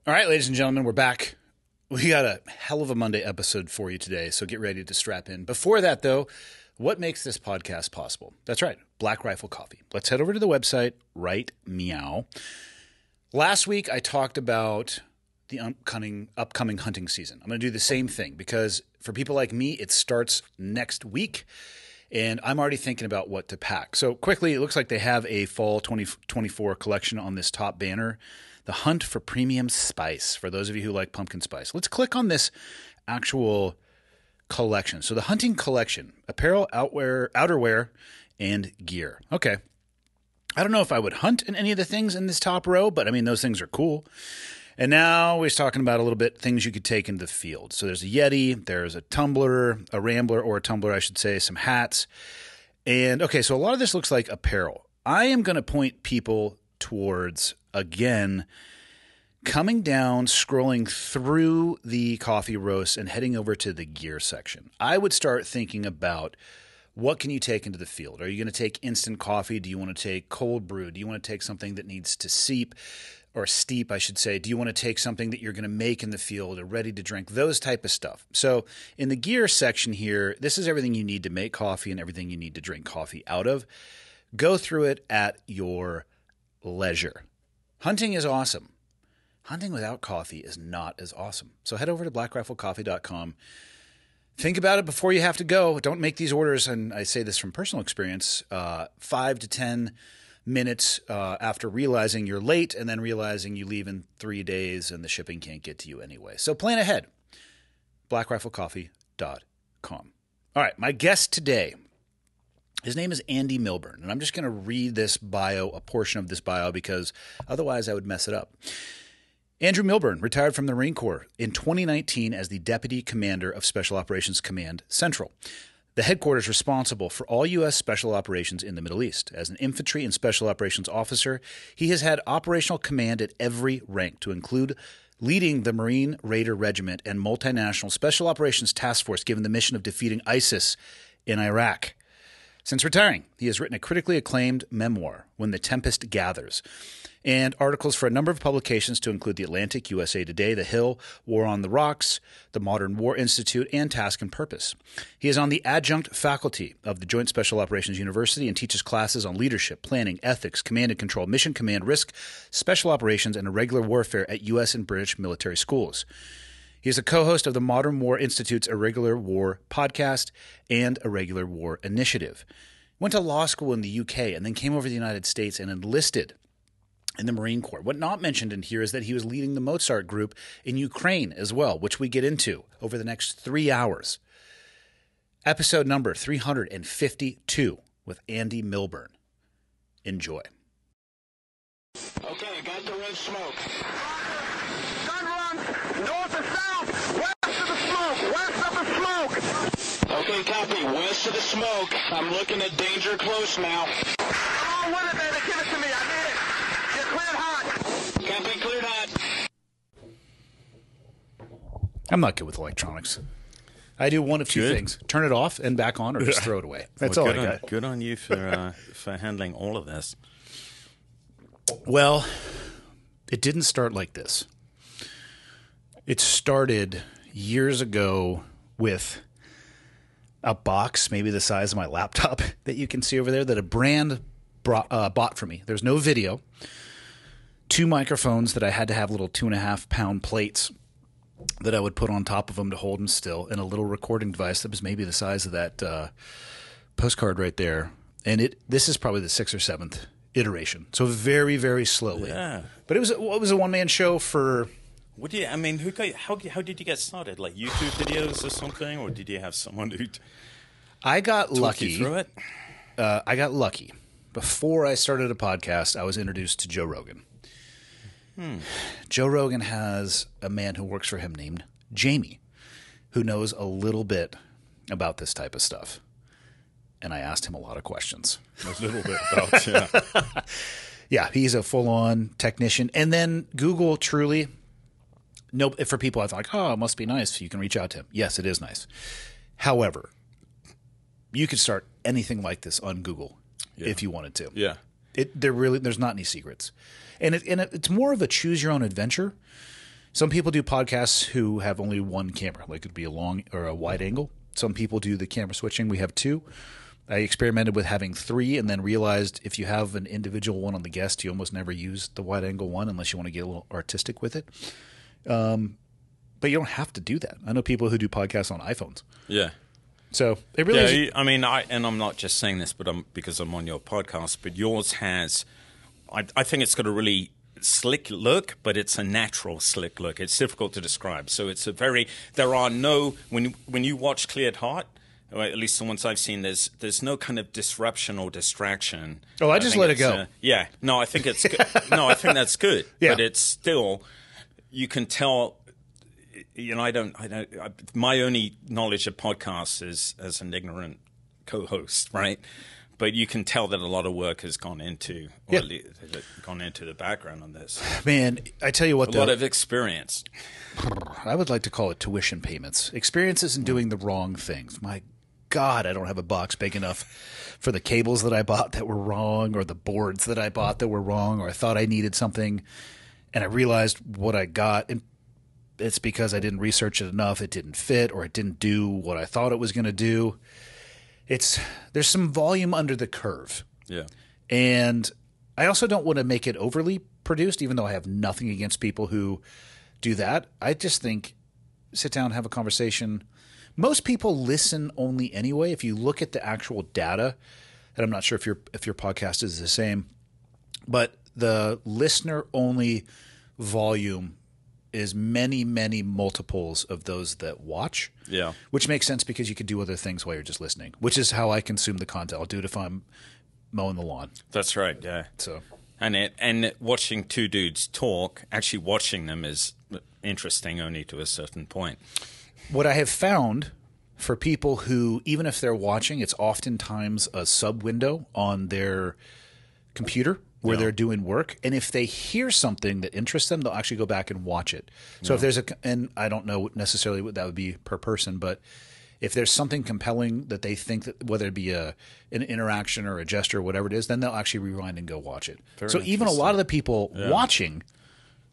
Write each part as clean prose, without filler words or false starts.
All right, ladies and gentlemen, we're back. We got a hell of a Monday episode for you today, so get ready to strap in. Before that, though, what makes this podcast possible? That's right, Black Rifle Coffee. Let's head over to the website, right meow. Last week, I talked about the upcoming hunting season. I'm going to do the same thing because for people like me, it starts next week, and I'm already thinking about what to pack. So quickly, it looks like they have a fall 2024 collection on this top banner. The Hunt for Premium Spice, for those of you who like pumpkin spice. Let's click on this actual collection. So the hunting collection, apparel, outerwear, and gear. Okay. I don't know if I would hunt in any of the things in this top row, but I mean, those things are cool. And now we're talking about a little bit things you could take into the field. So there's a Yeti, there's a tumbler, a Rambler or a tumbler, I should say, some hats. And okay, so a lot of this looks like apparel. I am going to point people towards, again, coming down, scrolling through the coffee roasts and heading over to the gear section. I would start thinking about what can you take into the field? Are you going to take instant coffee? Do you want to take cold brew? Do you want to take something that needs to steep, I should say? Do you want to take something that you're going to make in the field or ready to drink? Those type of stuff. So in the gear section here, this is everything you need to make coffee and everything you need to drink coffee out of. Go through it at your leisure. Hunting is awesome. Hunting without coffee is not as awesome. So head over to blackriflecoffee.com. Think about it before you have to go. Don't make these orders, and I say this from personal experience, 5 to 10 minutes after realizing you're late and then realizing you leave in 3 days and the shipping can't get to you anyway. So plan ahead. blackriflecoffee.com. All right, my guest today, his name is Andy Milburn, and I'm just going to read this bio, a portion of this bio, because otherwise I would mess it up. Andrew Milburn retired from the Marine Corps in 2019 as the Deputy Commander of Special Operations Command Central, the headquarters responsible for all U.S. special operations in the Middle East. As an infantry and special operations officer, he has had operational command at every rank, to include leading the Marine Raider Regiment and multinational special operations task force given the mission of defeating ISIS in Iraq. Since retiring, he has written a critically acclaimed memoir, When the Tempest Gathers, and articles for a number of publications to include The Atlantic, USA Today, The Hill, War on the Rocks, the Modern War Institute, and Task and Purpose. He is on the adjunct faculty of the Joint Special Operations University and teaches classes on leadership, planning, ethics, command and control, mission command, risk, special operations, and irregular warfare at U.S. and British military schools. He is a co-host of the Modern War Institute's Irregular War podcast and Irregular War Initiative. Went to law school in the UK and then came over to the United States and enlisted in the Marine Corps. What not mentioned in here is that he was leading the Mozart group in Ukraine as well, which we get into over the next 3 hours. Episode number 352 with Andy Milburn. Enjoy. Okay, got the red smoke. Gun run, north and south, west of the smoke, west of the smoke. Okay, copy, west of the smoke. I'm looking at danger close now. Come on with it, baby, give it to me, I need it. You're cleared hot. Copy, cleared hot. I'm not good with electronics. I do one of two things. Turn it off and back on, or just throw it away. That's all I got. Good on you for handling all of this. Well, it didn't start like this. It started years ago with a box, maybe the size of my laptop, that you can see over there, that a brand bought for me. There's no video. 2 microphones that I had to have little 2.5-pound plates that I would put on top of them to hold them still, and a little recording device that was maybe the size of that postcard right there. And this is probably the 6th or 7th iteration. So very, very slowly. Yeah. But it was a one-man show for... how did you get started? Like YouTube videos or something? Or did you have someone who I got talked lucky. you through it? I got lucky. Before I started a podcast, I was introduced to Joe Rogan. Joe Rogan has a man who works for him named Jamie, who knows a little bit about this type of stuff. And I asked him a lot of questions. A little bit about, yeah. Yeah, he's a full-on technician. And then Google truly, for people I thought, like, oh, it must be nice. You can reach out to him. Yes, it is nice. However, you could start anything like this on Google if you wanted to. Yeah. There's not any secrets. And it's more of a choose your own adventure Some people do podcasts who have only one camera, like it could be a long or a wide angle. Some people do the camera switching. We have 2. I experimented with having 3 and then realized if you have an individual one on the guest, you almost never use the wide angle one unless you want to get a little artistic with it. But you don't have to do that. I know people who do podcasts on iPhones. Yeah. So it really is. I mean, and I'm not just saying this because I'm on your podcast, but yours has, I think it's got a really slick look, but it's a natural slick look. It's difficult to describe. So it's there are no, when you watch Cleared Heart, or at least the ones I've seen, there's no kind of disruption or distraction. Oh, I just let it go. Yeah. No, I think it's good. No, I think that's good. Yeah. But it's still, you can tell, my only knowledge of podcasts is as an ignorant co-host, right? But you can tell that a lot of work has gone into the background on this. Man, I tell you what, a lot of experience. I would like to call it tuition payments. Experiences in doing the wrong things. My God, I don't have a box big enough for the cables that I bought that were wrong, or the boards that I bought that were wrong, or I thought I needed something, and I realized what I got, and it's because I didn't research it enough. It didn't fit, or it didn't do what I thought it was going to do. There's some volume under the curve. Yeah. And I also don't want to make it overly produced, even though I have nothing against people who do that. I just think sit down, have a conversation. Most people listen only anyway. If you look at the actual data, and I'm not sure if your podcast is the same, but the listener only volume is many, many multiples of those that watch. Yeah. Which makes sense because you could do other things while you're just listening, which is how I consume the content. I'll do it if I'm mowing the lawn. That's right, yeah. So, and watching 2 dudes talk, actually watching them is interesting only to a certain point. What I have found for people who, even if they're watching, it's oftentimes a sub window on their computer where they're doing work. And if they hear something that interests them, they'll actually go back and watch it. So if there's and I don't know necessarily what that would be per person, but if there's something compelling that they think that, whether it be an interaction or a gesture or whatever it is, then they'll actually rewind and go watch it. So even a lot of the people watching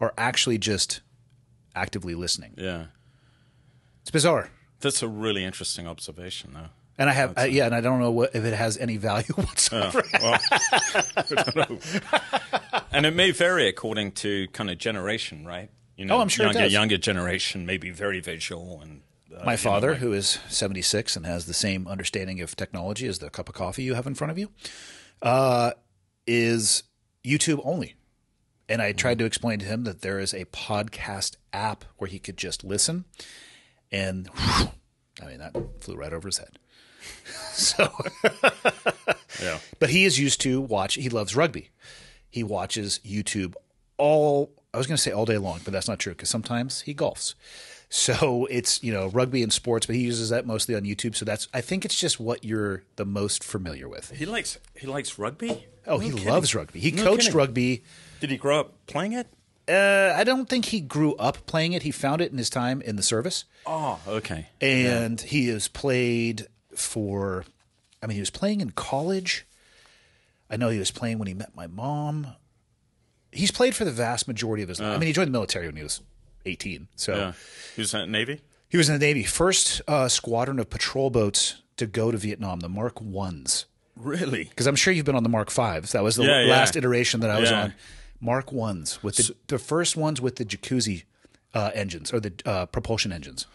are actually just actively listening. Yeah. It's bizarre. That's a really interesting observation, though. And I have, and I don't know if it has any value whatsoever. I don't know. And it may vary according to kind of generation, right? I'm sure it does. Younger generation may be very visual. And my father, who is 76 and has the same understanding of technology as the cup of coffee you have in front of you, is YouTube only. And I tried to explain to him that there is a podcast app where he could just listen, and that flew right over his head. So, yeah. But he is used to watch. He loves rugby. He watches YouTube I was going to say all day long, but that's not true because sometimes he golfs. So it's, rugby and sports, but he uses that mostly on YouTube. So I think it's just what you're the most familiar with. He likes rugby? Oh, he loves rugby. He coached rugby. Did he grow up playing it? I don't think he grew up playing it. He found it in his time in the service. Oh, okay. And he has played he was playing in college. I know he was playing when he met my mom. He's played for the vast majority of his life. He joined the military when he was 18. So he was in the Navy? He was in the Navy. First squadron of patrol boats to go to Vietnam, the Mark 1s. Really? Because I'm sure you've been on the Mark 5s. That was the last iteration that I was on. Mark 1s, with the first ones with the jacuzzi engines, or the propulsion engines.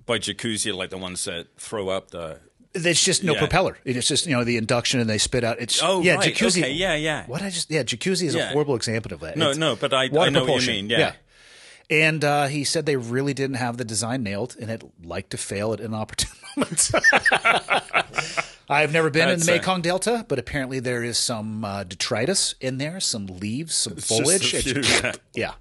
By jacuzzi, like the ones that throw up the... It's just no propeller. It's just, the induction and they spit out. It's right. Jacuzzi. Okay, yeah. Jacuzzi is a horrible example of that. No, but I know what you mean. Yeah. And he said they really didn't have the design nailed, and it liked to fail at inopportune moments. I've never been in the Mekong Delta, but apparently there is some detritus in there, some leaves, some foliage. Yeah.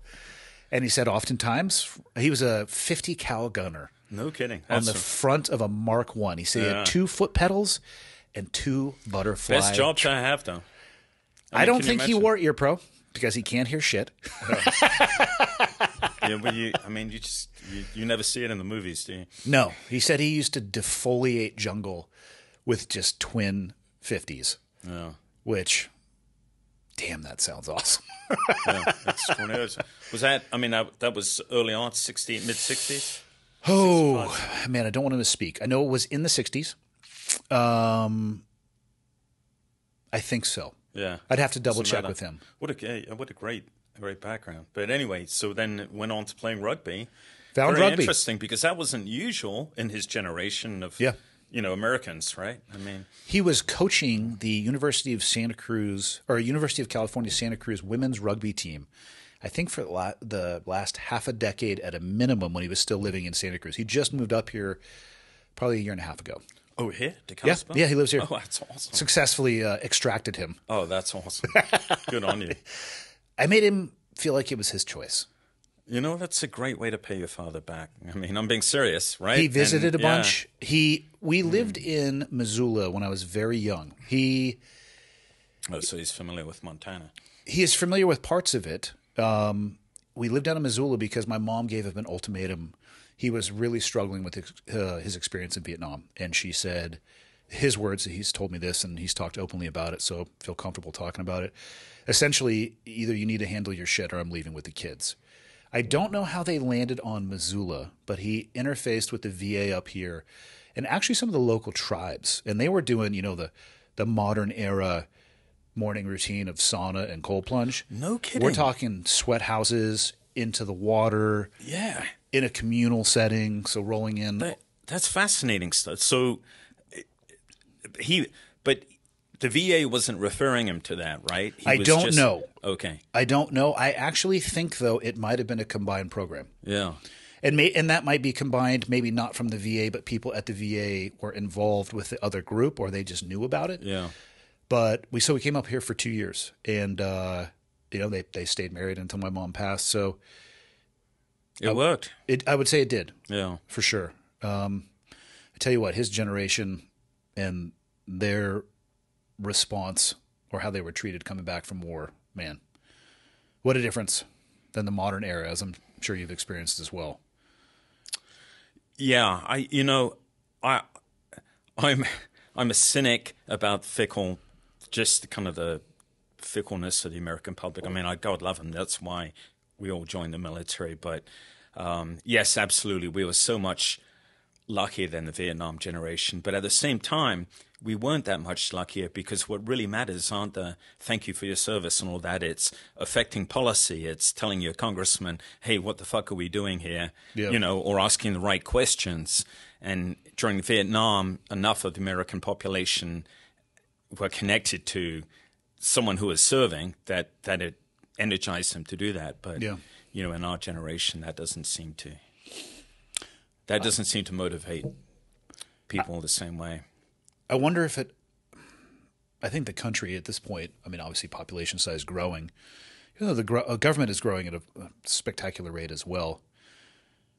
And he said oftentimes he was a 50 cal gunner. No kidding. On the front of a Mark 1. He said he had 2 foot pedals and 2 butterfly. Best job I have, though. I don't think he wore ear pro because he can't hear shit. Yeah, but you never see it in the movies, do you? No. He said he used to defoliate jungle with just twin 50s. Yeah. Which, Damn, that sounds awesome. Yeah, extraordinary. Was that? I mean, that was early on, mid 60s. Oh, man, I don't want to misspeak. I know it was in the 60s. I think so. Yeah. I'd have to double check with him. What a great background. But anyway, so then it went on to playing rugby. Found Very rugby. interesting, because that wasn't usual in his generation of Americans, right? I mean, he was coaching the University of California Santa Cruz women's rugby team, I think for the last half a decade at a minimum, when he was still living in Santa Cruz. He just moved up here probably a year and a half ago. oh, here to California? Yeah, he lives here. Oh, that's awesome. Successfully extracted him. Oh, that's awesome. Good on you. I made him feel like it was his choice. You know, that's a great way to pay your father back. I mean, I'm being serious, right? He visited a bunch. We lived in Missoula when I was very young. So he's familiar with Montana. He is familiar with parts of it. We lived down in Missoula because my mom gave him an ultimatum. He was really struggling with his experience in Vietnam. And she said, his words, he's told me this and he's talked openly about it, so I feel comfortable talking about it. Essentially, either you need to handle your shit or I'm leaving with the kids. I don't know how they landed on Missoula, but he interfaced with the VA up here and actually some of the local tribes. And they were doing, the modern era morning routine of sauna and cold plunge. No kidding. We're talking sweat houses, into the water. Yeah. In a communal setting, so rolling in. That's fascinating stuff. So but the VA wasn't referring him to that, right? I don't know. Okay. I don't know. I actually think, though, it might have been a combined program. Yeah. And that might be combined, maybe not from the VA, but people at the VA were involved with the other group, or they just knew about it. Yeah. But we came up here for 2 years, and they stayed married until my mom passed. So it worked. I would say it did. Yeah, for sure. I tell you what, his generation and their response, or how they were treated coming back from war, man, what a difference than the modern era, as I'm sure you've experienced as well. Yeah, I'm a cynic about just kind of the fickleness of the American public. I mean, God love them. That's why we all joined the military. But yes, absolutely, we were so much luckier than the Vietnam generation. But at the same time, we weren't that much luckier, because what really matters aren't the thank you for your service and all that. It's affecting policy. It's telling your congressman, hey, what the fuck are we doing here? Yeah. Or asking the right questions. And during Vietnam, enough of the American population were connected to someone who was serving that it energized them to do that. But, in our generation, that doesn't seem to motivate people the same way. I wonder if I think the country at this point, I mean, obviously population size growing, the government is growing at a spectacular rate as well.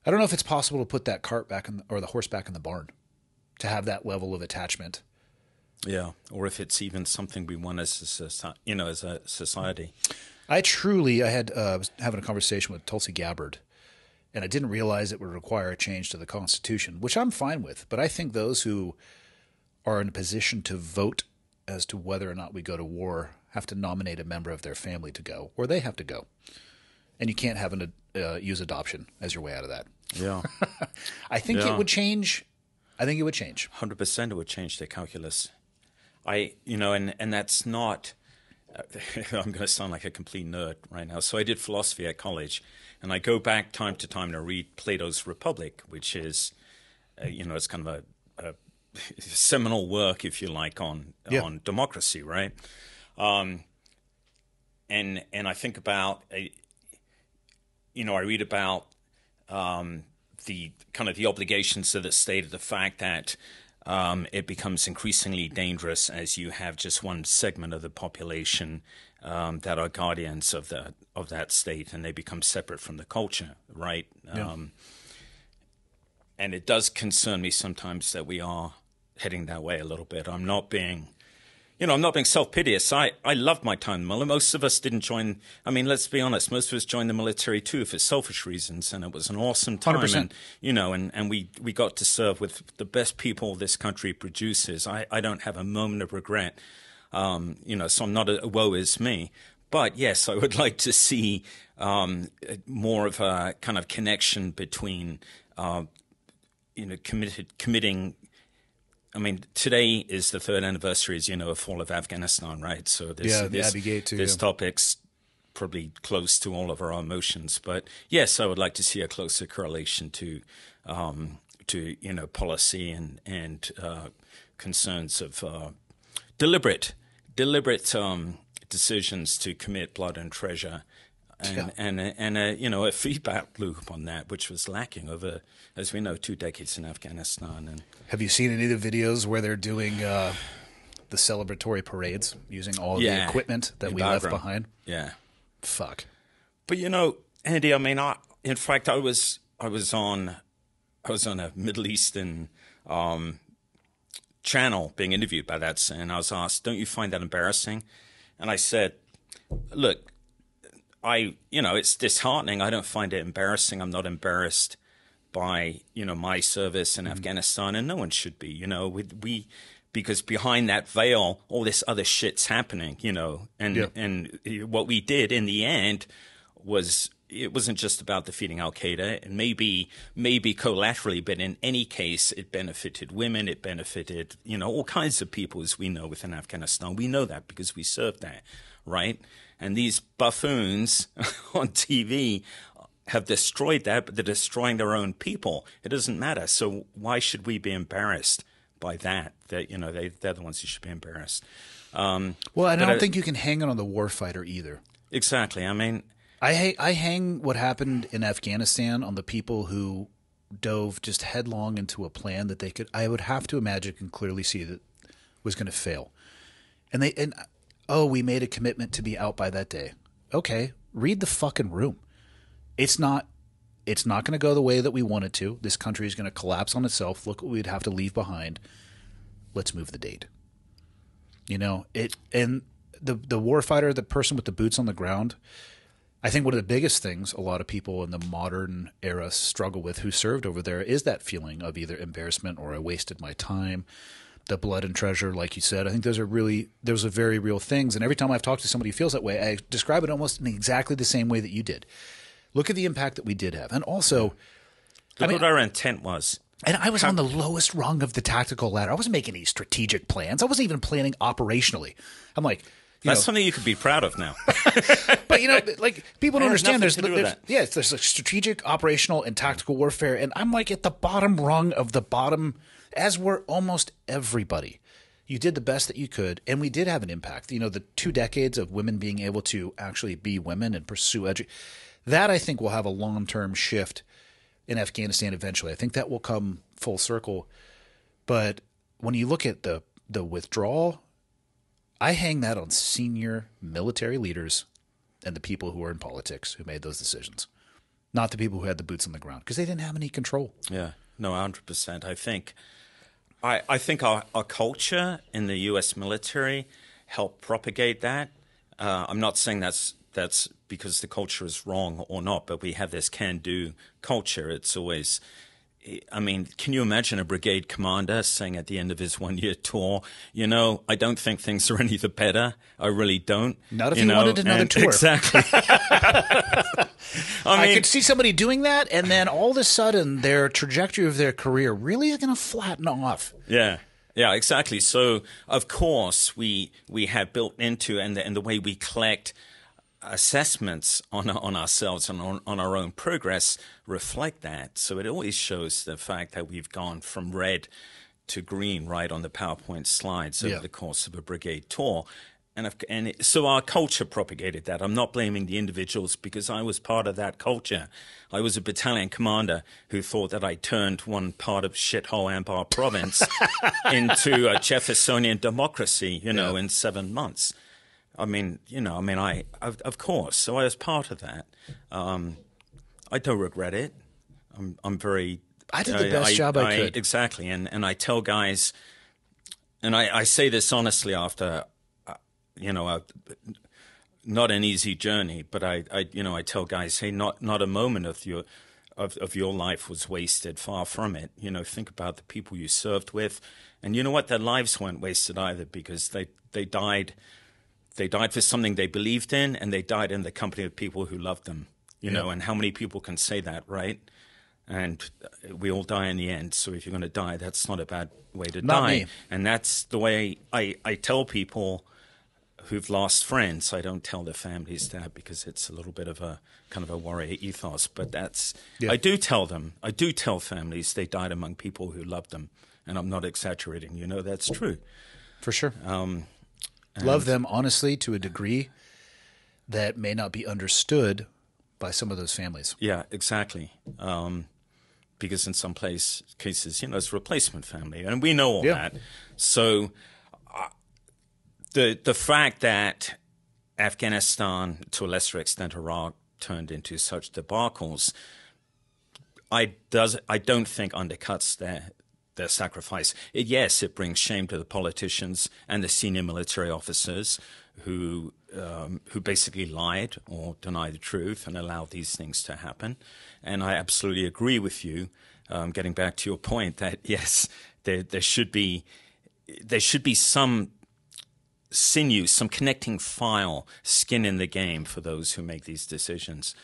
I don't know if it's possible to put that cart back or the horse back in the barn, to have that level of attachment. Yeah, or if it's even something we want as a society. I was having a conversation with Tulsi Gabbard, and I didn't realize it would require a change to the Constitution, which I'm fine with. But I think those who are in a position to vote as to whether or not we go to war have to nominate a member of their family to go, or they have to go. And you can't use adoption as your way out of that. Yeah. I think it would change. I think it would change. 100% it would change the calculus. And that's not, I'm going to sound like a complete nerd right now. So I did philosophy at college, and I go back time to time to read Plato's Republic, which is, it's kind of a seminal work, if you like, on democracy, right? And I think about, I read about the kind of the obligations of the state, of the fact that it becomes increasingly dangerous as you have just one segment of the population that are guardians of that state, and they become separate from the culture, right? Yeah. And it does concern me sometimes that we are heading that way a little bit. I'm not being self-piteous. I loved my time in the military. Most of us didn't join. I mean, let's be honest. Most of us joined the military too for selfish reasons, and it was an awesome time. 100%. And we got to serve with the best people this country produces. I don't have a moment of regret. So I'm not a woe is me. But yes, I would like to see more of a kind of connection between, committing. I mean, today is the 3rd anniversary, as you know, of fall of Afghanistan, right? So the Abbey Gate too. This topic's probably close to all of our emotions. But yes, I would like to see a closer correlation to policy and concerns of deliberate decisions to commit blood and treasure, and a feedback loop on that, which was lacking over, as we know, 2 decades in Afghanistan. And have you seen any of the videos where they're doing the celebratory parades using all the equipment that we left behind? Yeah, fuck. But Andy, I mean, in fact, I was on a Middle Eastern channel being interviewed by that, and I was asked, "Don't you find that embarrassing?" And I said, "Look, it's disheartening. I don't find it embarrassing. I'm not embarrassed by my service in Afghanistan, and no one should be. Because behind that veil, all this other shit's happening. And what we did in the end was." It wasn't just about defeating al-Qaeda, and maybe collaterally, but in any case, it benefited women, it benefited, all kinds of people, as we know, within Afghanistan. We know that because we served there, right? And these buffoons on TV have destroyed that, but they're destroying their own people. It doesn't matter. So why should we be embarrassed by that? That, they're the ones who should be embarrassed. Well, and I don't think you can hang it on the warfighter either. Exactly. I mean, I hang what happened in Afghanistan on the people who dove just headlong into a plan that I would have to imagine and clearly see that was going to fail. And we made a commitment to be out by that day. Okay, read the fucking room. It's not going to go the way that we want it to. This country is going to collapse on itself. Look what we'd have to leave behind. Let's move the date. And the warfighter, the person with the boots on the ground, I think one of the biggest things a lot of people in the modern era struggle with who served over there is that feeling of either embarrassment or I wasted my time, the blood and treasure, like you said. I think those are very real things. And every time I've talked to somebody who feels that way, I describe it almost in exactly the same way that you did. Look at the impact that we did have. And also, look what our intent was. And I was on the lowest rung of the tactical ladder. I wasn't making any strategic plans. I wasn't even planning operationally. I'm like, that's something you could be proud of now. But people don't understand. There's like strategic, operational, and tactical warfare, and I'm like at the bottom rung of the bottom, as were almost everybody. You did the best that you could, and we did have an impact. The 2 decades of women being able to actually be women and pursue that I think will have a long-term shift in Afghanistan eventually. I think that will come full circle. But when you look at the withdrawal, I hang that on senior military leaders and the people who are in politics who made those decisions, not the people who had the boots on the ground because they didn't have any control. Yeah, no, 100%. I think our culture in the U.S. military helped propagate that. I'm not saying that's because the culture is wrong or not, but we have this can-do culture. It's always I mean, can you imagine a brigade commander saying at the end of his one-year tour, I don't think things are any the better. I really don't. Not if you wanted another tour. Exactly. I could see somebody doing that, and then all of a sudden their trajectory of their career really is going to flatten off. Yeah. Yeah, exactly. So, of course, we have built into, and the way we collect assessments on ourselves and on our own progress reflect that. So it always shows the fact that we've gone from red to green right on the PowerPoint slides over the course of a brigade tour. And so our culture propagated that. I'm not blaming the individuals because I was part of that culture. I was a battalion commander who thought that I turned one part of shithole Anbar province into a Jeffersonian democracy, in 7 months. Of course. So I was part of that. I don't regret it. I'm very. I did the best job I could. Exactly, and I tell guys, and I say this honestly after, not an easy journey, but I tell guys, hey, not a moment of your life was wasted. Far from it. You know, think about the people you served with, and you know what? Their lives weren't wasted either, because they died. They died for something they believed in, and they died in the company of people who loved them. You know, and how many people can say that, right? And we all die in the end. So if you're going to die, that's not a bad way to die. Me. And that's the way I tell people who've lost friends. I don't tell their families that, because it's a little bit of a kind of a warrior ethos. But that's I do tell families they died among people who loved them. And I'm not exaggerating. You know, that's true. For sure. Love them honestly to a degree that may not be understood by some of those families. Yeah, exactly. Because in some cases, you know, it's replacement family, and we know all that. So the fact that Afghanistan, to a lesser extent Iraq, turned into such debacles, I don't think undercuts their sacrifice. Yes, it brings shame to the politicians and the senior military officers who basically lied or denied the truth and allowed these things to happen. And I absolutely agree with you, getting back to your point, that yes, there should be some sinew, some connecting file, skin in the game for those who make these decisions.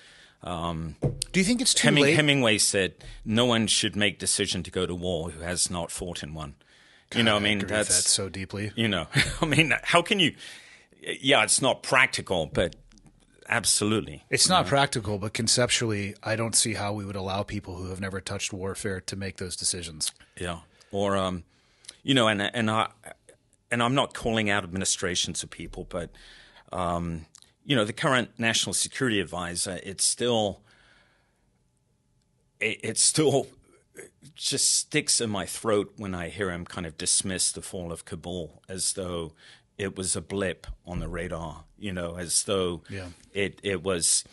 Do you think it's too late? Hemingway said, "No one should make decision to go to war who has not fought in one." God, you know, I I mean, agree with that so deeply. You know, I mean, how can you? Yeah, it's not practical, but absolutely, it's not practical. But conceptually, I don't see how we would allow people who have never touched warfare to make those decisions. Yeah, or you know, and I'm not calling out administrations of people, but you know, the current national security advisor, it still just sticks in my throat when I hear him kind of dismiss the fall of Kabul as though it was a blip on the radar, you know, as though it was.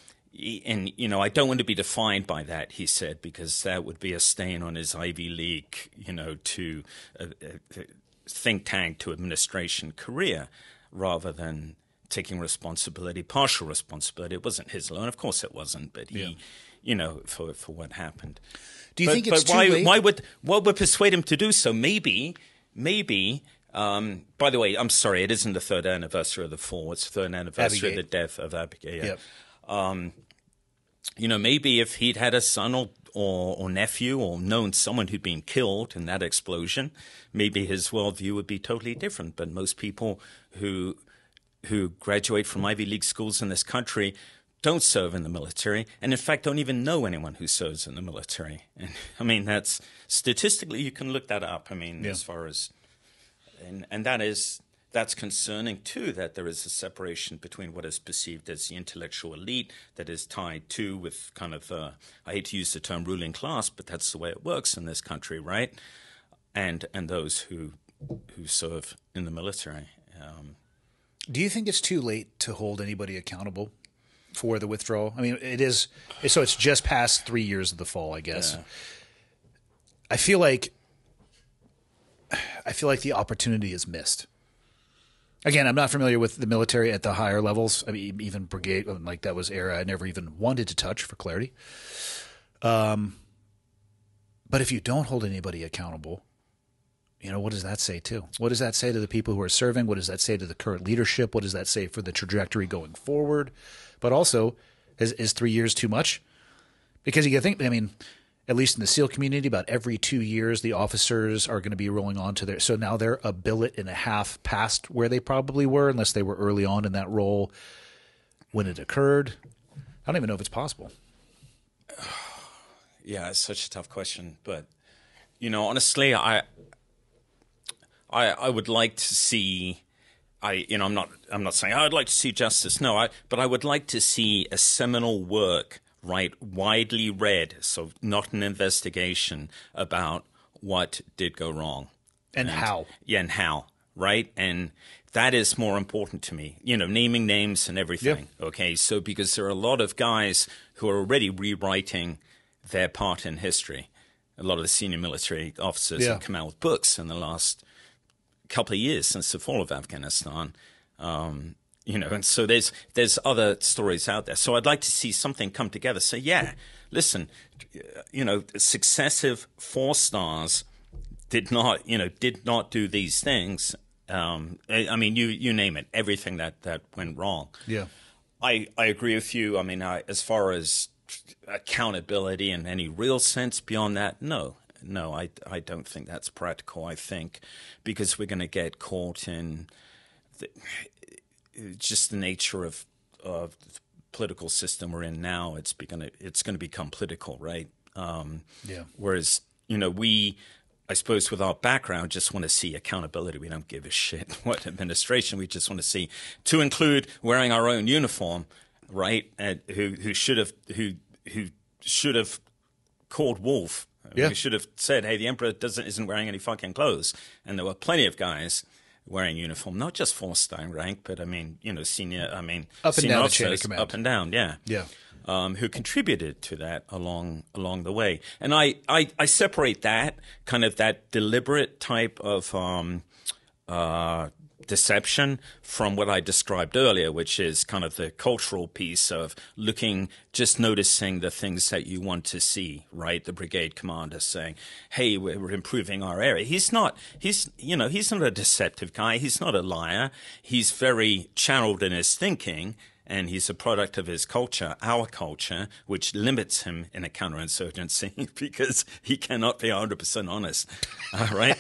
And, you know, I don't want to be defined by that, he said, because that would be a stain on his Ivy League, you know, to think tank to administration career, rather than taking responsibility, partial responsibility. It wasn't his alone. Of course it wasn't, but he, you know, for what happened. Do you think it's too late? What would persuade him to do so? Maybe, by the way, I'm sorry, it isn't the third anniversary of the fall. It's the third anniversary of the death of Abigail. Yep. You know, maybe if he'd had a son or nephew or known someone who'd been killed in that explosion, maybe his worldview would be totally different. But most people who graduate from Ivy League schools in this country don't serve in the military, and in fact don't even know anyone who serves in the military. And I mean, that's statistically, you can look that up. I mean, as far as, and that's concerning too, that there is a separation between what is perceived as the intellectual elite that is tied to with kind of, I hate to use the term ruling class, but that's the way it works in this country, right? And those who serve in the military. Do you think it's too late to hold anybody accountable for the withdrawal? I mean, it is. So it's just past 3 years of the fall, I guess. Yeah. I feel like the opportunity is missed. Again, I'm not familiar with the military at the higher levels. I mean, even brigade, like that was era I never even wanted to touch, for clarity. But if you don't hold anybody accountable, you know, what does that say too? What does that say to the people who are serving? What does that say to the current leadership? What does that say for the trajectory going forward? But also, is 3 years too much? Because you can think, I mean, at least in the SEAL community, about every 2 years, the officers are going to be rolling on to their, so now they're a billet and a half past where they probably were, unless they were early on in that role when it occurred. I don't even know if it's possible. Yeah, it's such a tough question. But, you know, honestly, I would like to see, I'm not saying I'd like to see justice. No, but I would like to see a seminal work, right, widely read, so not an investigation, about what did go wrong. And how. Yeah, and how, right? And that is more important to me, you know, naming names and everything. Yep. Okay, so because there are a lot of guys who are already rewriting their part in history. A lot of the senior military officers have come out with books in the last couple of years since the fall of Afghanistan, you know, and so there's other stories out there. So I'd like to see something come together. So yeah, listen, successive 4-stars did not do these things. I mean, you name it, everything that went wrong. Yeah. I agree with you. I mean, as far as accountability in any real sense beyond that, no, I don't think that's practical. I think because we're going to get caught in just the nature of the political system we're in now. It's going to become political, right? Yeah. Whereas, I suppose with our background, just want to see accountability. We don't give a shit what administration. We just want to see, to include wearing our own uniform, right? And who should have called wolf. Yeah. We should have said, "Hey, the emperor isn't wearing any fucking clothes." And there were plenty of guys wearing uniform, not just 4-star rank, but I mean, senior. I mean, up and senior down the officers, chain of command. up and down, yeah. Who contributed to that along the way. And I separate that kind of that deliberate type of deception from what I described earlier, which is kind of the cultural piece of just noticing the things that you want to see, right? The brigade commander saying, "Hey, we're improving our area." He's not a deceptive guy. He's not a liar. He's very channeled in his thinking. And he's a product of his culture, our culture, which limits him in a counterinsurgency because he cannot be 100% honest, right?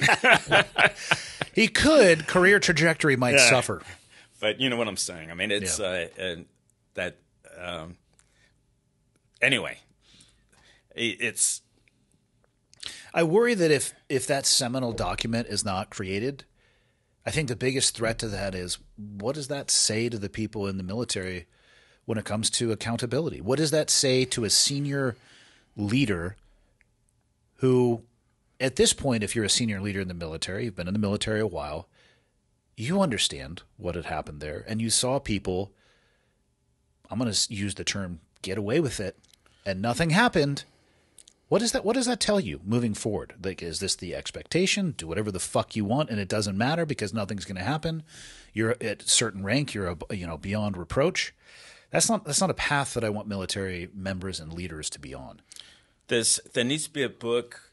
He could. Career trajectory might suffer. But you know what I'm saying. I mean, it's anyway, it's. I worry that if that seminal document is not created, I think the biggest threat to that is, what does that say to the people in the military when it comes to accountability? What does that say to a senior leader who, at this point, if you're a senior leader in the military, you've been in the military a while, you understand what had happened there, and you saw people, I'm going to use the term, get away with it, and nothing happened. What does that tell you moving forward? Like, is this the expectation? Do whatever the fuck you want, and it doesn't matter because nothing's going to happen. You're at a certain rank. You're beyond reproach. That's not a path that I want military members and leaders to be on. There needs to be a book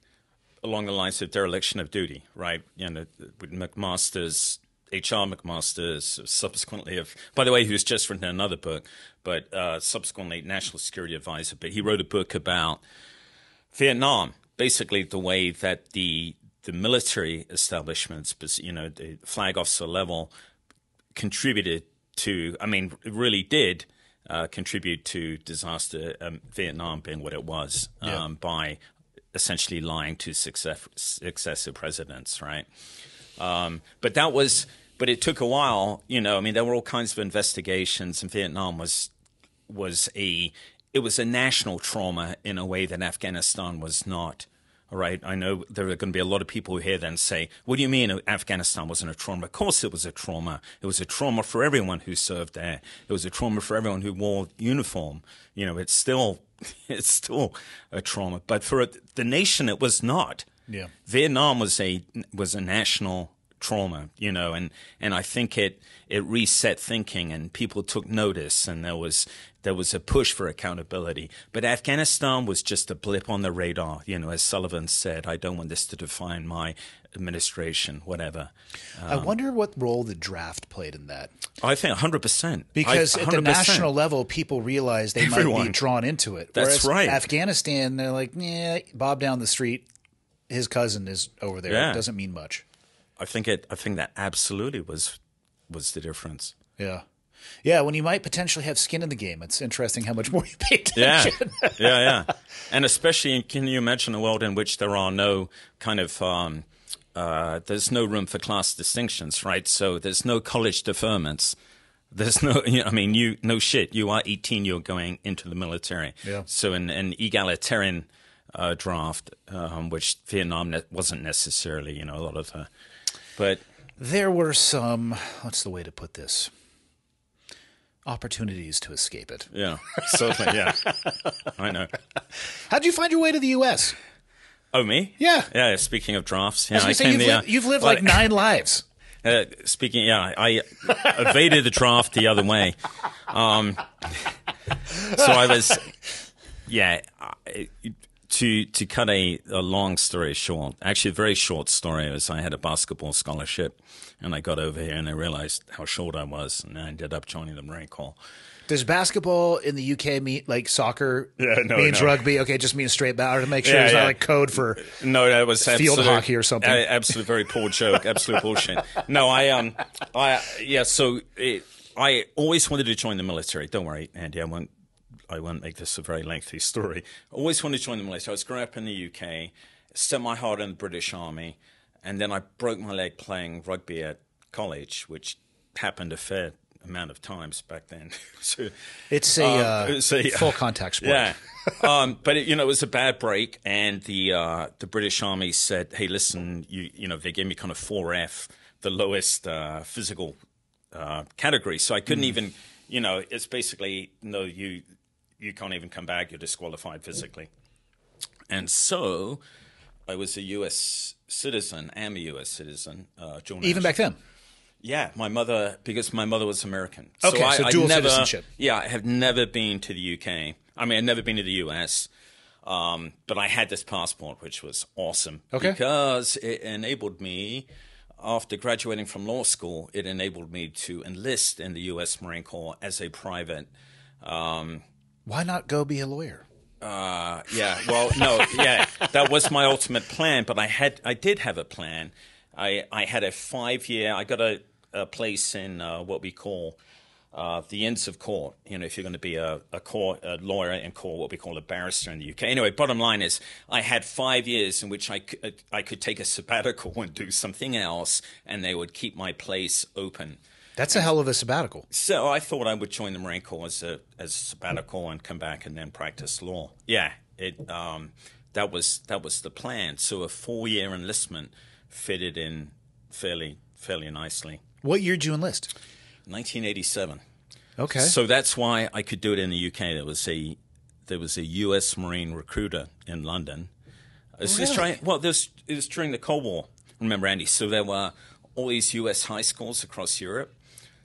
along the lines of dereliction of duty, right? With McMaster's, H.R. McMaster's, subsequently by the way, he was just written another book, but subsequently National Security Advisor. But he wrote a book about Vietnam, basically the way that the military establishments, the flag officer level, contributed to, it really did contribute to disaster, Vietnam being what it was, by essentially lying to successive presidents, right? But it took a while, there were all kinds of investigations, and Vietnam was it was a national trauma in a way that Afghanistan was not. All right. I know there are going to be a lot of people who hear that and say, "What do you mean Afghanistan wasn't a trauma?" Of course it was a trauma. It was a trauma for everyone who served there. It was a trauma for everyone who wore uniform. It's still a trauma. But for the nation, it was not. Yeah. Vietnam was a national trauma, and I think it reset thinking, and people took notice, and there was a push for accountability. But Afghanistan was just a blip on the radar, as Sullivan said. I don't want this to define my administration, whatever. I wonder what role the draft played in that. I think 100%. Because at the national level, people realize they might be drawn into it. That's Whereas right. Afghanistan, they're like, Bob down the street, his cousin is over there. Yeah. It doesn't mean much. I think that absolutely was the difference. Yeah. Yeah, when you might potentially have skin in the game, it's interesting how much more you pay attention. Yeah. And especially, can you imagine a world in which there are no kind of there's no room for class distinctions, right? So there's no college deferments. There's no, no shit. You are 18, you're going into the military. Yeah. So an egalitarian draft, which Vietnam wasn't necessarily, a lot of the, but there were some, what's the way to put this? Opportunities to escape it. Yeah, certainly, yeah. I know. How'd you find your way to the U.S.? Oh, me? Yeah. Yeah, speaking of drafts. I was going to say, you've lived like 9 lives. I evaded the draft the other way. So I was... Yeah. To cut a long story short, actually a very short story, is I had a basketball scholarship, and I got over here and I realized how short I was, and I ended up joining the Marine Corps. Does basketball in the UK mean like soccer means rugby? Okay, just means straight back to make sure it's not like code for that was field hockey or something. Absolute very poor joke. Absolute bullshit. No, I always wanted to join the military. Don't worry, Andy, I won't make this a very lengthy story. I always wanted to join the military. I was growing up in the UK, set my heart on the British Army, and then I broke my leg playing rugby at college, which happened a fair amount of times back then. So, it's a full contact sport. Yeah, but it was a bad break, and the British Army said, "Hey, listen, they gave me kind of 4F, the lowest physical category, so I couldn't even, it's basically no, you can't even come back. You're disqualified physically." And so I was a U.S. citizen. Am a U.S. citizen. Even back then. Yeah, because my mother was American. Okay, so dual citizenship. Yeah, I have never been to the UK. I mean, I've never been to the US, but I had this passport, which was awesome. Okay. Because it enabled me, after graduating from law school, it enabled me to enlist in the US Marine Corps as a private. Why not go be a lawyer? That was my ultimate plan, but I did have a plan. I had a 5-year. I got a place in what we call the Inns of Court. If you're going to be a lawyer in court, what we call a barrister in the UK. Anyway, bottom line is, I had 5 years in which I could take a sabbatical and do something else, and they would keep my place open. That's a hell of a sabbatical. So I thought I would join the Marine Corps as a sabbatical and come back and then practice law. Yeah, that was the plan. So a 4-year enlistment fitted in fairly nicely. What year did you enlist? 1987. Okay. So that's why I could do it in the UK. There was a U.S. Marine recruiter in London. It was during the Cold War. Remember, Andy? So there were all these U.S. high schools across Europe.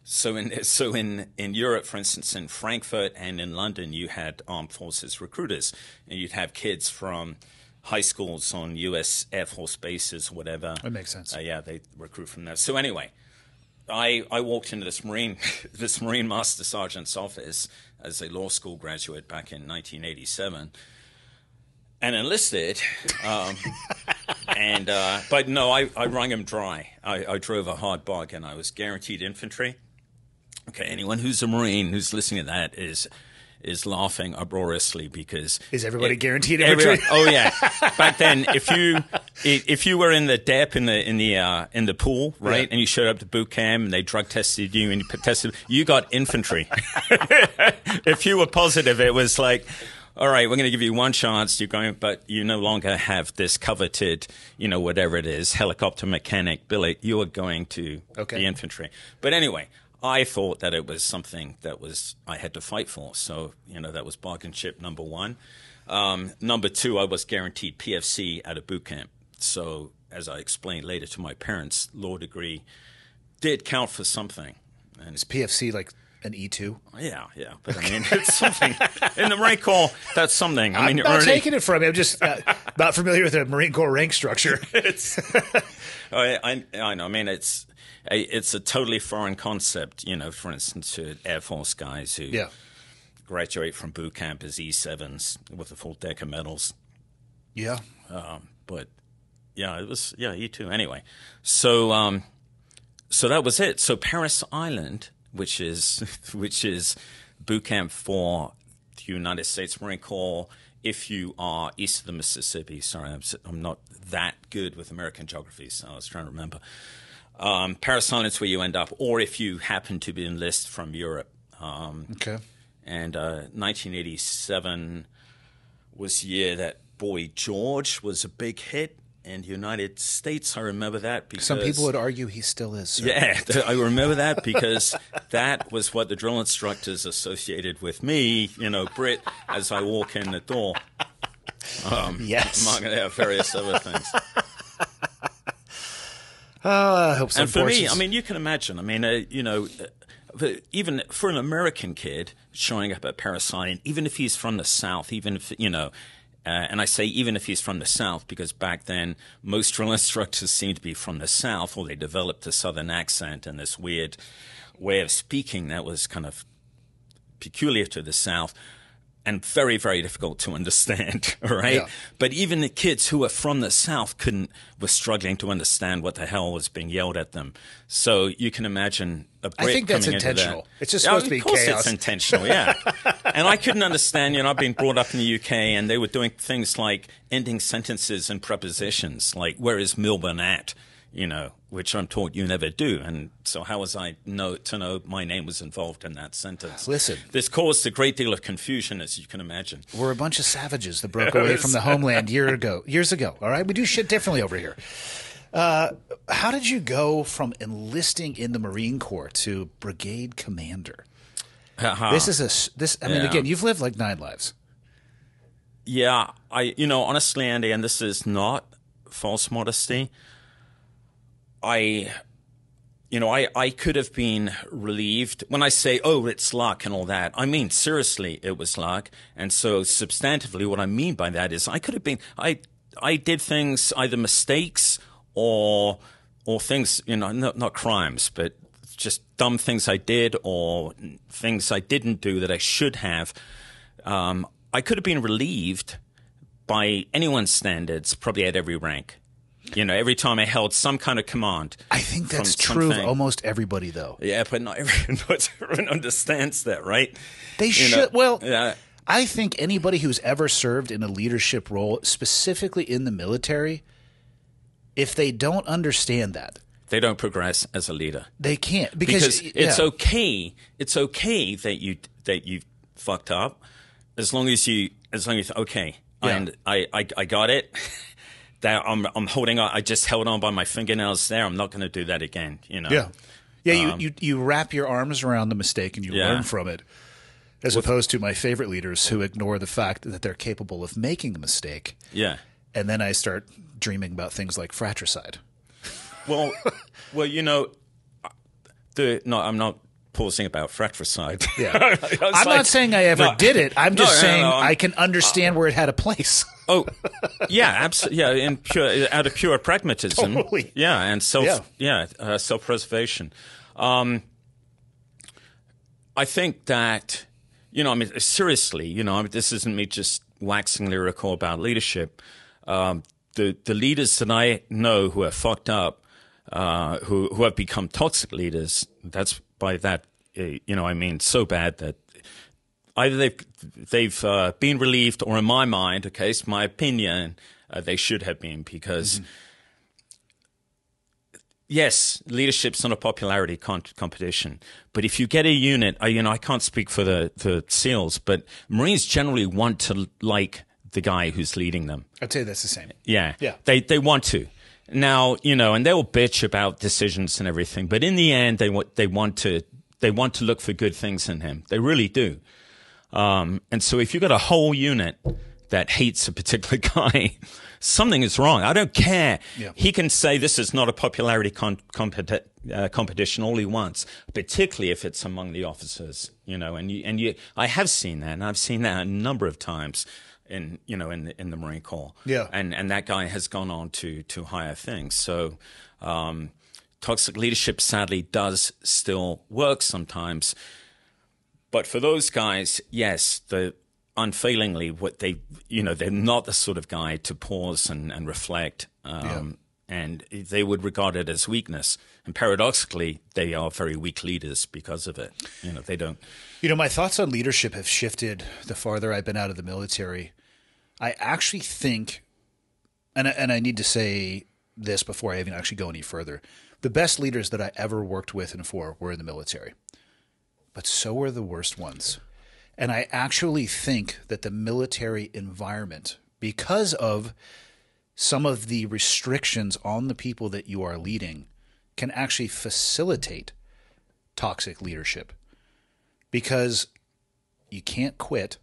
So in Europe, for instance, in Frankfurt and in London, you had armed forces recruiters, and you'd have kids from high schools on U.S. Air Force bases, whatever. That makes sense. They recruit from there. So anyway, I walked into this Marine Master Sergeant's office as a law school graduate back in 1987 and enlisted. But no, I wrung him dry. I drove a hard bargain. I was guaranteed infantry. Okay, anyone who's a Marine who's listening to that is laughing uproariously because is everybody guaranteed infantry? Oh yeah. Back then, if you were in the depth in the pool, right, and you showed up to boot camp and they drug tested you and you got infantry. If you were positive, it was like, all right, we're going to give you one chance. But you no longer have this coveted, whatever it is, helicopter mechanic billet. You are going to the infantry. But anyway, I thought that it was something that I had to fight for. So, that was bargain ship number one. Number two, I was guaranteed PFC at a boot camp. So, as I explained later to my parents, law degree did count for something. And is PFC like an E2? Yeah. But I mean, it's something. In the Marine Corps, that's something. I'm not taking it from you. I'm just not familiar with the Marine Corps rank structure. I know. I mean, it's a totally foreign concept, for instance, to Air Force guys who graduate from boot camp as E7s with a full deck of medals. Yeah. But, it was, E2. Anyway, so that was it. So Paris Island, which is boot camp for the United States Marine Corps if you are east of the Mississippi. Sorry, I'm not that good with American geography, so I was trying to remember. Paris Island's where you end up, or if you happen to be enlisted from Europe. Okay. And 1987 was the year that Boy George was a big hit in the United States. I remember that because some people would argue he still is. Sir. Yeah, I remember that because that was what the drill instructors associated with me, Brit, as I walk in the door. Yes. Among various other things. I hope so. And for me, I mean, you can imagine. I mean, But even for an American kid showing up at Parasite, even if he's from the South, even if, and I say even if he's from the South because back then most drill instructors seemed to be from the South, or they developed a Southern accent and this weird way of speaking that was kind of peculiar to the South and very, very difficult to understand, all right? Yeah. But even the kids who were from the South were struggling to understand what the hell was being yelled at them. So you can imagine a Brit I think that's coming intentional. Into that. It's just supposed to be chaos. Of course it's intentional, yeah. And I couldn't understand, I've been brought up in the UK and they were doing things like ending sentences and prepositions, like where is Milburn at? Which I'm taught you never do. And so how was I to know my name was involved in that sentence? Listen. This caused a great deal of confusion, as you can imagine. We're a bunch of savages that broke away from the homeland years ago, all right? We do shit differently over here. How did you go from enlisting in the Marine Corps to brigade commander? Again, you've lived like 9 lives. Yeah. Honestly, Andy, and this is not false modesty, I could have been relieved. When I say, oh, it's luck and all that, I mean, seriously, it was luck. And so substantively, what I mean by that is I could have been, I did things, either mistakes or things, not crimes, but just dumb things I did or things I didn't do that I should have. I could have been relieved by anyone's standards, probably at every rank. Every time I held some kind of command. I think that's true of almost everybody, though. Yeah, but not everyone understands that, right? They should. Well, I think anybody who's ever served in a leadership role, specifically in the military, if they don't understand that, they don't progress as a leader. They can't because it's okay. It's okay that you fucked up, as long as you okay. Yeah. And I got it. That I'm holding on. I just held on by my fingernails there. I'm not going to do that again. Yeah. You wrap your arms around the mistake and you learn from it, as opposed to my favorite leaders who ignore the fact that they're capable of making a mistake. Yeah. And then I start dreaming about things like fratricide. Well, I'm not pausing about fratricide. Yeah. I'm not saying I ever did it. I'm just saying I can understand where it had a place. Oh, yeah, absolutely. Yeah, out of pure pragmatism. Totally. Yeah, and self-preservation. I think that, seriously, this isn't me just waxing lyrical about leadership. The leaders that I know who are fucked up, who have become toxic leaders, that's by that, I mean so bad that either they've been relieved, or in my mind, okay, it's my opinion, they should have been, because yes, leadership's not a popularity competition, but if you get a unit, I can't speak for the SEALs, but Marines generally want to like the guy who's leading them. I'd say that's the same. Yeah. They want to. Now, and they'll bitch about decisions and everything, but in the end, they want to look for good things in him. They really do. And so if you've got a whole unit that hates a particular guy, something is wrong. I don't care. Yeah. He can say this is not a popularity competition all he wants, particularly if it's among the officers, I have seen that, and I've seen that a number of times in the Marine Corps. Yeah. And that guy has gone on to higher things. So, toxic leadership sadly does still work sometimes. But for those guys, yes, unfailingly, they're not the sort of guy to pause and reflect, and they would regard it as weakness. And paradoxically, they are very weak leaders because of it. They don't. My thoughts on leadership have shifted the farther I've been out of the military. I actually think, and I need to say this before I even actually go any further, the best leaders that I ever worked with and for were in the military. But so are the worst ones. And I actually think that the military environment, because of some of the restrictions on the people that you are leading, can actually facilitate toxic leadership. Because you can't quit.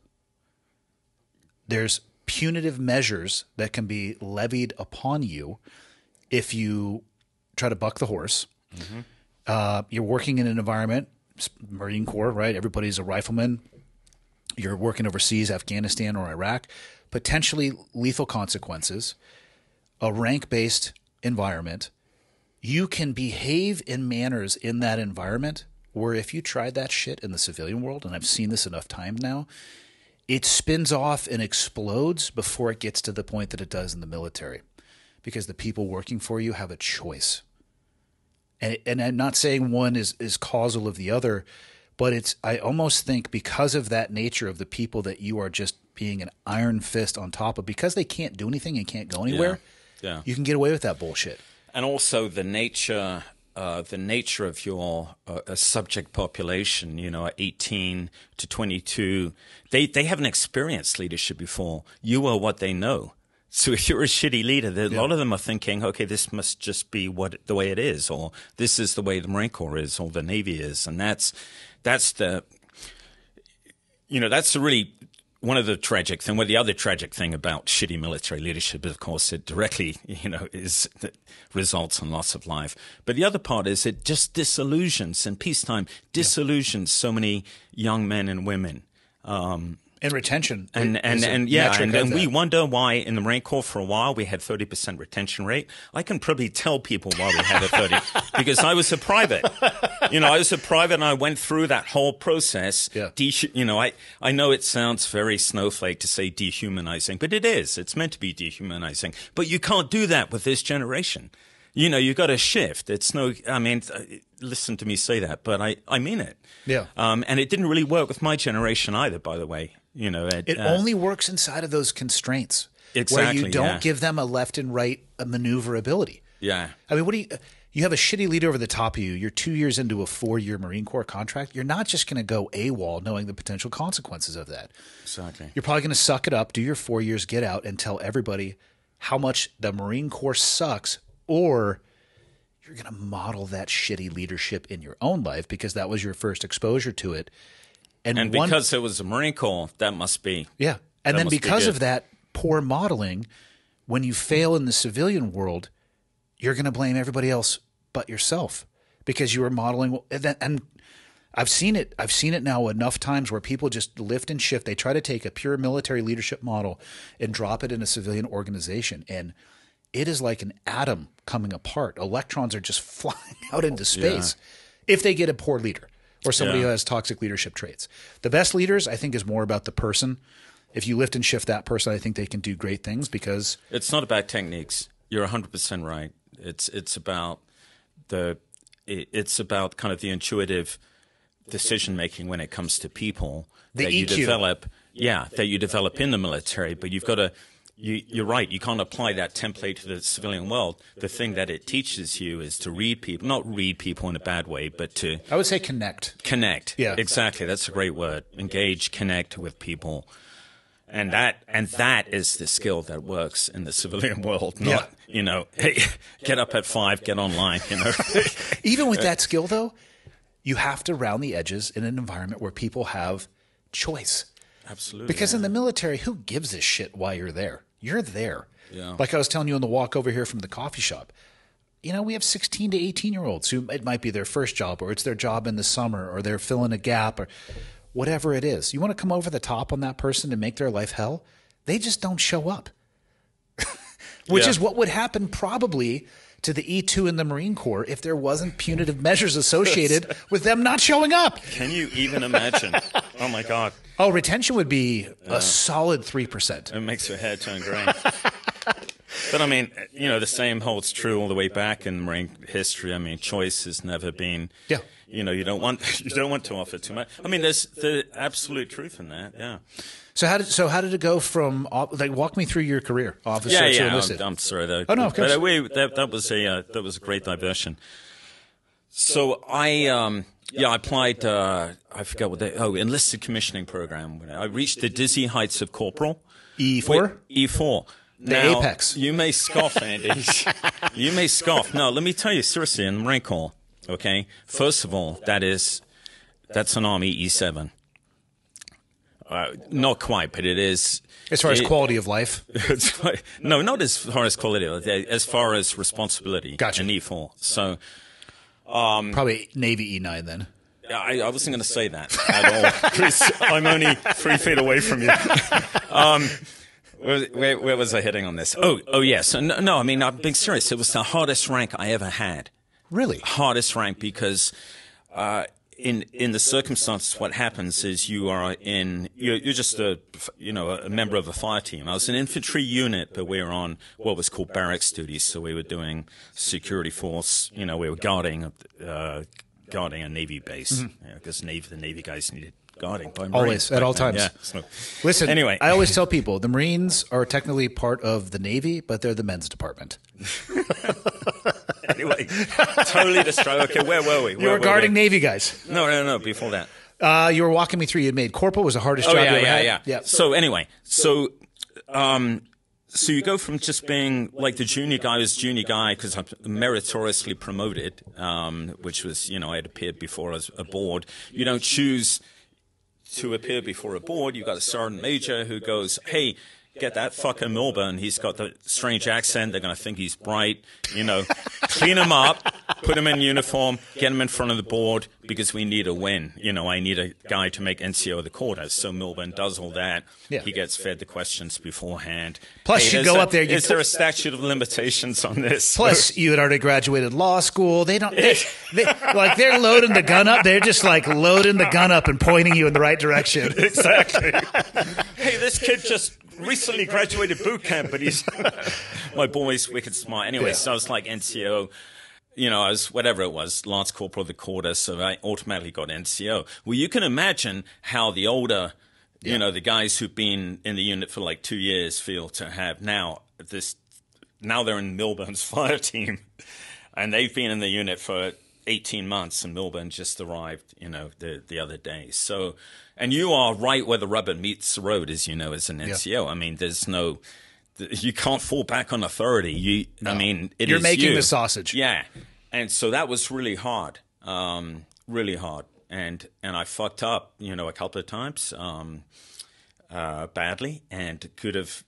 There's punitive measures that can be levied upon you if you try to buck the horse. Mm-hmm. You're working in an environment Marine Corps, right? Everybody's a rifleman. You're working overseas, Afghanistan or Iraq, potentially lethal consequences, a rank-based environment. You can behave in manners in that environment where if you tried that shit in the civilian world, and I've seen this enough times now, it spins off and explodes before it gets to the point that it does in the military, because the people working for you have a choice. And I'm not saying one is causal of the other, but I almost think because of that nature of the people that you are just being an iron fist on top of, because they can't do anything and can't go anywhere, you can get away with that bullshit. And also the nature of your subject population, 18 to 22, they haven't experienced leadership before. You are what they know. So if you're a shitty leader, a lot of them are thinking, okay, this must just be the way it is, or this is the way the Marine Corps is, or the Navy is, and that's really one of the tragic thing. Well, the other tragic thing about shitty military leadership, of course, it directly, results in loss of life. But the other part is it just disillusions, in peacetime, so many young men and women. And retention. And we wonder why in the Marine Corps for a while we had 30% retention rate. I can probably tell people why we had a 30 because I was a private. I was a private and I went through that whole process. Yeah. I know it sounds very snowflake to say dehumanizing, but it is. It's meant to be dehumanizing. But you can't do that with this generation. You got to shift. Listen to me say that, but I mean it. Yeah. And it didn't really work with my generation either, by the way. It only works inside of those constraints. Exactly. Where you don't give them a left and right maneuverability. Yeah. I mean, you have a shitty leader over the top of you. You're 2 years into a 4-year Marine Corps contract. You're not just going to go AWOL knowing the potential consequences of that. Exactly. You're probably going to suck it up, do your 4 years, get out, and tell everybody how much the Marine Corps sucks, or you're going to model that shitty leadership in your own life because that was your first exposure to it. And because it was the Marine Corps, that must be. Yeah. And then because of that poor modeling, when you fail in the civilian world, you're going to blame everybody else but yourself because you were modeling. And I've seen it. I've seen it now enough times where people just lift and shift. They try to take a pure military leadership model and drop it in a civilian organization. And it is like an atom coming apart. Electrons are just flying out into space if they get a poor leader or somebody who has toxic leadership traits. The best leaders, I think, is more about the person. If you lift and shift that person, I think they can do great things because it's not about techniques. You're 100% right. It's about kind of the intuitive decision making when it comes to people that you develop. Yeah, that you develop in the military, but you've got to. You're right. You can't apply that template to the civilian world. The thing that it teaches you is to read people, not read people in a bad way, but to... I would say connect. Connect. Yeah. Exactly. That's a great word. Engage, connect with people. And that is the skill that works in the civilian world. Not, hey, get up at 5, get online, Even with that skill, though, you have to round the edges in an environment where people have choice. Absolutely. Because in the military, who gives a shit why you're there? You're there. Yeah. Like I was telling you on the walk over here from the coffee shop. We have 16 to 18-year-olds who it might be their first job or it's their job in the summer or they're filling a gap or whatever it is. You want to come over the top on that person and make their life hell? They just don't show up. Which is what would happen probably to the E2 in the Marine Corps if there wasn't punitive measures associated with them not showing up. Can you even imagine? Oh, my God. Oh, retention would be a solid 3%. It makes your hair turn grey. But, I mean, the same holds true all the way back in Marine history. I mean, choice has never been... Yeah. You don't want to offer too much. I mean, there's the absolute truth in that, yeah. So how did it go from walk me through your career, officer to enlisted? I'm sorry though. Oh no, of course. But that was a great diversion. So I applied. I forget what enlisted commissioning program. I reached the dizzy heights of corporal. E4. E4. The apex. You may scoff, Andy. You may scoff. No, let me tell you seriously. In the Marine Corps, okay. First of all, that's an Army E7. Not quite, but it is. As far as quality of life? No, not as far as quality of life. As far as responsibility. Gotcha. An E4. So. Probably Navy E9 then. I wasn't going to say that at all because I'm only 3 feet away from you. Where was I heading on this? Oh yes. No, I mean, I'm being serious. It was the hardest rank I ever had. Really? Hardest rank because in the circumstances, what happens is you're just a member of a fire team. I was an infantry unit, but we were on what was called barracks duties, so we were doing security force. We were guarding a Navy base because the Navy guys needed guarding by Marines. Always, at all times. Yeah. So, listen, anyway. I always tell people the Marines are technically part of the Navy, but they're the men's department. Anyway, totally distracted. Okay, where were we? You were guarding Navy guys. No, before that. You were walking me through. You had made corporal was the hardest job you ever had. Yeah. So anyway, so you go from just being like the junior guy because I'm meritoriously promoted, which was, I had appeared before as a board. You don't choose to appear before a board. You've got a sergeant major who goes, hey, get that fucker Milburn. He's got the strange accent. They're going to think he's bright. Clean him up, put him in uniform, get him in front of the board because we need a win. I need a guy to make NCO of the quarters. So Milburn does all that. Yeah. He gets fed the questions beforehand. Plus, you go up there. Is there a statute of limitations on this? Plus, you had already graduated law school. They're loading the gun up. They're just like loading the gun up and pointing you in the right direction. Exactly. Hey, this kid just recently graduated boot camp, but he's my boy's wicked smart. Anyway, So I was like NCO. I was whatever it was, Lance Corporal of the Quarter, so I automatically got NCO. Well, you can imagine how the older, the guys who've been in the unit for like 2 years feel to have now they're in Milburn's fire team, and they've been in the unit for 18 months, and Milburn just arrived, the other day. So, and you are right where the rubber meets the road, as an NCO. Yeah. I mean, you can't fall back on authority. You're making the sausage. Yeah. And so that was really hard, really hard. And I fucked up, a couple of times, badly, and could have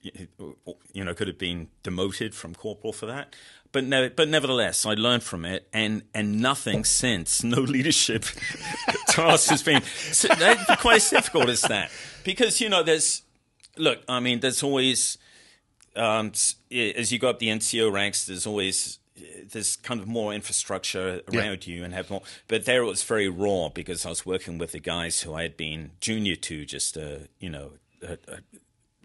been demoted from corporal for that. But nevertheless, I learned from it, and nothing since, no leadership task has been quite as difficult as that. Because, there's always, as you go up the NCO ranks, there's kind of more infrastructure around you and have more. But there it was very raw because I was working with the guys who I had been junior to just, a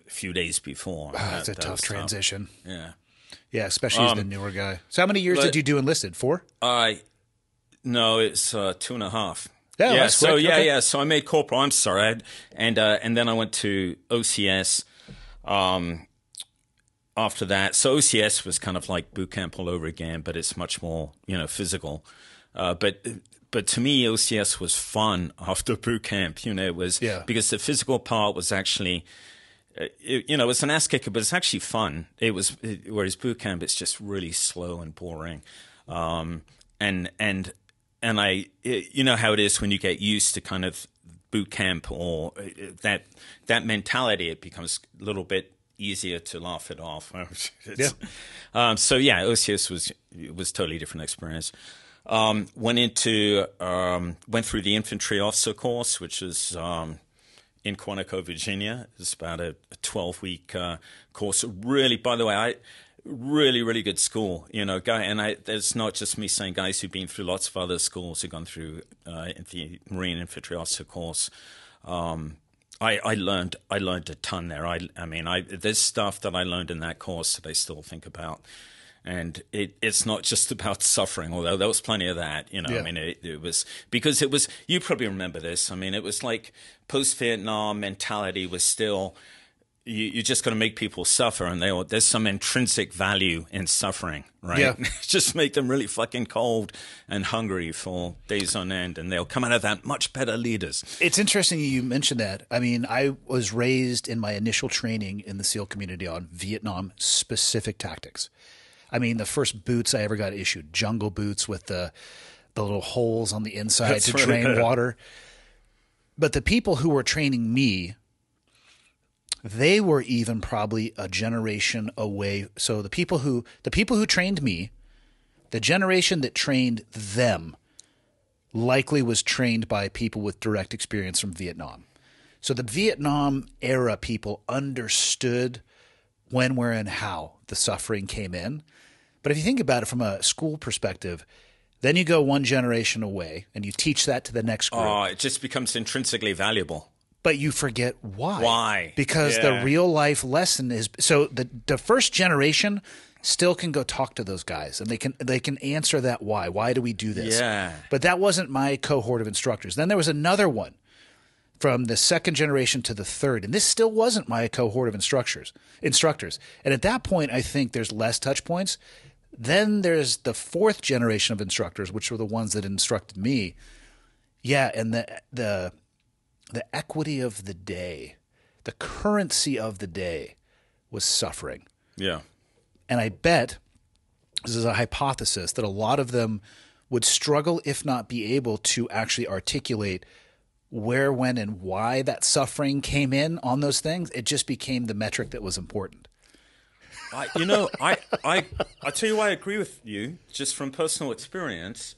few days before. It's a tough transition. Yeah. Yeah, especially as the newer guy. So how many years did you do enlisted? 4? No, it's 2.5. Yeah, yeah. That's So quick. Okay. yeah. So I made corporal. I'm sorry, and then I went to OCS. After that, so OCS was kind of like boot camp all over again, but it's much more physical. But to me, OCS was fun after boot camp. It was because the physical part was actually. It was an ass kicker, but it's actually fun. Whereas boot camp, it's just really slow and boring. And I, how it is when you get used to kind of boot camp or that mentality, it becomes a little bit easier to laugh it off. OCS was totally different experience. Went through the infantry officer course, which is, in Quantico, Virginia. It's about a 12-week course. Really, by the way, really, really good school. There's not just me saying guys who've been through lots of other schools who've gone through the Marine Infantry Officer course. I learned a ton there. There's stuff that I learned in that course that I still think about. And it's not just about suffering, although there was plenty of that, it was because you probably remember this. It was like post-Vietnam mentality was still, you're just going to make people suffer. And there's some intrinsic value in suffering, right? Yeah. Just make them really fucking cold and hungry for days on end. And they'll come out of that much better leaders. It's interesting you mentioned that. I was raised in my initial training in the SEAL community on Vietnam specific tactics. The first boots I ever got issued, jungle boots with the little holes on the inside to drain water. But the people who were training me, they were even probably a generation away. So the people who trained me, the generation that trained them likely was trained by people with direct experience from Vietnam. So the Vietnam era people understood when, where, and how the suffering came in. But if you think about it from a school perspective, then you go one generation away and you teach that to the next group. Oh, it just becomes intrinsically valuable. But you forget why. Why? Because the real life lesson is so the first generation still can go talk to those guys and they can answer that why. Why do we do this? Yeah. But that wasn't my cohort of instructors. Then there was another one from the second generation to the third, and this still wasn't my cohort of instructors. And at that point, I think there's less touch points. Then there's the fourth generation of instructors, which were the ones that instructed me. Yeah, and the equity of the day, the currency of the day was suffering. Yeah. And I bet, this is a hypothesis, that a lot of them would struggle, if not be able to actually articulate where, when, and why that suffering came in on those things. It just became the metric that was important. I tell you why I agree with you, just from personal experience,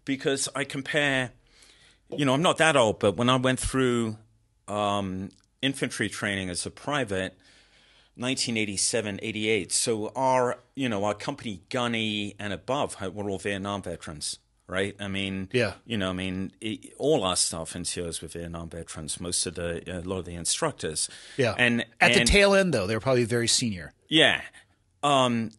because I compare, I'm not that old, but when I went through infantry training as a private, 1987, 88. So our company gunny and above were all Vietnam veterans, right? I mean, yeah. All our staff NCOs were Vietnam veterans. Most of a lot of the instructors. Yeah. And at the tail end, though, they were probably very senior. Yeah. And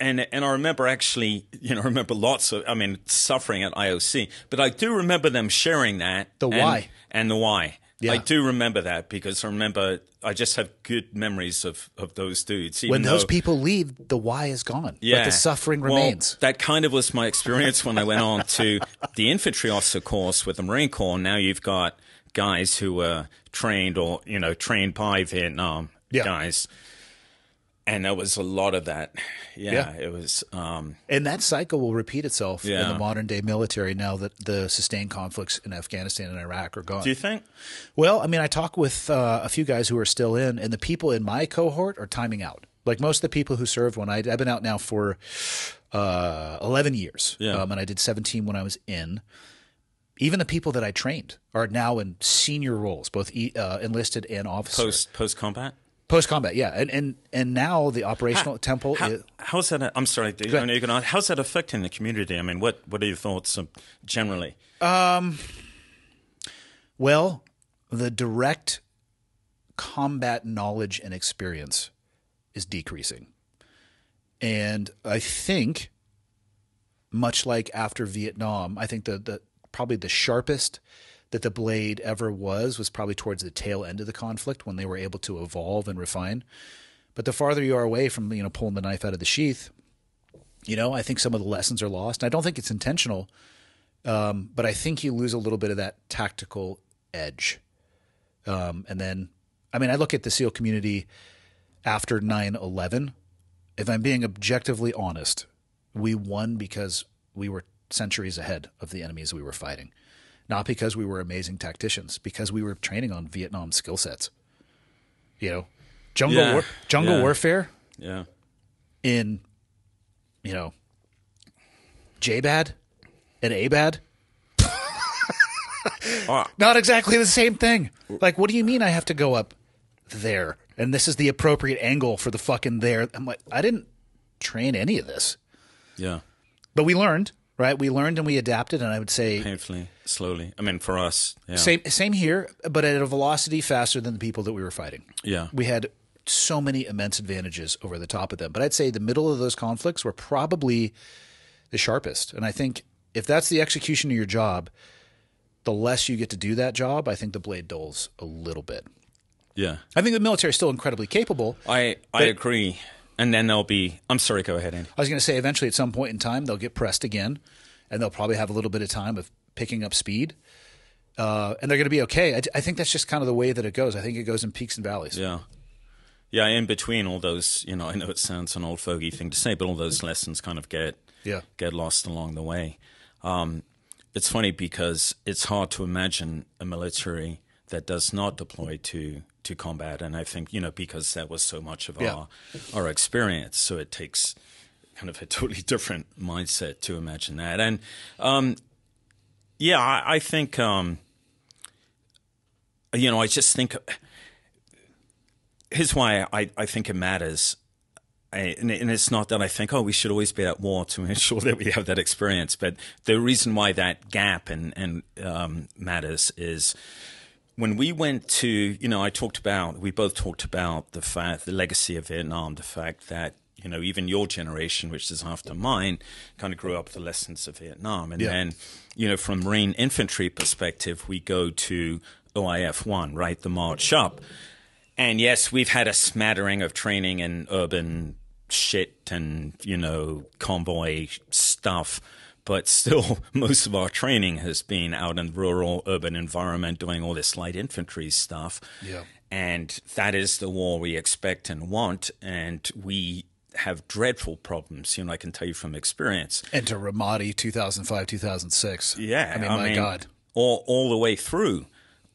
I remember actually, remember lots of, suffering at IOC, but I do remember them sharing that. The why. And the why. Yeah. I do remember that because I just have good memories of those dudes. When those people leave, the why is gone. Yeah. But the suffering remains. That kind of was my experience when I went on to the infantry officer course with the Marine Corps. Now you've got guys who were trained or, trained by Vietnam guys. And there was a lot of that. Yeah. It was. And that cycle will repeat itself in Yeah. the modern day military now that the sustained conflicts in Afghanistan and Iraq are gone. Do you think? Well, I talk with a few guys who are still in, and the people in my cohort are timing out. Like most of the people who served when I've been out now for 11 years. Yeah. And I did 17 when I was in. Even the people that I trained are now in senior roles, both enlisted and officer. Post combat? Post-combat, yeah. And now the operational temple is... How's that? I'm sorry. I know you're gonna, how's that affecting the community? What are your thoughts generally? Well, the direct combat knowledge and experience is decreasing. And I think, much like after Vietnam, I think the probably the sharpest that the blade ever was probably towards the tail end of the conflict when they were able to evolve and refine. But the farther you are away from, pulling the knife out of the sheath, I think some of the lessons are lost. I don't think it's intentional, but I think you lose a little bit of that tactical edge. And then, I look at the SEAL community after 9/11. If I'm being objectively honest, we won because we were centuries ahead of the enemies we were fighting. Not because we were amazing tacticians, because we were training on Vietnam skill sets. Jungle warfare. Yeah. In, JBAD and ABAD. Not exactly the same thing. Like, what do you mean I have to go up there? And this is the appropriate angle for the fucking there. I'm like, I didn't train any of this. Yeah. But we learned. Right, we learned and we adapted, and I would say painfully, slowly. For us, yeah. Same here, but at a velocity faster than the people that we were fighting. Yeah, we had so many immense advantages over the top of them. But I'd say the middle of those conflicts were probably the sharpest. And I think if that's the execution of your job, the less you get to do that job, I think the blade dulls a little bit. Yeah, I think the military is still incredibly capable. I agree. And then there'll be – I'm sorry, go ahead, Andy. I was going to say eventually at some point in time they'll get pressed again, and they'll probably have a little bit of time of picking up speed, and they're going to be okay. I think that's just kind of the way that it goes. I think it goes in peaks and valleys. Yeah. Yeah, in between all those, I know it sounds an old fogey thing to say, but all those lessons kind of get lost along the way. It's funny because it's hard to imagine a military that does not deploy to combat, and I think because that was so much of our experience, so it takes kind of a totally different mindset to imagine that. And Yeah, I think, I just think, here's why I think it matters. And it's not that I think, we should always be at war to ensure that we have that experience. But the reason why that gap and matters is when we went to, we both talked about the legacy of Vietnam, the fact that, even your generation, which is after mine, kind of grew up with the lessons of Vietnam. And then, from Marine infantry perspective, we go to OIF 1, right, the march up. And yes, we've had a smattering of training in urban shit and, convoy stuff. But still, most of our training has been out in rural, urban environment doing all this light infantry stuff. Yeah. And that is the war we expect and want. And we have dreadful problems, I can tell you from experience. Enter Ramadi 2005, 2006. Yeah. I mean, my God. All the way through.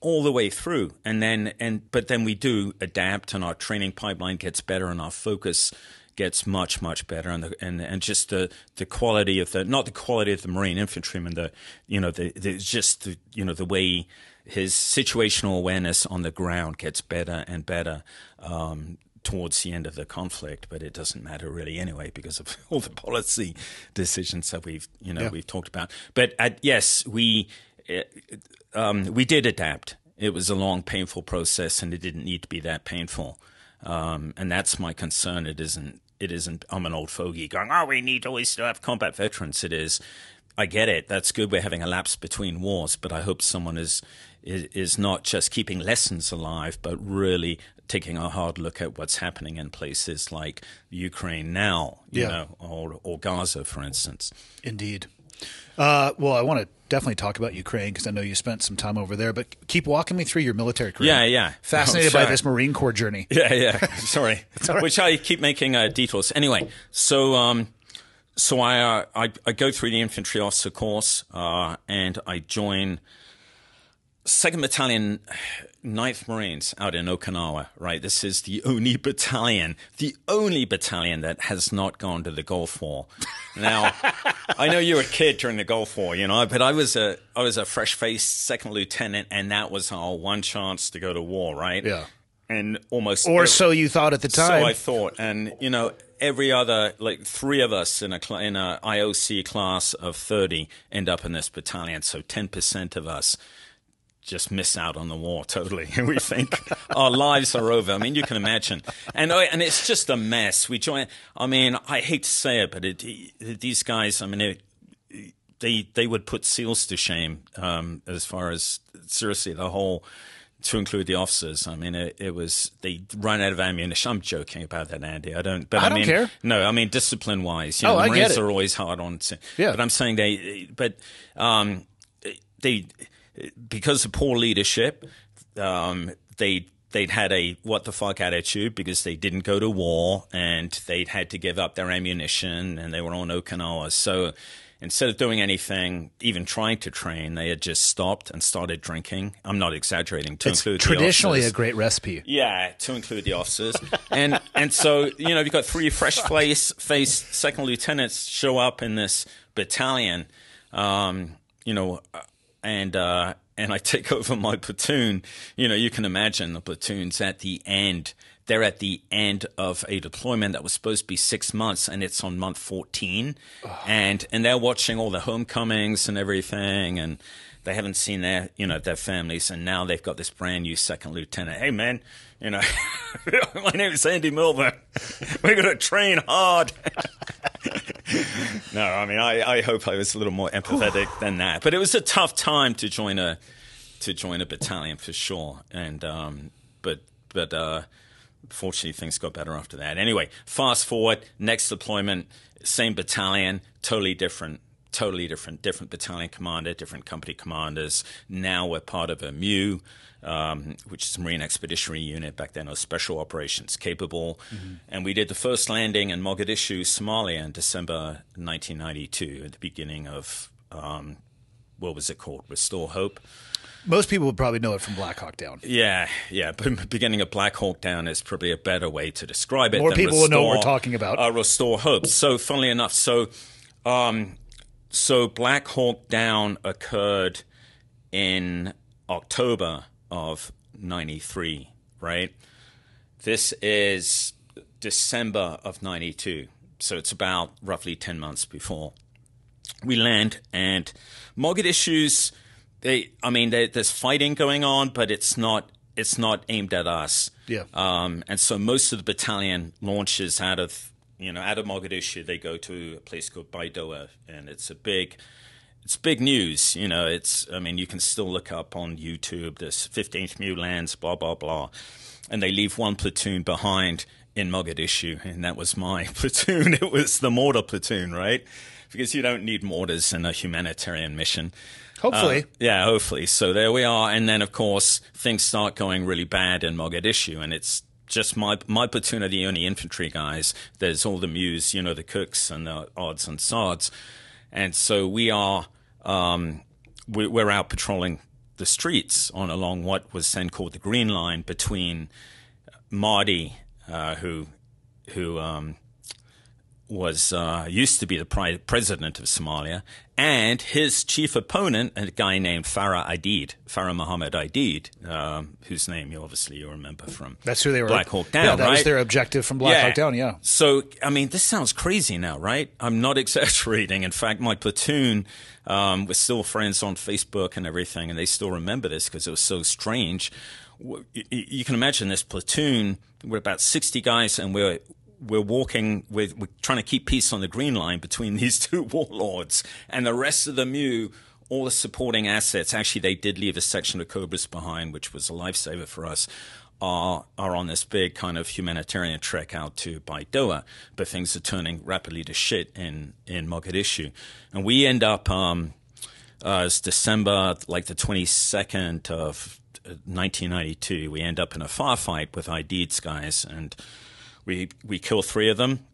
All the way through. But then we do adapt, and our training pipeline gets better, and our focus gets much, much better, and just the quality of not the quality of the Marine infantryman, the way his situational awareness on the ground gets better and better towards the end of the conflict. But it doesn't matter really anyway because of all the policy decisions that we've talked about. But yes, we did adapt. It was a long, painful process, and it didn't need to be that painful. And that's my concern. It isn't. I'm an old fogey going, we need always to have combat veterans. It is. I get it. That's good. We're having a lapse between wars, but I hope someone is not just keeping lessons alive, but really taking a hard look at what's happening in places like Ukraine now, or Gaza, for instance. Indeed. Well, I want to definitely talk about Ukraine because I know you spent some time over there, but keep walking me through your military career. Yeah. Fascinated by this Marine Corps journey. Yeah. Sorry. Right. Which I keep making detours. Anyway, so I go through the infantry officer course, and I join 2nd Battalion, 9th Marines out in Okinawa, right? This is the only battalion that has not gone to the Gulf War. Now, I know you were a kid during the Gulf War, but I was a fresh-faced second lieutenant, and that was our one chance to go to war, right? Yeah. And almost... Or so you thought at the time. So I thought. And, every other, like 3 of us in a IOC class of 30 end up in this battalion, so 10% of us just miss out on the war totally. And we think our lives are over. I mean, you can imagine. And it's just a mess. We join, I hate to say it, but these guys, they would put SEALs to shame as far as, seriously, the whole, to include the officers. It was, they run out of ammunition. I'm joking about that, Andy. I don't care. No, discipline-wise. The Marines are always hard on. Yeah. But I'm saying they because of poor leadership, they'd had a what the fuck attitude because they didn't go to war and they'd had to give up their ammunition and they were on Okinawa. So instead of doing anything, even trying to train, they had just stopped and started drinking. I'm not exaggerating. It's traditionally a great recipe. Yeah, to include the officers. and so, you've got 3 fresh-faced second lieutenants show up in this battalion, and I take over my platoon. You can imagine the platoon's at the end. They're at the end of a deployment that was supposed to be 6 months, and it's on month 14. Oh. And they're watching all the homecomings and everything, and they haven't seen their families, and now they've got this brand new second lieutenant. Hey, man, my name is Andy Milburn. We're going to train hard. No, I hope I was a little more empathetic than that. But it was a tough time to join a battalion for sure. And but fortunately things got better after that. Anyway, fast forward, next deployment, same battalion, totally different battalion commander, different company commanders. Now we're part of a MU, which is a Marine Expeditionary Unit. Back then it was Special Operations Capable. Mm-hmm. And we did the first landing in Mogadishu, Somalia in December 1992 at the beginning of, what was it called? Restore Hope. Most people would probably know it from Black Hawk Down. Yeah. But beginning of Black Hawk Down is probably a better way to describe it. More people will know what we're talking about. Restore Hope. So funnily enough, So Black Hawk Down occurred in October of 93, right? This is December of 92. So it's about roughly 10 months before we land. And Mogadishu's, there's fighting going on, but it's not aimed at us. Yeah. And so most of the battalion launches out of Mogadishu. They go to a place called Baidoa, and it's big news. You can still look up on YouTube, this 15th Mu lands, blah, blah, blah. And they leave one platoon behind in Mogadishu, and that was my platoon. It was the mortar platoon, right? Because you don't need mortars in a humanitarian mission. Hopefully. Hopefully. So there we are. And then, of course, things start going really bad in Mogadishu, and it's just my platoon are the only infantry guys. There's all the Mus, the cooks and the odds and sods. And so we are we're out patrolling the streets along what was then called the Green Line between Mahdi, who was used to be the president of Somalia, and his chief opponent, a guy named Farah Mohammed Aidid, whose name you remember from That's who they were. Black Hawk Down. Yeah, that was right? their objective from Black Hawk Down. Yeah. So this sounds crazy now, right? I'm not exaggerating. In fact, my platoon we're still friends on Facebook and everything, and they still remember this because it was so strange. You can imagine this platoon. We're about 60 guys, and we're walking we're trying to keep peace on the Green Line between these two warlords, and the rest of the Mu, all the supporting assets. Actually, they did leave a section of Cobras behind, which was a lifesaver for us. Are on this big kind of humanitarian trek out to Baidoa, but things are turning rapidly to shit in Mogadishu, and we end up it's December, like the 22nd of 1992. We end up in a firefight with Aidid's guys, and we kill 3 of them.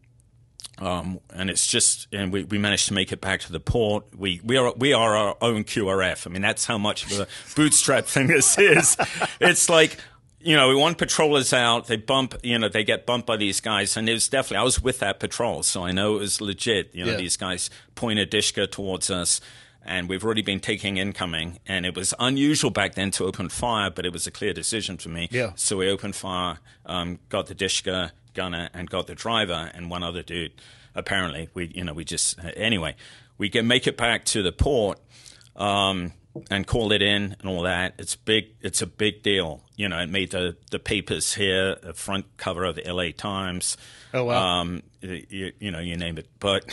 And it's just, and we managed to make it back to the port. We are our own QRF. That's how much of a bootstrap thing this is. It's like, we want patrollers out. They get bumped by these guys, and it was definitely, I was with that patrol, so I know it was legit. These guys point a Dishka towards us, and we've already been taking incoming, and it was unusual back then to open fire, but it was a clear decision for me. Yeah. So we opened fire, got the Dishka gunner, and got the driver and one other dude. Apparently, we make it back to the port, and call it in and all that. It's big. It's a big deal. It made the papers here, the front cover of the LA Times. Oh wow. You name it. But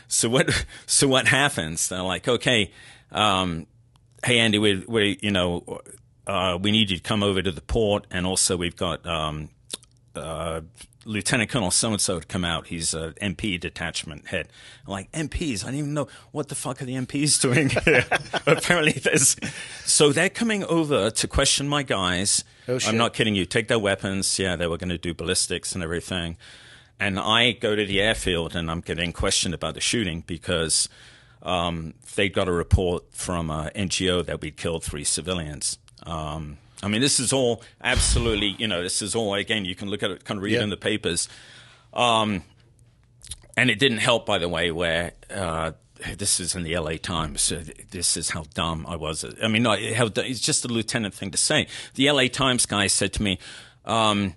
so what happens? They're like, okay, hey Andy, we need you to come over to the port, and also we've got Lieutenant Colonel so-and-so to come out. He's a MP detachment head. I'm like, MPs? I don't even know what the fuck are the MPs doing here. Apparently so they're coming over to question my guys. Oh, shit. I'm not kidding you. Take their weapons. Yeah, they were going to do ballistics and everything. And I go to the airfield, and I'm getting questioned about the shooting because they got a report from an NGO that we'd killed 3 civilians. This is all absolutely, this is all, again, you can look at it, kind of read it in the papers. And it didn't help, by the way, where this is in the LA Times. So this is how dumb I was. It's just a lieutenant thing to say. The LA Times guy said to me, the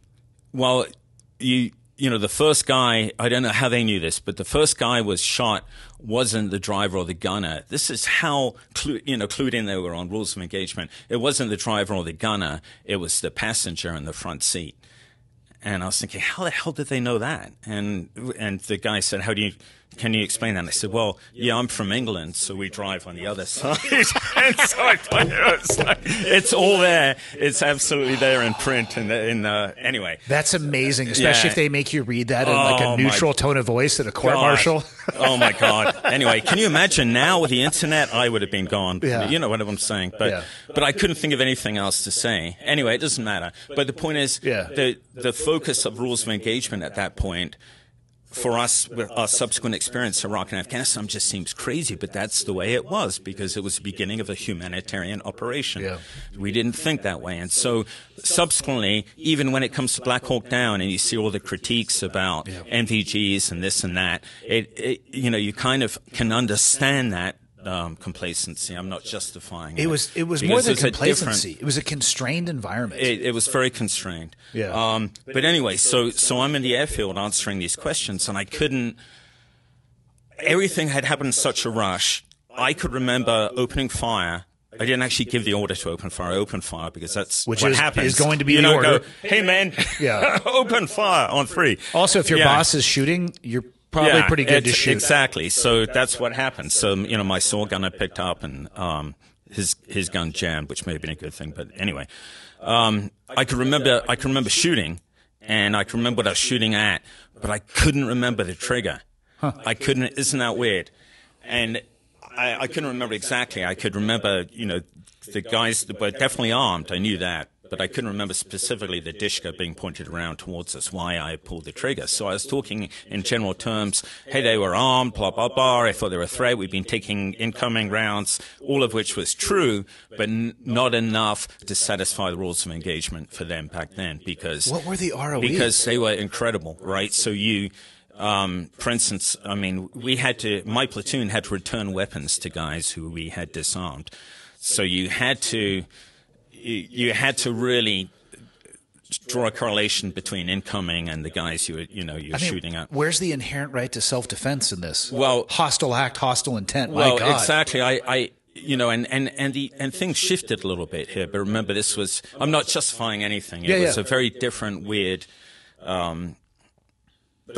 first guy, I don't know how they knew this, but the first guy was shot wasn't the driver or the gunner. This is how clued in they were on rules of engagement. It wasn't the driver or the gunner. It was the passenger in the front seat. And I was thinking, how the hell did they know that? And the guy said, can you explain that? And I said, well, yeah, I'm from England, so we drive on the other side. And so I thought, it's all there. It's absolutely there in print. And anyway. That's amazing, especially if they make you read that in like a neutral tone of voice at a court-martial. Oh, my God. Anyway, can you imagine now with the internet, I would have been gone. Yeah. You know what I'm saying. But I couldn't think of anything else to say. Anyway, it doesn't matter. But the point is, the focus of rules of engagement at that point for us, with our subsequent experience in Iraq and Afghanistan just seems crazy, but that's the way it was because it was the beginning of a humanitarian operation. Yeah. We didn't think that way. And so subsequently, even when it comes to Black Hawk Down and you see all the critiques about NVGs and this and that, you kind of can understand that complacency. I'm not justifying it. It was more than complacency. It was a constrained environment. It was very constrained. Yeah. But anyway, so I'm in the airfield answering these questions, and I couldn't. Everything had happened in such a rush. I could remember opening fire. I didn't actually give the order to open fire. I opened fire because that's what happens. Is going to be the order. Go, hey man, open fire on 3. Also, if your boss is shooting, you're probably pretty good to shoot. Exactly. So that's what happened. So, my saw gun I picked up and his gun jammed, which may have been a good thing. But anyway, I can remember shooting, and I can remember what I was shooting at, but I couldn't remember the trigger. Huh. I couldn't. Isn't that weird? And I couldn't remember exactly. I could remember, the guys that were definitely armed. I knew that. But I couldn't remember specifically the Dishka being pointed around towards us, why I pulled the trigger. So I was talking in general terms, hey, they were armed, blah, blah, blah. I thought they were a threat. We've been taking incoming rounds, all of which was true, but not enough to satisfy the rules of engagement for them back then. Because what were the ROEs? Because they were incredible, right? So for instance, my platoon had to return weapons to guys who we had disarmed. So you had to really draw a correlation between incoming and the guys you're shooting at. Where's the inherent right to self-defense in this? Well, hostile act, hostile intent. Well, my God. Exactly. And things shifted a little bit here. But remember, I'm not justifying anything. It was a very different, weird. But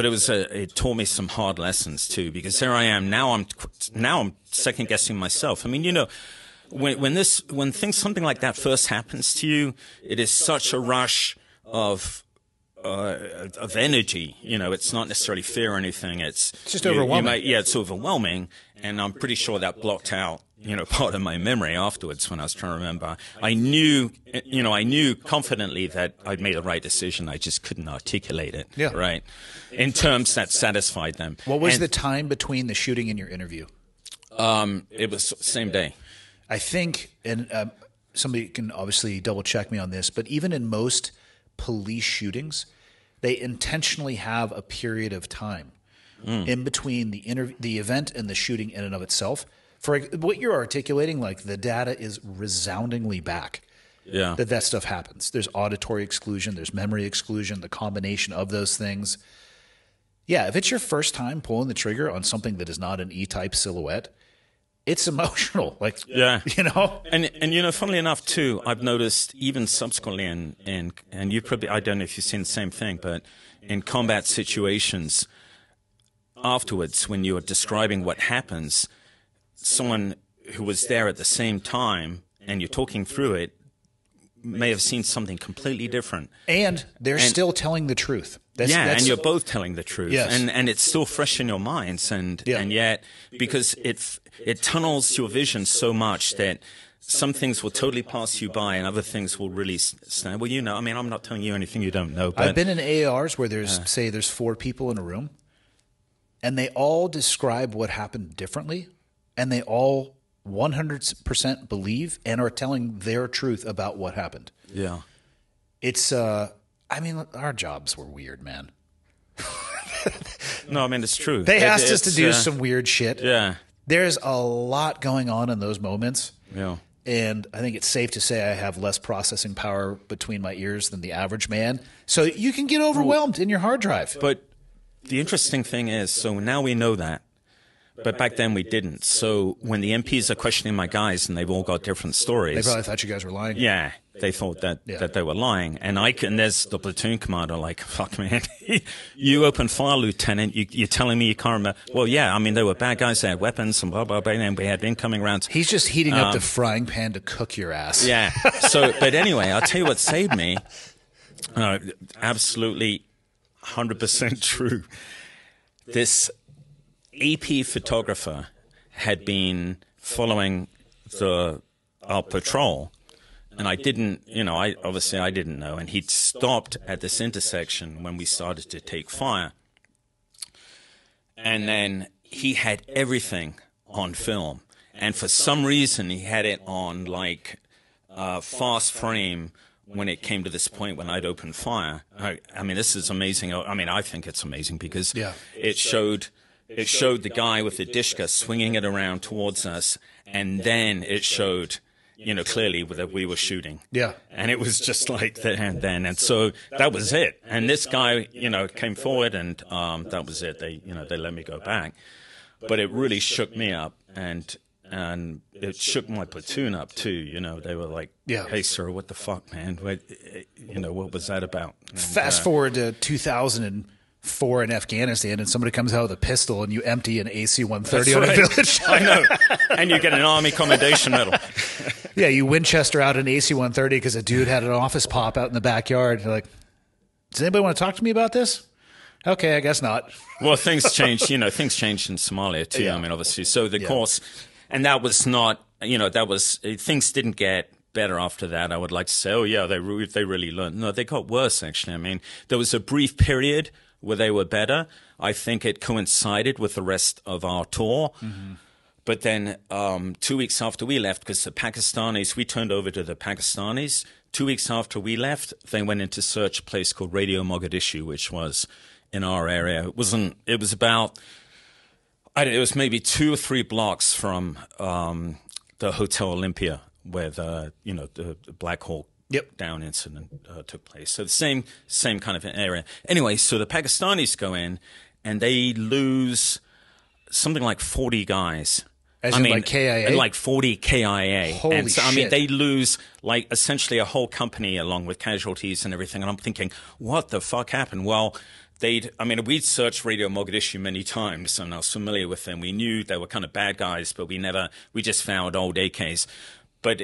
it taught me some hard lessons too, because here I am now. I'm second guessing myself. I mean, when something like that first happens to you, it is such a rush of energy. It's not necessarily fear or anything. It's just overwhelming. It's overwhelming, and I'm pretty sure that blocked out part of my memory afterwards when I was trying to remember. I knew confidently that I'd made the right decision. I just couldn't articulate it. Yeah. Right. In terms that satisfied them. What was the time between the shooting and your interview? It was same day. I think, and somebody can obviously double check me on this, but even in most police shootings, they intentionally have a period of time in between the event and the shooting in and of itself. For what you're articulating, like the data is resoundingly back. Yeah. That stuff happens. There's auditory exclusion, there's memory exclusion, the combination of those things. Yeah, if it's your first time pulling the trigger on something that is not an E-type silhouette, it's emotional, And funnily enough, too, I've noticed even subsequently and you probably, I don't know if you've seen the same thing, but in combat situations afterwards, when you're describing what happens, someone who was there at the same time and you're talking through it may have seen something completely different. And they're still telling the truth. And you're both telling the truth. Yes. And it's still fresh in your minds. And yet, because it tunnels your vision so much that some things will totally pass you by and other things will really stand. Well, I'm not telling you anything you don't know. But I've been in AARs where there's 4 people in a room and they all describe what happened differently and they all 100% believe and are telling their truth about what happened. Yeah. It's, our jobs were weird, man. No, it's true. They asked us to do some weird shit. Yeah. There's a lot going on in those moments. Yeah. And I think it's safe to say I have less processing power between my ears than the average man. So you can get overwhelmed in your hard drive. But the interesting thing is, so now we know that. But back then we didn't. So when the MPs are questioning my guys and they've all got different stories. They probably thought you guys were lying. Yeah. They thought that they were lying. And there's the platoon commander like, fuck man, you opened fire, Lieutenant. You're telling me you can't remember. Well, yeah, they were bad guys. They had weapons and blah, blah, blah. And we had incoming rounds. He's just heating up the frying pan to cook your ass. Yeah. But anyway, I'll tell you what saved me. Absolutely 100% true. This AP photographer had been following our patrol, and I didn't, I didn't know, and he'd stopped at this intersection when we started to take fire. And then he had everything on film. And for some reason, he had it on like fast frame when it came to this point when I'd open fire. I mean, this is amazing. I mean, I think it's amazing because it showed the guy with the dishka swinging it around towards us, and then it showed, you know, clearly that we were shooting. Yeah. And it was just like that and then. And so that was it. And this guy, you know, came forward and that was it. They let me go back. But it really shook me up and it shook my platoon up too. You know, they were like, "Hey, sir, what the fuck, man? What was that about?" And, fast forward to 2004 in Afghanistan, and somebody comes out with a pistol, and you empty an AC-130 on a village. I know, and you get an Army Commendation Medal. Yeah, you Winchester out an AC-130 because a dude had an office pop out in the backyard. You're like, does anybody want to talk to me about this? Okay, I guess not. Well, things changed. You know, things changed in Somalia too. Yeah. I mean, obviously. So the course. And that was not, you know, things didn't get better after that. I would like to say, oh, yeah, they really learned. No, they got worse, actually. I mean, there was a brief period where they were better. I think it coincided with the rest of our tour. Mm-hmm. But then 2 weeks after we left, because the Pakistanis, we turned over to the Pakistanis. 2 weeks after we left, they went in to search a place called Radio Mogadishu, which was in our area. It was about... It was maybe 2 or 3 blocks from the Hotel Olympia where the Black Hawk Down incident took place. So the same kind of area. Anyway, so the Pakistanis go in and they lose something like 40 guys. Like KIA? Like 40 KIA. Holy shit. I mean, they lose like essentially a whole company along with casualties and everything. And I'm thinking, what the fuck happened? Well, we'd searched Radio Mogadishu many times, and I was familiar with them. We knew they were kind of bad guys, but we just found old AKs. But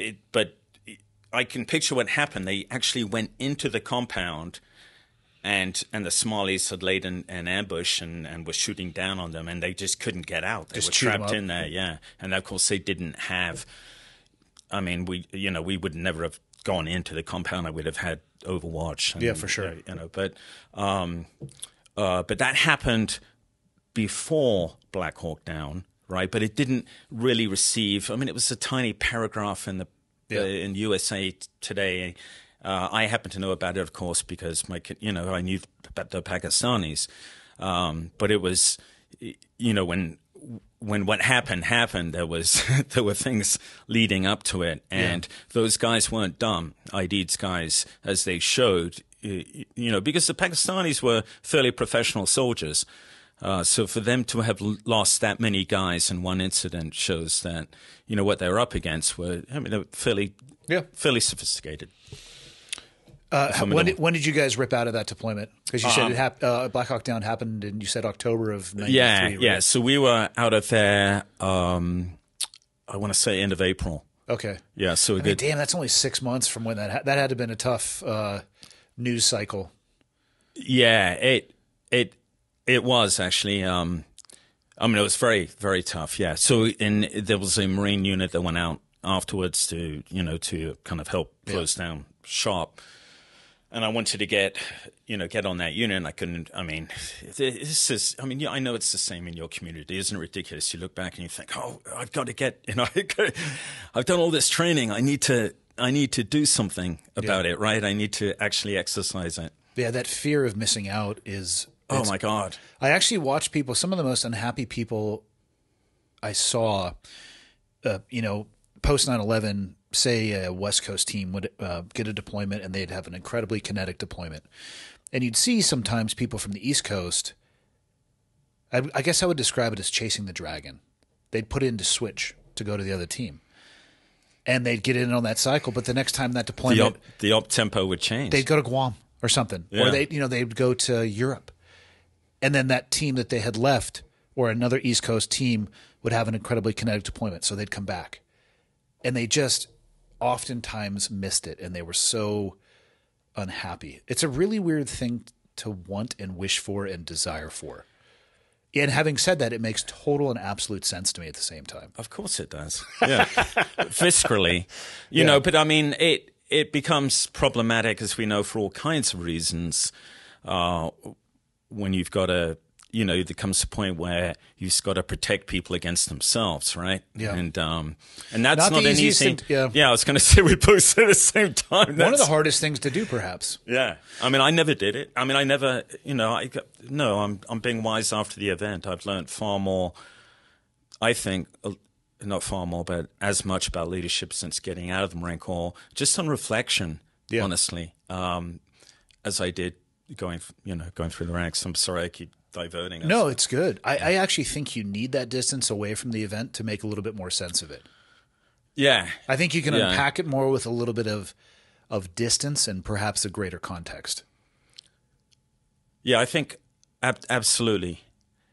I can picture what happened. They actually went into the compound, and the Somalis had laid an ambush and were shooting down on them, and they just couldn't get out. They were trapped in there, yeah. And of course, they didn't have. I mean, we would never have gone into the compound. I would have had Overwatch. And, for sure. But that happened before Black Hawk Down, right? But it didn't really receive. I mean, it was a tiny paragraph in in USA Today. I happen to know about it, of course, because I knew about the Pakistanis. But it was, when what happened, there were things leading up to it, and those guys weren't dumb. ID's guys, as they showed, because the Pakistanis were fairly professional soldiers. So for them to have lost that many guys in one incident shows that what they were up against were they were fairly sophisticated. When did you guys rip out of that deployment? Because you said Black Hawk Down happened, and you said October of 93. Yeah. So we were out of there. I want to say end of April. Okay. Yeah. So damn, that's only 6 months from when that had to have been a tough news cycle. Yeah, it was actually. It was very, very tough. Yeah. So there was a Marine unit that went out afterwards to kind of help close down shop. And I wanted to get on that unit, and I couldn't. I mean, I know it's the same in your community. Isn't it ridiculous? You look back and you think, oh, I've got to get, I've done all this training. I need to do something about it, right? I need to actually exercise it. Yeah, that fear of missing out is. Oh my God! I actually watched people. Some of the most unhappy people I saw, post 9/11. Say a West Coast team would get a deployment, and they'd have an incredibly kinetic deployment. And you'd see sometimes people from the East Coast, I guess I would describe it as chasing the dragon. They'd put in to switch to go to the other team. And they'd get in on that cycle, but the next time that deployment... The op tempo would change. They'd go to Guam or something. Yeah. Or they'd go to Europe. And then that team that they had left, or another East Coast team, would have an incredibly kinetic deployment, so they'd come back. And they just... oftentimes missed it, and they were so unhappy. It's a really weird thing to want and wish for and desire for. And having said that, it makes total and absolute sense to me at the same time. Of course it does. Yeah. Viscerally. But I mean, it becomes problematic, as we know, for all kinds of reasons, when you've got to there comes a point where you've got to protect people against themselves, right? Yeah. And that's not the an easiest easy. thing yeah. I was going to say we both said at the same time. One of the hardest things to do, perhaps. Yeah. I mean, I never did it. I mean, I never, I'm being wise after the event. I've learned far more, I think, not far more, but as much about leadership since getting out of the Marine Corps, just on reflection, honestly, as I did going through the ranks. I'm sorry I keep diverting us. No, it's good. I actually think you need that distance away from the event to make a little bit more sense of it. Yeah. I think you can unpack it more with a little bit of distance and perhaps a greater context. Yeah, I think absolutely.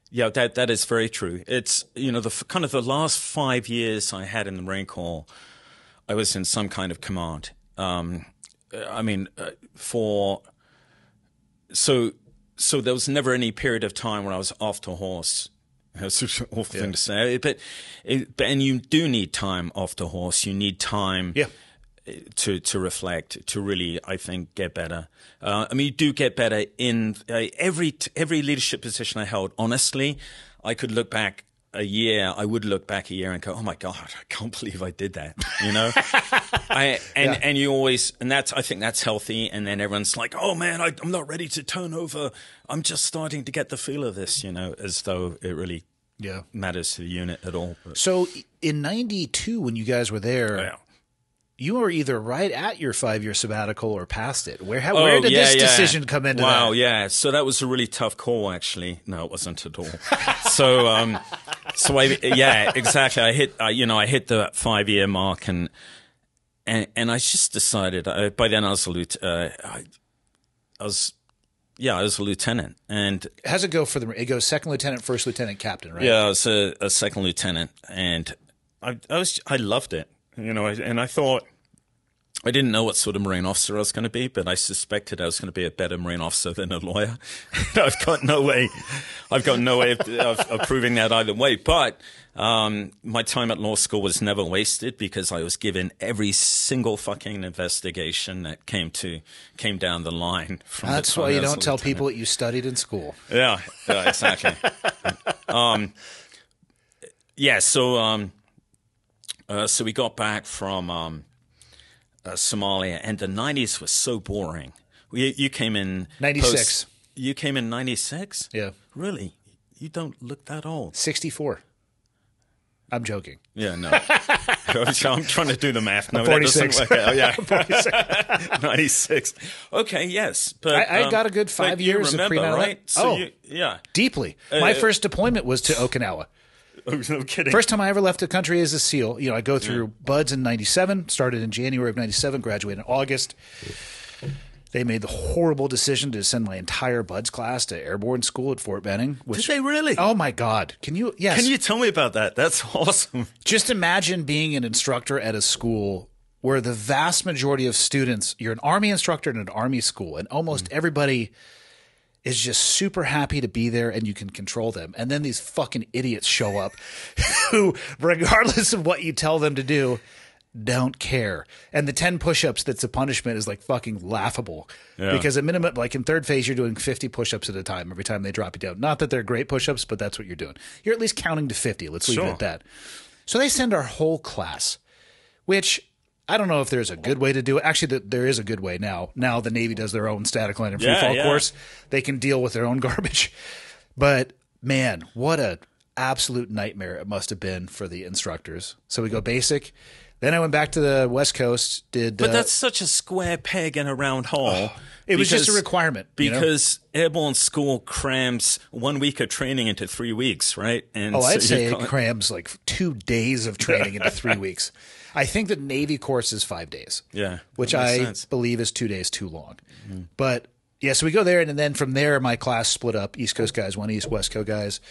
Yeah, that is very true. It's, the kind of the last 5 years I had in the Marine Corps, I was in some kind of command. So there was never any period of time when I was off the horse. That's such an awful thing to say, but you do need time off the horse. You need time to reflect, to really, I think, get better. You do get better in every leadership position I held. Honestly, I could look back a year. I would look back a year and go, "Oh my God, I can't believe I did that." And you always, and I think that's healthy. And then everyone's like, "Oh man, I'm not ready to turn over. I'm just starting to get the feel of this," as though it really matters to the unit at all. But. So in '92, when you guys were there, you were either right at your 5-year sabbatical or past it. Where did this decision come into that? Wow, yeah. So that was a really tough call, actually. No, it wasn't at all. So exactly. I hit the 5-year mark, and I just decided. By then, I was a lieutenant. And how's it go for it goes second lieutenant, first lieutenant, captain, right? Yeah, I was a second lieutenant, and I loved it. And I thought, I didn't know what sort of Marine officer I was going to be, but I suspected I was going to be a better Marine officer than a lawyer. I've got no way of proving that either way. But my time at law school was never wasted because I was given every single fucking investigation that came down the line. That's why you don't tell people what you studied in school. Yeah, exactly. So we got back from Somalia, and the 90s was so boring. You came in 96. You came in 96? Yeah. Really? You don't look that old. 64. I'm joking. Yeah, no. I'm trying to do the math. No, 46. That doesn't work out. Yeah. 96. Okay, yes. But I got a good 5 years you remember, of pre-9/11. right? So deeply. My first deployment was to Okinawa. Oh, no kidding. First time I ever left the country as a SEAL. I go through BUDS in 97, started in January of 97, graduated in August. They made the horrible decision to send my entire BUDS class to airborne school at Fort Benning. Did they really? Oh, my God. Can you tell me about that? That's awesome. Just imagine being an instructor at a school where the vast majority of students, you're an Army instructor in an Army school, and almost everybody is just super happy to be there and you can control them. And then these fucking idiots show up who, regardless of what you tell them to do, don't care. And the 10 push-ups that's a punishment is like fucking laughable. Yeah. Because at minimum, like in third phase, you're doing 50 push-ups at a time every time they drop you down. Not that they're great push-ups, but that's what you're doing. You're at least counting to 50. Let's leave it at that. So they send our whole class, which I don't know if there's a good way to do it. Actually, there is a good way now. Now the Navy does their own static line and free fall course. They can deal with their own garbage. But man, what a absolute nightmare it must have been for the instructors. So we go basic. Then I went back to the West Coast. But that's such a square peg in a round hole. It was just a requirement. Because airborne school crams 1 week of training into 3 weeks, right? And I'd say it crams like 2 days of training into 3 weeks. I think the Navy course is 5 days. Yeah. Which I believe is 2 days too long. Mm-hmm. But yeah, so we go there, and then from there, my class split up. East Coast guys, one East, West Coast guys.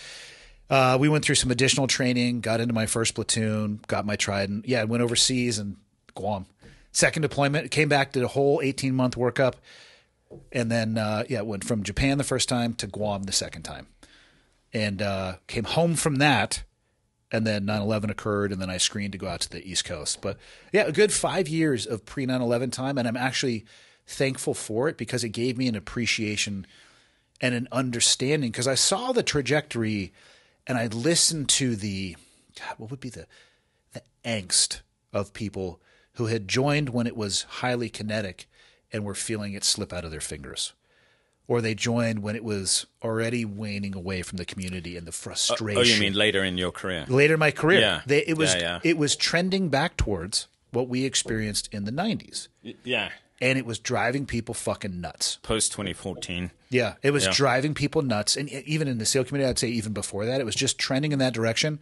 We went through some additional training, got into my first platoon, got my trident. Yeah, I went overseas and Guam. Second deployment, came back, did a whole 18-month workup, and then went from Japan the first time to Guam the second time. And came home from that, and then 9/11 occurred, and then I screened to go out to the East Coast. But yeah, a good 5 years of pre-9/11 time, and I'm actually thankful for it because it gave me an appreciation and an understanding, because I saw the trajectory and I listened to what would be the angst of people who had joined when it was highly kinetic and were feeling it slip out of their fingers. Or they joined when it was already waning away from the community and the frustration. Oh, you mean later in your career? Later in my career. Yeah. It was trending back towards what we experienced in the 90s. Yeah. And it was driving people fucking nuts. Post 2014. Yeah. It was driving people nuts. And even in the SEAL community, I'd say even before that, it was just trending in that direction.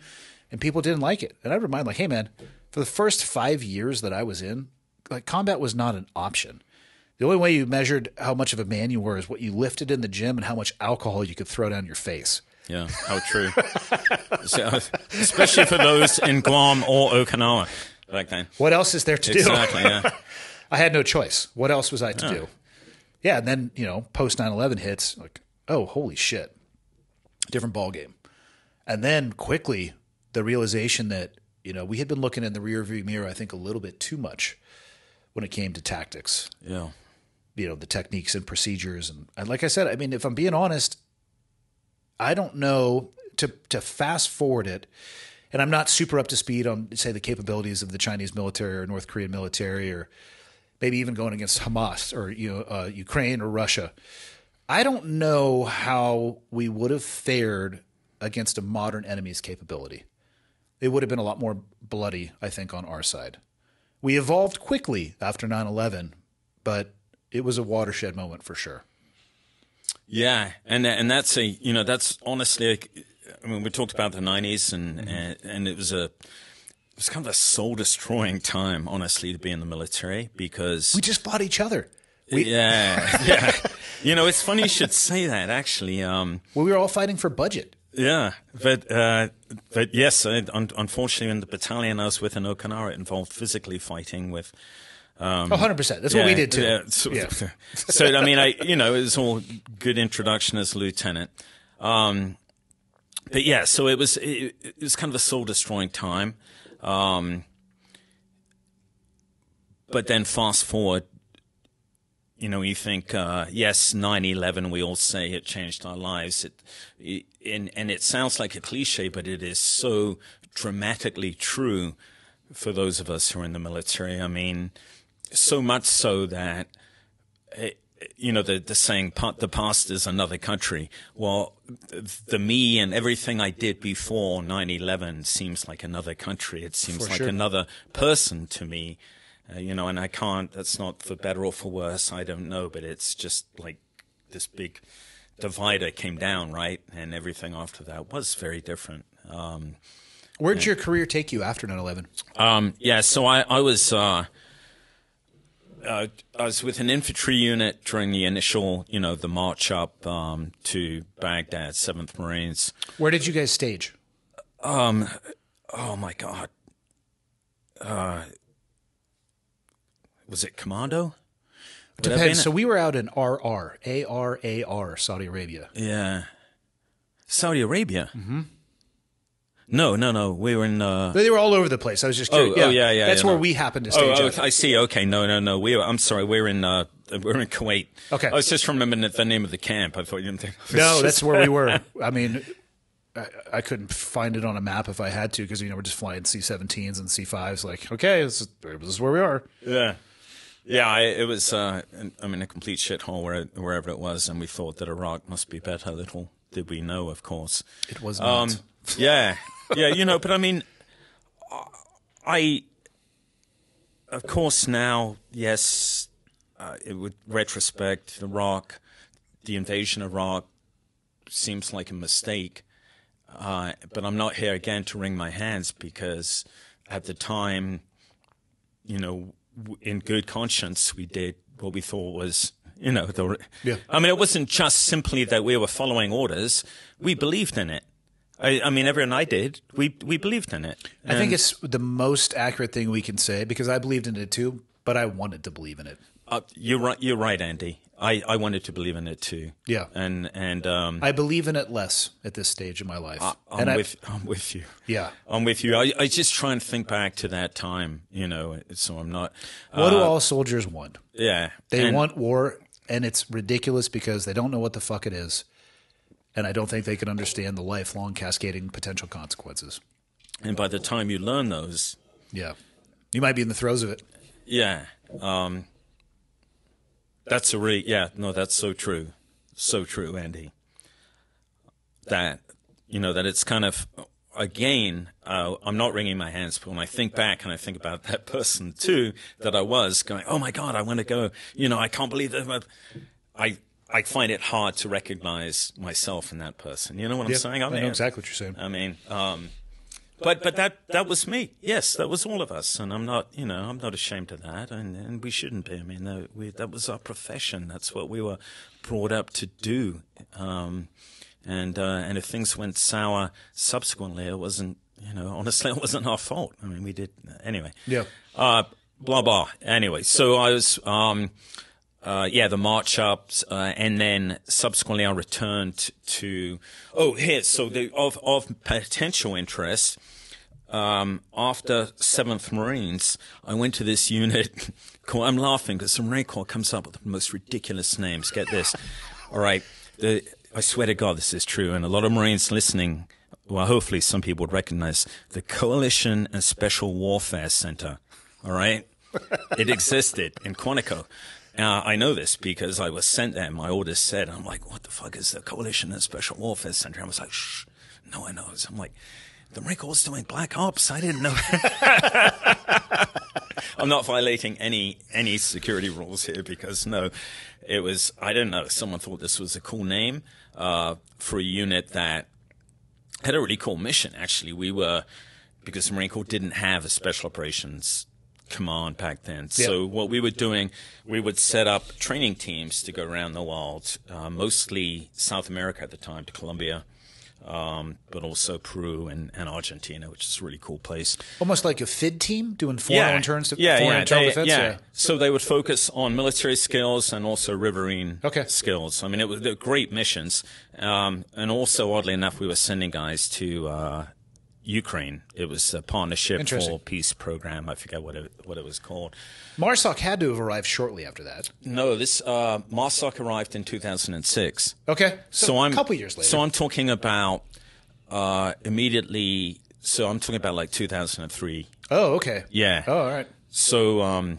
And people didn't like it. And I'd remind, like, hey, man, for the first 5 years that I was in, like, combat was not an option. The only way you measured how much of a man you were is what you lifted in the gym and how much alcohol you could throw down your face. Yeah, how true. So, especially for those in Guam or Okinawa back then. What else is there to do? Exactly, yeah. I had no choice. What else was I to do? Yeah, and then, post 9/11 hits, like, oh, holy shit. Different ballgame. And then quickly, the realization that, we had been looking in the rearview mirror, I think, a little bit too much when it came to tactics. Yeah. The techniques and procedures. And like I said, I mean, if I'm being honest, I don't know to fast forward it. And I'm not super up to speed on, say, the capabilities of the Chinese military or North Korean military, or maybe even going against Hamas or Ukraine or Russia. I don't know how we would have fared against a modern enemy's capability. It would have been a lot more bloody, I think, on our side. We evolved quickly after 9/11, but it was a watershed moment for sure. Yeah, and that's that's honestly, I mean, we talked about the 90s, and it was kind of a soul-destroying time, honestly, to be in the military, because we just fought each other. Yeah. It's funny you should say that, actually. Well, we were all fighting for budget. Yeah, but yes, unfortunately, in the battalion I was with in Okinawa, it involved physically fighting with. 100%. That's what we did too. Yeah. So I mean, it was all good introduction as a lieutenant. But yeah, so it was kind of a soul-destroying time. But then fast forward, you think, yes, 9/11, we all say it changed our lives. And it sounds like a cliche, but it is so dramatically true for those of us who are in the military. I mean, so much so that, the saying, the past is another country. Well, the me and everything I did before 9/11 seems like another country. It seems like another person to me. And I can't, that's not for better or for worse, I don't know, but it's just like this big divider came down, right? And everything after that was very different. Where did your career take you after 9/11? So I was with an infantry unit during the initial, the march up to Baghdad, 7th Marines. Where did you guys stage? Oh my God. Was it Commando? Depends. So we were out in ARAR, Saudi Arabia. Yeah. Saudi Arabia? Mm-hmm. No. We were in... They were all over the place. I was just curious. Yeah. That's where we happened to stage up. I see. Okay. No. I'm sorry. We're in Kuwait. Okay. I was just remembering the name of the camp. I thought you didn't think... No, that's where we were. I mean, I couldn't find it on a map if I had to, because, we're just flying C-17s and C-5s. Like, okay, this is where we are. Yeah. Yeah, it was, a complete shithole wherever it was, and we thought that Iraq must be better. Little did we know, of course. It was not. Yeah, but I mean, of course now, yes, with retrospect, Iraq, the invasion of Iraq seems like a mistake, but I'm not here again to wring my hands, because at the time, in good conscience, we did what we thought was, I mean, it wasn't just simply that we were following orders. We believed in it. I mean, everyone I did, we believed in it. I think it's the most accurate thing we can say, because I believed in it too, but I wanted to believe in it. You're right, Andy. I wanted to believe in it too. Yeah. And I believe in it less at this stage of my life. I'm with you. Yeah. I'm with you. I just try and think back to that time, so I'm not. What do all soldiers want? Yeah. They want war, And it's ridiculous because they don't know what the fuck it is. And I don't think they can understand the lifelong cascading potential consequences. And by the time you learn those... Yeah. You might be in the throes of it. Yeah. That's that's so true. So true, Andy. That it's kind of, again, I'm not wringing my hands, but when I think back and I think about that person too, that I was going, oh my God, I want to go, I can't believe that. I find it hard to recognize myself in that person. You know what I'm saying? I know exactly what you're saying. I mean, but that was me. Yes, that was all of us, and I'm not ashamed of that, and we shouldn't be. I mean, that was our profession. That's what we were brought up to do. And if things went sour subsequently, it wasn't. Honestly, it wasn't our fault. I mean, we did anyway. Yeah. Blah blah. Anyway, so I was. The march ups, and then subsequently I returned to. Of potential interest. After 7th Marines, I went to this unit. I'm laughing because the Marine Corps comes up with the most ridiculous names. Get this, all right? I swear to God, this is true, and a lot of Marines listening. Well, hopefully, some people would recognize the Coalition and Special Warfare Center. All right, it existed in Quantico. I know this because I was sent there. My orders said, I'm like, what the fuck is the Coalition and Special Warfare Center? I was like, shh, no one knows. I'm like, the Marine Corps is doing Black Ops. I didn't know. I'm not violating any security rules here because, no, it was, I don't know, someone thought this was a cool name for a unit that had a really cool mission, actually. Because the Marine Corps didn't have a Special Operations Command back then. Yeah. So what we were doing, we would set up training teams to go around the world, mostly South America at the time, to Colombia, but also Peru and Argentina, which is a really cool place. Almost like a FID team doing foreign internal defense? Yeah. So they would focus on military skills and also riverine skills. I mean, they were great missions. And also, oddly enough, we were sending guys to Ukraine. It was a Partnership for Peace program. I forget what it was called. MARSOC had to have arrived shortly after that. No, this MARSOC arrived in 2006. Okay, so a couple years later. So I'm talking about immediately. So I'm talking about like 2003. Oh, okay. Yeah. Oh, all right. So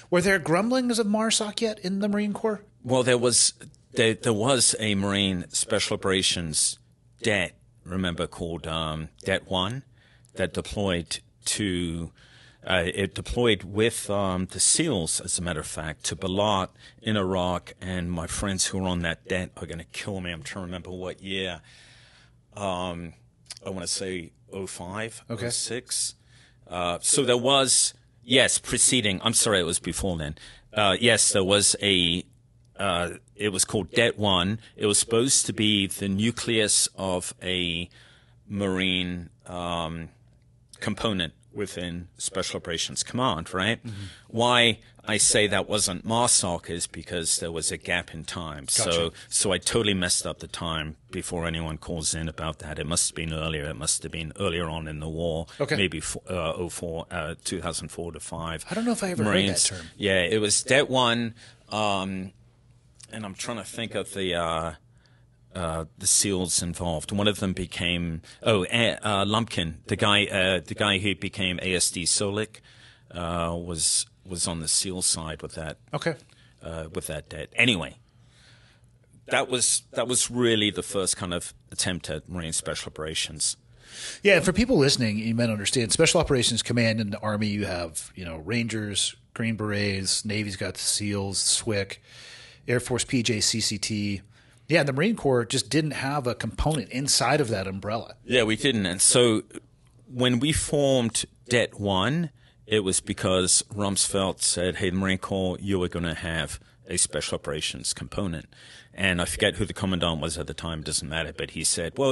were there grumblings of MARSOC yet in the Marine Corps? Well, there was a Marine Special Operations Det. Remember, called Det 1 that deployed to it deployed with the SEALs, as a matter of fact, to Balat in Iraq, and my friends who were on that Det are going to kill me. I'm trying to remember what year. I want to say 05, 06. So there was, preceding. I'm sorry, it was before then. Yes, there was a. It was called Det 1. It was supposed to be the nucleus of a Marine component within Special Operations Command, right? Mm-hmm. Why I say that wasn't MARSOC is because there was a gap in time. Gotcha. So I totally messed up the time before anyone calls in about that. It must have been earlier. It must have been earlier on in the war, maybe 2004 to 5. I don't know if I ever heard that term. Yeah, it was Det 1. And I'm trying to think of the SEALs involved. One of them became Lumpkin, the guy who became ASD Solik, was on the SEAL side with that. Okay. With that Det. Anyway, that was really the first kind of attempt at Marine Special Operations. Yeah, for people listening, you might understand Special Operations Command in the Army. You have Rangers, Green Berets, Navy's got the SEALs, SWCC. Air Force PJ, CCT. Yeah, the Marine Corps just didn't have a component inside of that umbrella. Yeah, we didn't. And so when we formed Det 1, it was because Rumsfeld said, hey, the Marine Corps, you are going to have a Special Operations component. And I forget who the commandant was at the time, it doesn't matter, but he said, well,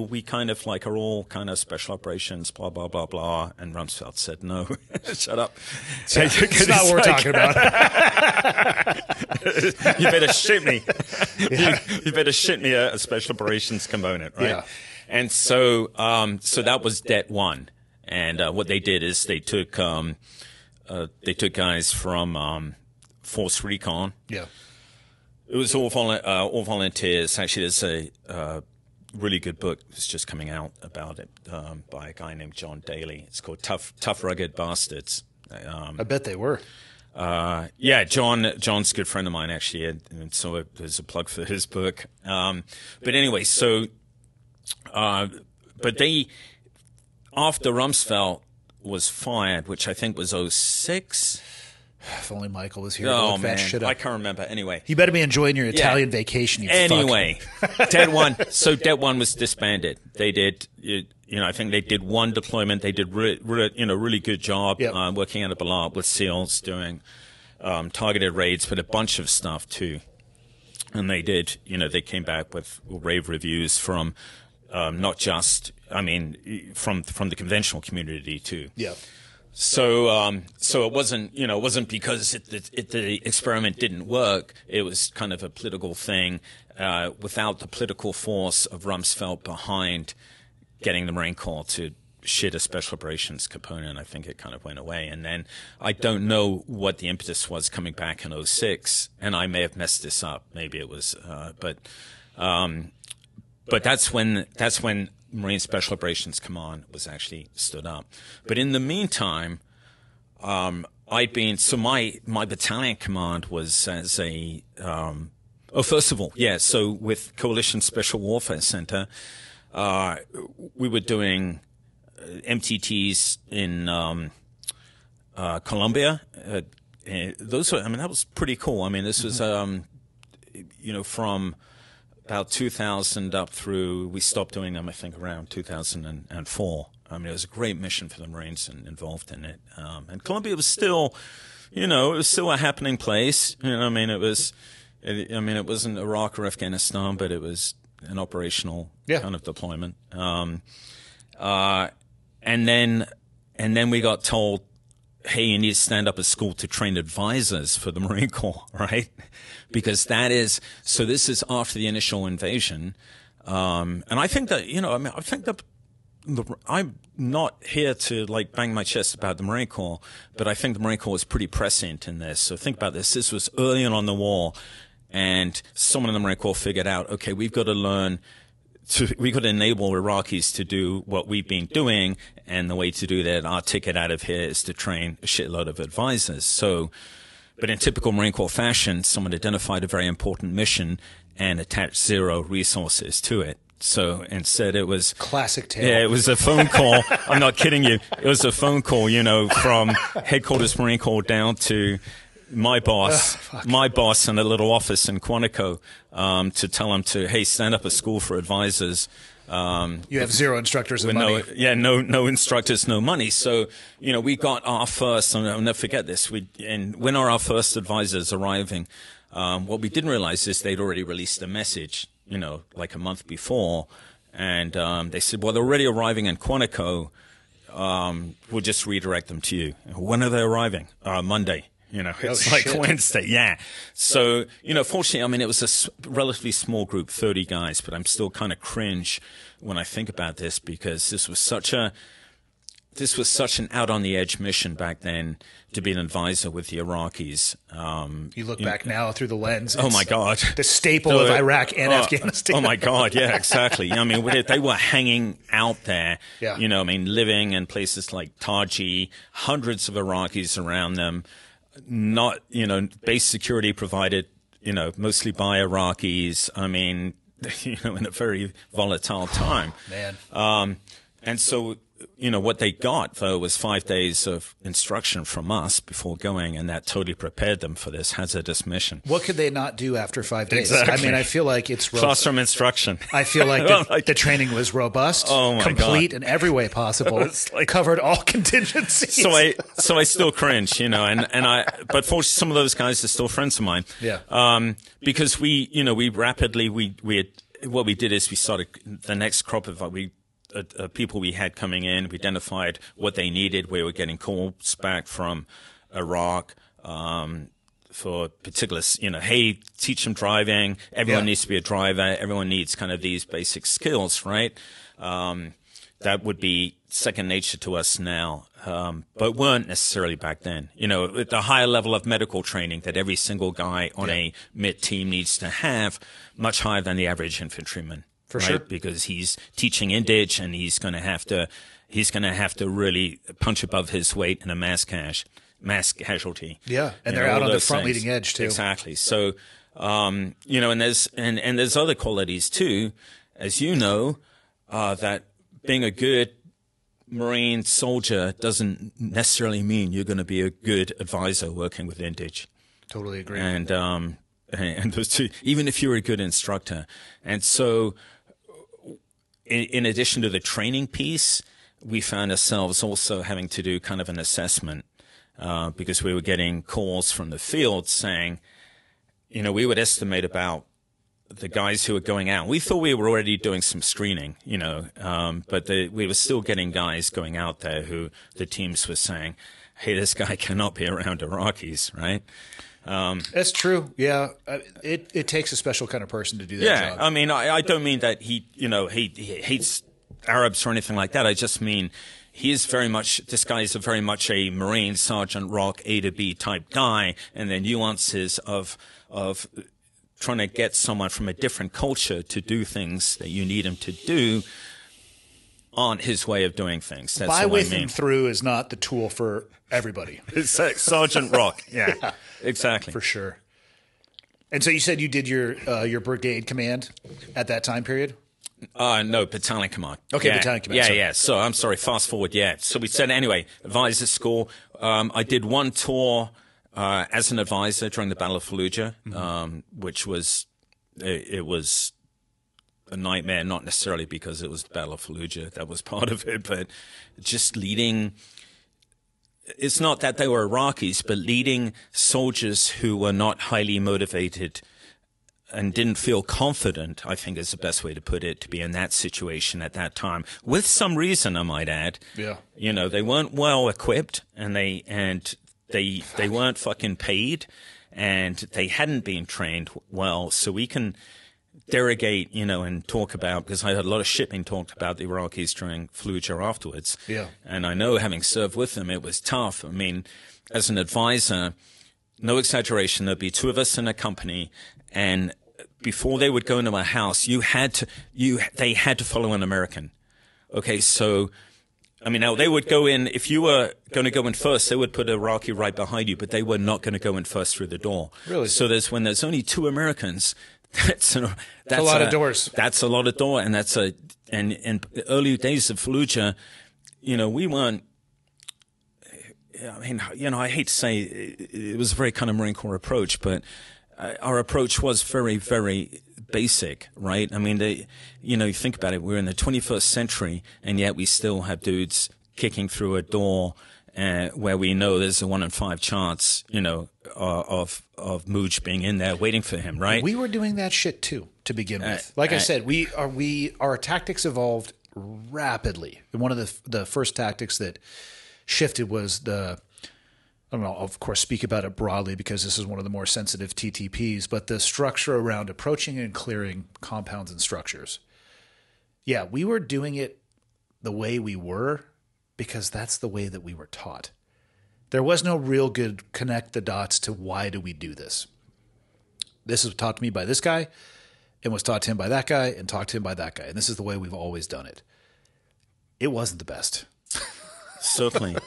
we kind of like are all kind of Special Operations, blah, blah, blah, blah. And Rumsfeld said, no, shut up. It's not what we're talking about. You better ship me. Yeah. You better ship me a Special Operations component, right? Yeah. And so that was Det 1. And what they did is they took guys from Force Recon. Yeah. It was all volunteers. Actually, there's a really good book that's just coming out about it by a guy named John Daly. It's called Tough Rugged Bastards. I bet they were. Yeah, John's a good friend of mine, actually, and so there's a plug for his book. But anyway, so, but they, after Rumsfeld was fired, which I think was 06. If only Michael was here to Oh, look that man, shit up. I can't remember. Anyway. You better be enjoying your Italian vacation, you Anyway, Det One was disbanded. They did, I think they did one deployment. They did, really good job working out of Balad with SEALs, doing targeted raids, but a bunch of stuff too. And they did, they came back with rave reviews from not just, from the conventional community too. Yeah. So it wasn't because the experiment didn't work. It was kind of a political thing, without the political force of Rumsfeld behind getting the Marine Corps to shit a special operations component. I think it kind of went away. And then I don't know what the impetus was coming back in 06, and I may have messed this up. Maybe it was, but that's when Marine Special Operations Command was actually stood up. But in the meantime, my battalion command was as a, first of all, so with Coalition Special Warfare Center, we were doing MTTs in, Colombia. That was pretty cool. This was, from about 2000 up through, we stopped doing them, I think, around 2004. It was a great mission for the Marines involved in it. And Colombia was still, it was still a happening place. It wasn't Iraq or Afghanistan, but it was an operational kind of deployment. And then we got told, hey, you need to stand up a school to train advisors for the Marine Corps, right? Because this is after the initial invasion. And I think that, I think that I'm not here to bang my chest about the Marine Corps, but I think the Marine Corps was pretty prescient in this. So think about this. This was early on in the war, and someone in the Marine Corps figured out, okay, we've got to enable Iraqis to do what we've been doing, and the way to do that, our ticket out of here is to train a shitload of advisors. But in typical Marine Corps fashion, someone identified a very important mission and attached zero resources to it. So instead it was... Classic tale. Yeah, it was a phone call. I'm not kidding you. It was a phone call, from headquarters Marine Corps down to my boss in a little office in Quantico, to tell him hey, stand up a school for advisors. You have zero instructors and money. No instructors, no money. So, we got our first, and I'll never forget this, when our first advisors arriving, what we didn't realize is they'd already released a message, like a month before. And, they said, well, they're already arriving in Quantico. We'll just redirect them to you. When are they arriving? Monday. It's like Wednesday. Yeah. So, fortunately, it was a relatively small group, 30 guys, but I'm still kind of cringe when I think about this, because this was such an out on the edge mission back then, to be an advisor with the Iraqis. You look back now through the lens. Oh my God. The staple of Iraq and Afghanistan. Oh my God. Yeah, exactly. They were hanging out there, living in places like Taji, hundreds of Iraqis around them. Not, base security provided, mostly by Iraqis. In a very volatile time. Man. And so, what they got, though, was 5 days of instruction from us before going, and that totally prepared them for this hazardous mission. What could they not do after 5 days? Exactly. I feel like it's classroom instruction. I feel like the training was robust, complete in every way possible, covered all contingencies. So I still cringe, but fortunately, some of those guys are still friends of mine. Yeah. Because what we did is we started the next crop of people we had coming in. We identified what they needed. We were getting calls back from Iraq for particular, hey, teach them driving. Everyone needs to be a driver. Everyone needs kind of these basic skills, right? that would be second nature to us now, but weren't necessarily back then. You know, at the higher level of medical training that every single guy on a MIT team needs to have, much higher than the average infantryman. For right? sure. Because he's teaching Indige, and he's going to have to really punch above his weight in a mass casualty. Yeah, and they're out on the front leading edge too. Exactly. So, you know, and there's other qualities too, as you know, that being a good Marine soldier doesn't necessarily mean you're going to be a good advisor working with Indige. Totally agree. And those two, even if you're a good instructor. And so, in addition to the training piece, we found ourselves also having to do kind of an assessment, because we were getting calls from the field saying, you know, we would estimate about the guys who were going out. We thought we were already doing some screening, you know, but we were still getting guys going out there who the teams were saying, hey, this guy cannot be around Iraqis, right? That's true. Yeah. It takes a special kind of person to do that job. I mean, I don't mean that he hates Arabs or anything like that. I just mean this guy is very much a Marine Sergeant Rock A to B type guy, and the nuances of trying to get someone from a different culture to do things that you need him to do aren't his way of doing things. That's By what with I mean. him through is not the tool for everybody. It's Sergeant Rock. Yeah, exactly. For sure. And so you said you did your brigade command at that time period? No, battalion command. Okay, battalion command. Yeah, sorry. yeah. So I'm sorry, fast forward. Yeah. So we said, anyway, advisor school. I did one tour as an advisor during the Battle of Fallujah, which was, it was a nightmare, not necessarily because it was the Battle of Fallujah. That was part of it, but just leading. It's not that they were Iraqis, but leading soldiers who were not highly motivated and didn't feel confident, I think is the best way to put it, to be in that situation at that time. With some reason, I might add. Yeah. You know, they weren't well equipped, and they weren't fucking paid, and they hadn't been trained well. So we can derogate, you know, and talk about, because I heard a lot of shit being talked about the Iraqis during Fallujah afterwards. Yeah. And I know, having served with them, it was tough. I mean, as an advisor, no exaggeration, there'd be two of us in a company, and before they would go into a house, they had to follow an American. Okay, so, I mean, now they would go in, if you were going to go in first, they would put Iraqi right behind you, but they were not going to go in first through the door. Really? So when there's only two Americans, that's a lot of doors. That's a lot of door, and and in the early days of Fallujah, you know, we weren't, I mean, you know, I hate to say it was a very kind of Marine Corps approach, but our approach was very, very basic, right? I mean, you know, you think about it, we're in the 21st century, and yet we still have dudes kicking through a door where we know there's a 1 in 5 chance, you know, of Mooj being in there waiting for him, right? We were doing that shit too, to begin with. Like I said, our tactics evolved rapidly. And one of the first tactics that shifted was I don't know, of course, speak about it broadly because this is one of the more sensitive TTPs, but the structure around approaching and clearing compounds and structures. Yeah, we were doing it the way we were because that's the way that we were taught. There was no real good connect the dots to why do we do this. This was taught to me by this guy and was taught to him by that guy and taught to him by that guy. And this is the way we've always done it. It wasn't the best. Certainly.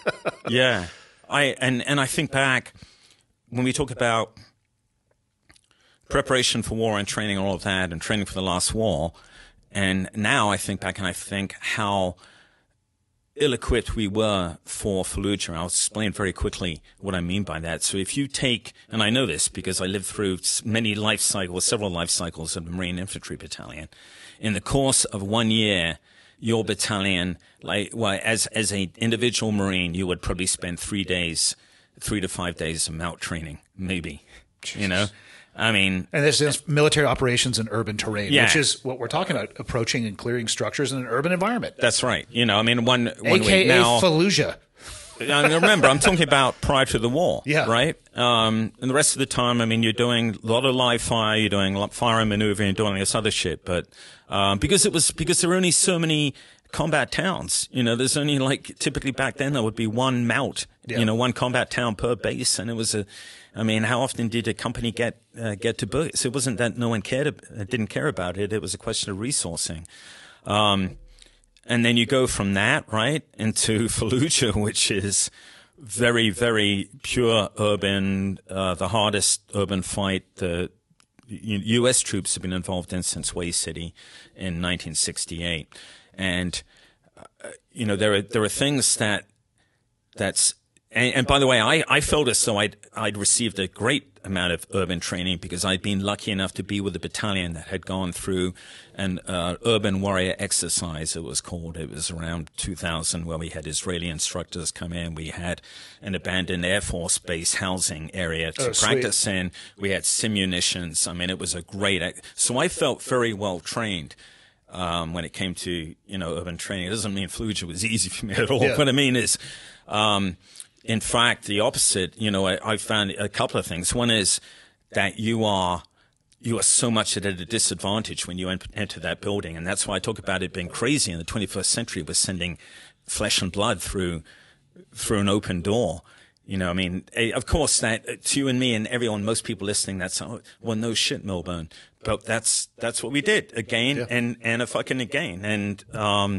Yeah. And I think back when we talk about preparation for war and training, all of that, and training for the last war. And now I think back and I think how ill-equipped we were for Fallujah. I'll explain very quickly what I mean by that. So if you take, and I know this because I lived through several life cycles of the Marine Infantry Battalion. In the course of 1 year, your battalion, as an individual Marine, you would probably spend 3 to 5 days of MOUT training, maybe. Jesus. You know, I mean, and this is military operations in urban terrain, which is what we're talking about: approaching and clearing structures in an urban environment. That's right. You know, I mean, one AKA week now, Fallujah. I mean, remember, I'm talking about prior to the war, yeah, right? And the rest of the time, I mean, you're doing a lot of live fire, you're doing fire and maneuvering, you're doing this other shit, but because there were only so many combat towns. There's only typically back then there would be one MOUT, one combat town per base, and it was how often did a company get to base? It wasn't that no one didn't care about it. It was a question of resourcing. And then you go from that, right, into Fallujah, which is very, very pure urban, the hardest urban fight the U.S. troops have been involved in since Way City in 1968. And, there are things that's, and by the way, I felt as though I'd received a great amount of urban training because I'd been lucky enough to be with a battalion that had gone through an urban warrior exercise, it was called. It was around 2000 where we had Israeli instructors come in. We had an abandoned Air Force base housing area to practice in. We had simunitions. It was a great so I felt very well trained. When it came to, urban training. It doesn't mean Fallujah was easy for me at all. What I mean is, in fact, the opposite. I found a couple of things. One is that you are so much at a disadvantage when you enter that building. And that's why I talk about it being crazy in the 21st century. We're sending flesh and blood through an open door. Of course, that to you and me and everyone, most people listening, that's no shit, Milburn. But that's what we did again and a fucking again. And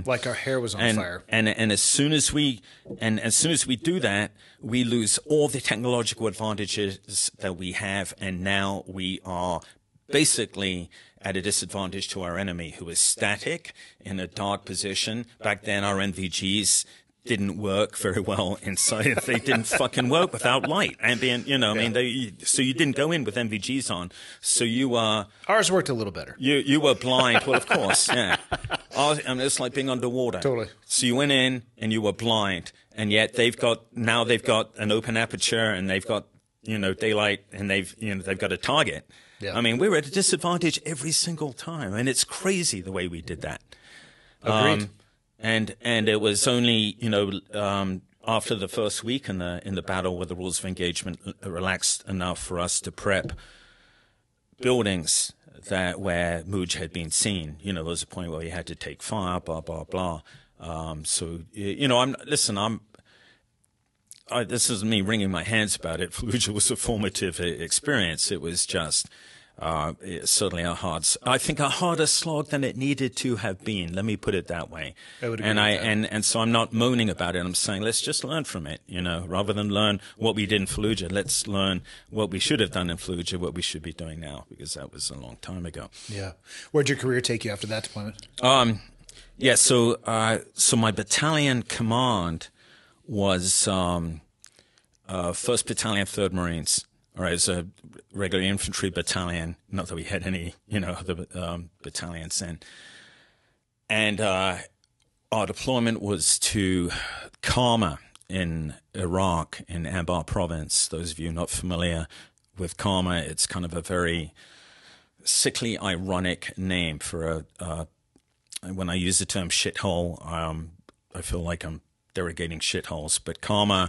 like our hair was on fire. And as soon as we do that, we lose all the technological advantages that we have, and now we are basically at a disadvantage to our enemy, who is static in a dark position. Back then, our NVGs didn't work very well inside. They didn't fucking work without light. Ambient, so you didn't go in with NVGs on. So you ours worked a little better. You were blind. Well, of course, yeah. It's like being underwater. Totally. So you went in and you were blind, and yet they've got an open aperture and they've got daylight and they've got a target. Yeah. We were at a disadvantage every single time, and it's crazy the way we did that. Agreed. And it was only, after the first week in the battle where the rules of engagement relaxed enough for us to prep buildings where Muj had been seen. There was a point where we had to take fire, blah, blah, blah. This isn't me wringing my hands about it. Fallujah was a formative experience. It was just certainly a harder slog than it needed to have been. Let me put it that way. And so I'm not moaning about it. I'm saying let's just learn from it. Rather than learn what we did in Fallujah, let's learn what we should have done in Fallujah, what we should be doing now, because that was a long time ago. Yeah. Where'd your career take you after that deployment? So my battalion command was 1st Battalion, 3rd Marines. All right, it's a regular infantry battalion. Not that we had any, other battalions then. And our deployment was to Karma in Iraq, in Anbar province. Those of you not familiar with Karma, it's kind of a very sickly, ironic name for when I use the term shithole, I feel like I'm derogating shitholes, but Karma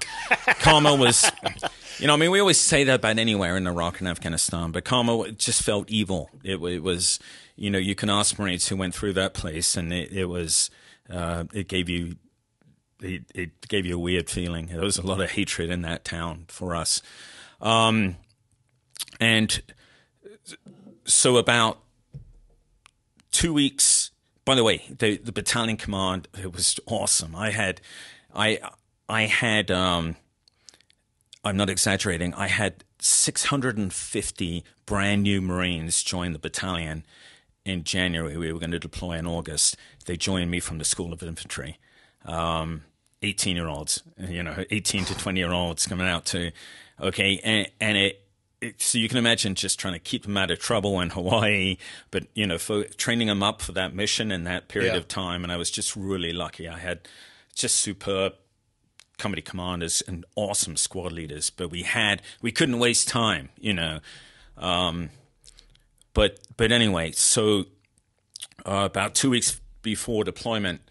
was, we always say that about anywhere in Iraq and Afghanistan, but Karma just felt evil. It was, you can ask Marines who went through that place, and it gave you a weird feeling. There was a lot of hatred in that town for us. And so about 2 weeks, by the way, the battalion command, it was awesome. I had, I'm not exaggerating, I had 650 brand new Marines join the battalion in January. We were going to deploy in August. They joined me from the School of Infantry. 18-year-olds, 18 to 20-year-olds coming out to, and so you can imagine just trying to keep them out of trouble in Hawaii, but, for training them up for that mission in that period of time. And I was just really lucky. I had just superb company commanders and awesome squad leaders, but we couldn't waste time, But anyway, so about 2 weeks before deployment,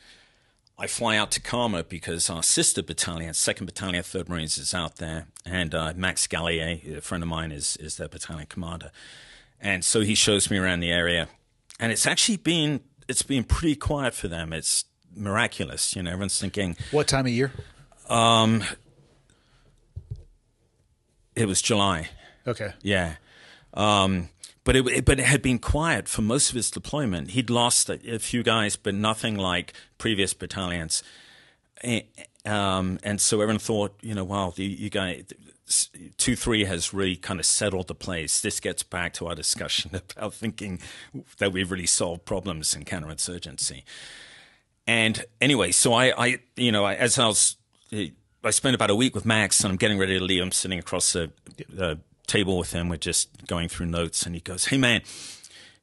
I fly out to Karma because our sister battalion, 2nd Battalion, 3rd Marines, is out there. And Max Gallier, a friend of mine, is their battalion commander. And so he shows me around the area. And it's been pretty quiet for them. miraculous. You know, everyone's thinking, What time of year? it was July. Okay. Yeah. But it had been quiet for most of his deployment. He'd lost a few guys, but nothing like previous battalions. And so everyone thought, you know, wow, you guys, 2-3 has really kind of settled the place. This gets back to our discussion about thinking that we've really solved problems in counterinsurgency. And anyway, so I spent about a week with Max, and I'm getting ready to leave. I'm sitting across the table with him. We're just going through notes, and he goes, "Hey, man,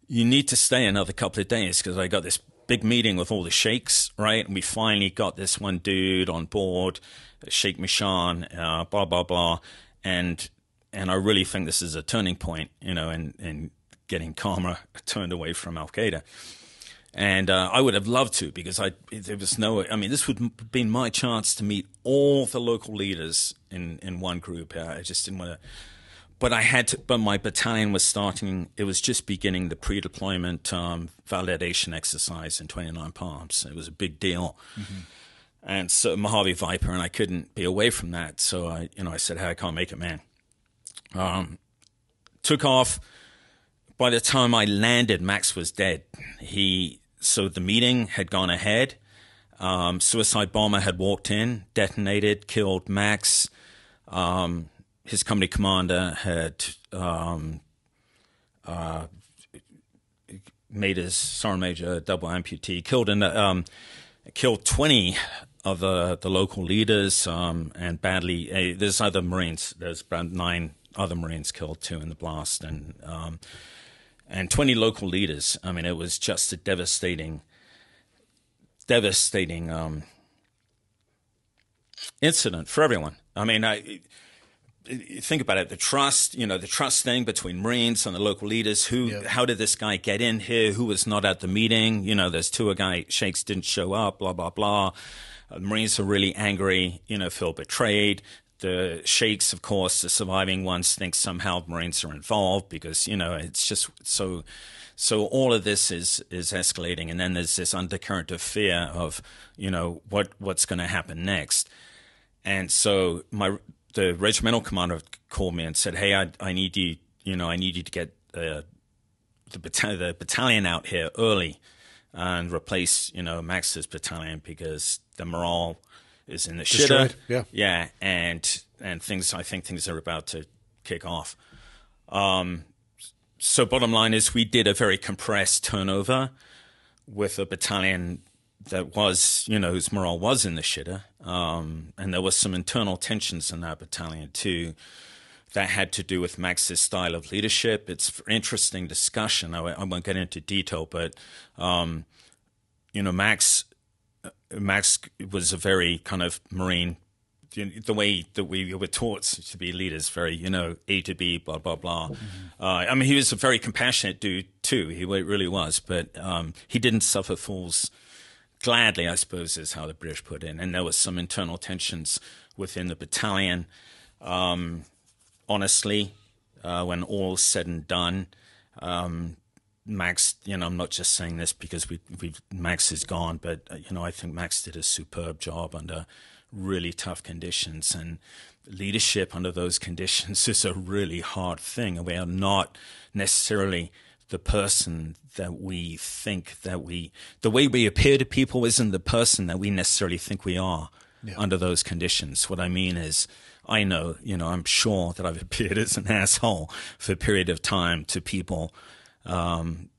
you need to stay another couple of days because I got this big meeting with all the sheikhs, right? And we finally got this one dude on board, Sheikh Mishan, blah, blah, blah. And I really think this is a turning point, you know, in getting Karma turned away from Al-Qaeda. And I would have loved to because this would have been my chance to meet all the local leaders in one group. I just didn't want to. But but my battalion was starting, it was just beginning the pre-deployment validation exercise in 29 Palms. It was a big deal. Mm-hmm. And so Mojave Viper, and I couldn't be away from that. So I said, hey, I can't make it, man. Took off. By the time I landed, Max was dead. So the meeting had gone ahead. Suicide bomber had walked in, detonated, killed Max. His company commander had made his sergeant major double amputee, killed 20 of the local leaders, and badly. There's other Marines. There's about 9 other Marines killed too in the blast, and 20 local leaders. I mean, it was just a devastating incident for everyone. I mean, think about it, the trust thing between Marines and the local leaders. How did this guy get in here? Who was not at the meeting? You know, there's 2 sheikhs didn't show up, blah, blah, blah. The Marines are really angry, you know, feel betrayed. The sheikhs, of course, the surviving ones think somehow Marines are involved because, you know, it's just so all of this is escalating. And then there's this undercurrent of fear of, you know, what's going to happen next. And so the regimental commander called me and said, "Hey, I need you. I need you to get the battalion out here early and replace, you know, Max's battalion because the morale is in the shitter." Yeah, and things. I think things are about to kick off. So bottom line is, we did a very compressed turnover with a battalion that was, you know, whose morale was in the shitter. And there was some internal tensions in that battalion too that had to do with Max's style of leadership. It's an interesting discussion. I won't get into detail, but, you know, Max was a very kind of Marine, the way that we were taught to be leaders, very, you know, A to B, blah, blah, blah. Mm-hmm. I mean, he was a very compassionate dude too. He really was, but he didn't suffer fools gladly, I suppose, is how the British put it. And there was some internal tensions within the battalion. Honestly, when all's said and done, Max, you know, I'm not just saying this because Max is gone, but, you know, I think Max did a superb job under really tough conditions. And leadership under those conditions is a really hard thing. And we are not necessarily the person that we think the way we appear to people isn't the person that we necessarily think we are under those conditions. What I mean is, I know, you know, I'm sure that I've appeared as an asshole for a period of time to people. And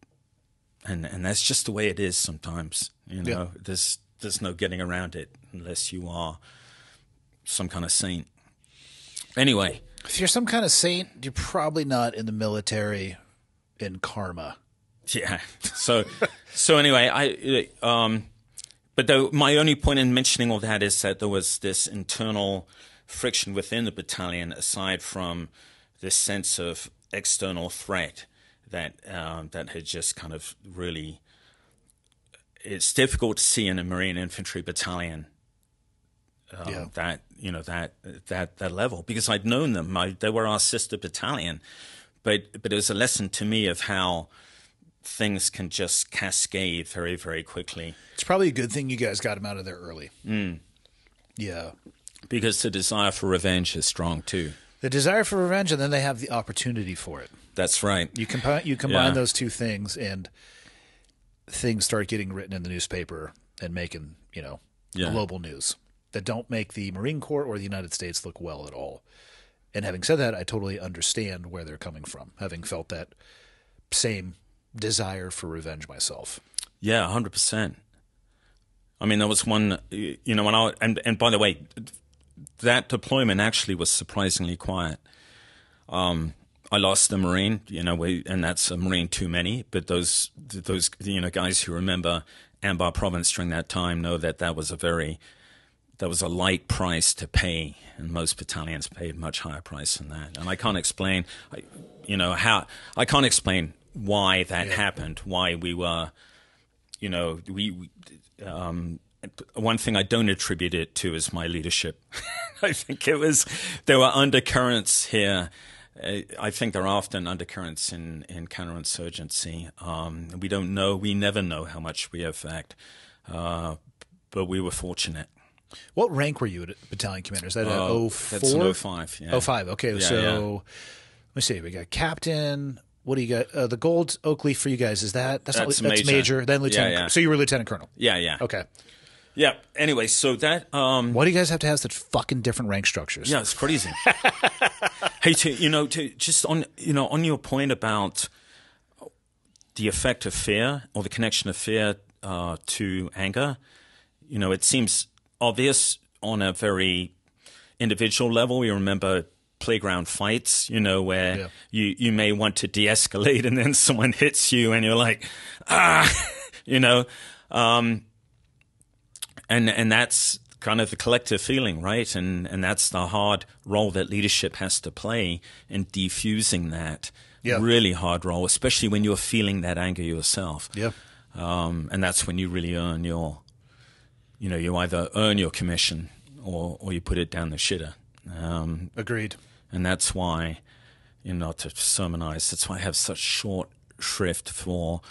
that's just the way it is sometimes, you know. There's no getting around it unless you are some kind of saint. Anyway. If you're some kind of saint, you're probably not in the military in Karma. Yeah. So anyway, but my only point in mentioning all that is that there was this internal friction within the battalion, aside from this sense of external threat that had just kind of really. It's difficult to see in a Marine infantry battalion that, you know, that level, because I'd known them. They were our sister battalion. But it was a lesson to me of how things can just cascade very, very quickly. It's probably a good thing you guys got him out of there early. Yeah. Because the desire for revenge is strong, too. The desire for revenge, and then they have the opportunity for it. That's right. You combine those two things, and things start getting written in the newspaper and making, global news that don't make the Marine Corps or the United States look well at all. And having said that, I totally understand where they're coming from, having felt that same desire for revenge myself. Yeah, 100%. I mean, there was one, when and by the way, that deployment actually was surprisingly quiet. I lost a Marine, and that's a Marine too many. But those guys who remember Anbar Province during that time know that was a light price to pay, and most battalions paid much higher price than that. And I can't explain, I can't explain why that happened, why we were, one thing I don't attribute it to is my leadership. I think there were undercurrents here. I think there are often undercurrents in counterinsurgency. We never know how much we affect, but we were fortunate. What rank were you at battalion commander? Is that an 04? That's an 05, yeah. 05, okay. Let me see. We got captain. What do you got? The gold oak leaf for you guys, is that's major. Then lieutenant. Yeah. So you were lieutenant colonel. Yeah. Okay. Yeah. Anyway, so that. Why do you guys have to have such fucking different rank structures? Yeah, it's crazy. Hey, just on your point about the effect of fear or the connection of fear to anger, it seems obvious on a very individual level. We remember playground fights, where you may want to de-escalate and then someone hits you and you're like, and that's kind of the collective feeling, right? And that's the hard role that leadership has to play in defusing that really hard role, especially when you're feeling that anger yourself. Yeah. And that's when you really earn you either earn your commission or you put it down the shitter. Agreed. And that's why, not to sermonize, that's why I have such short shrift for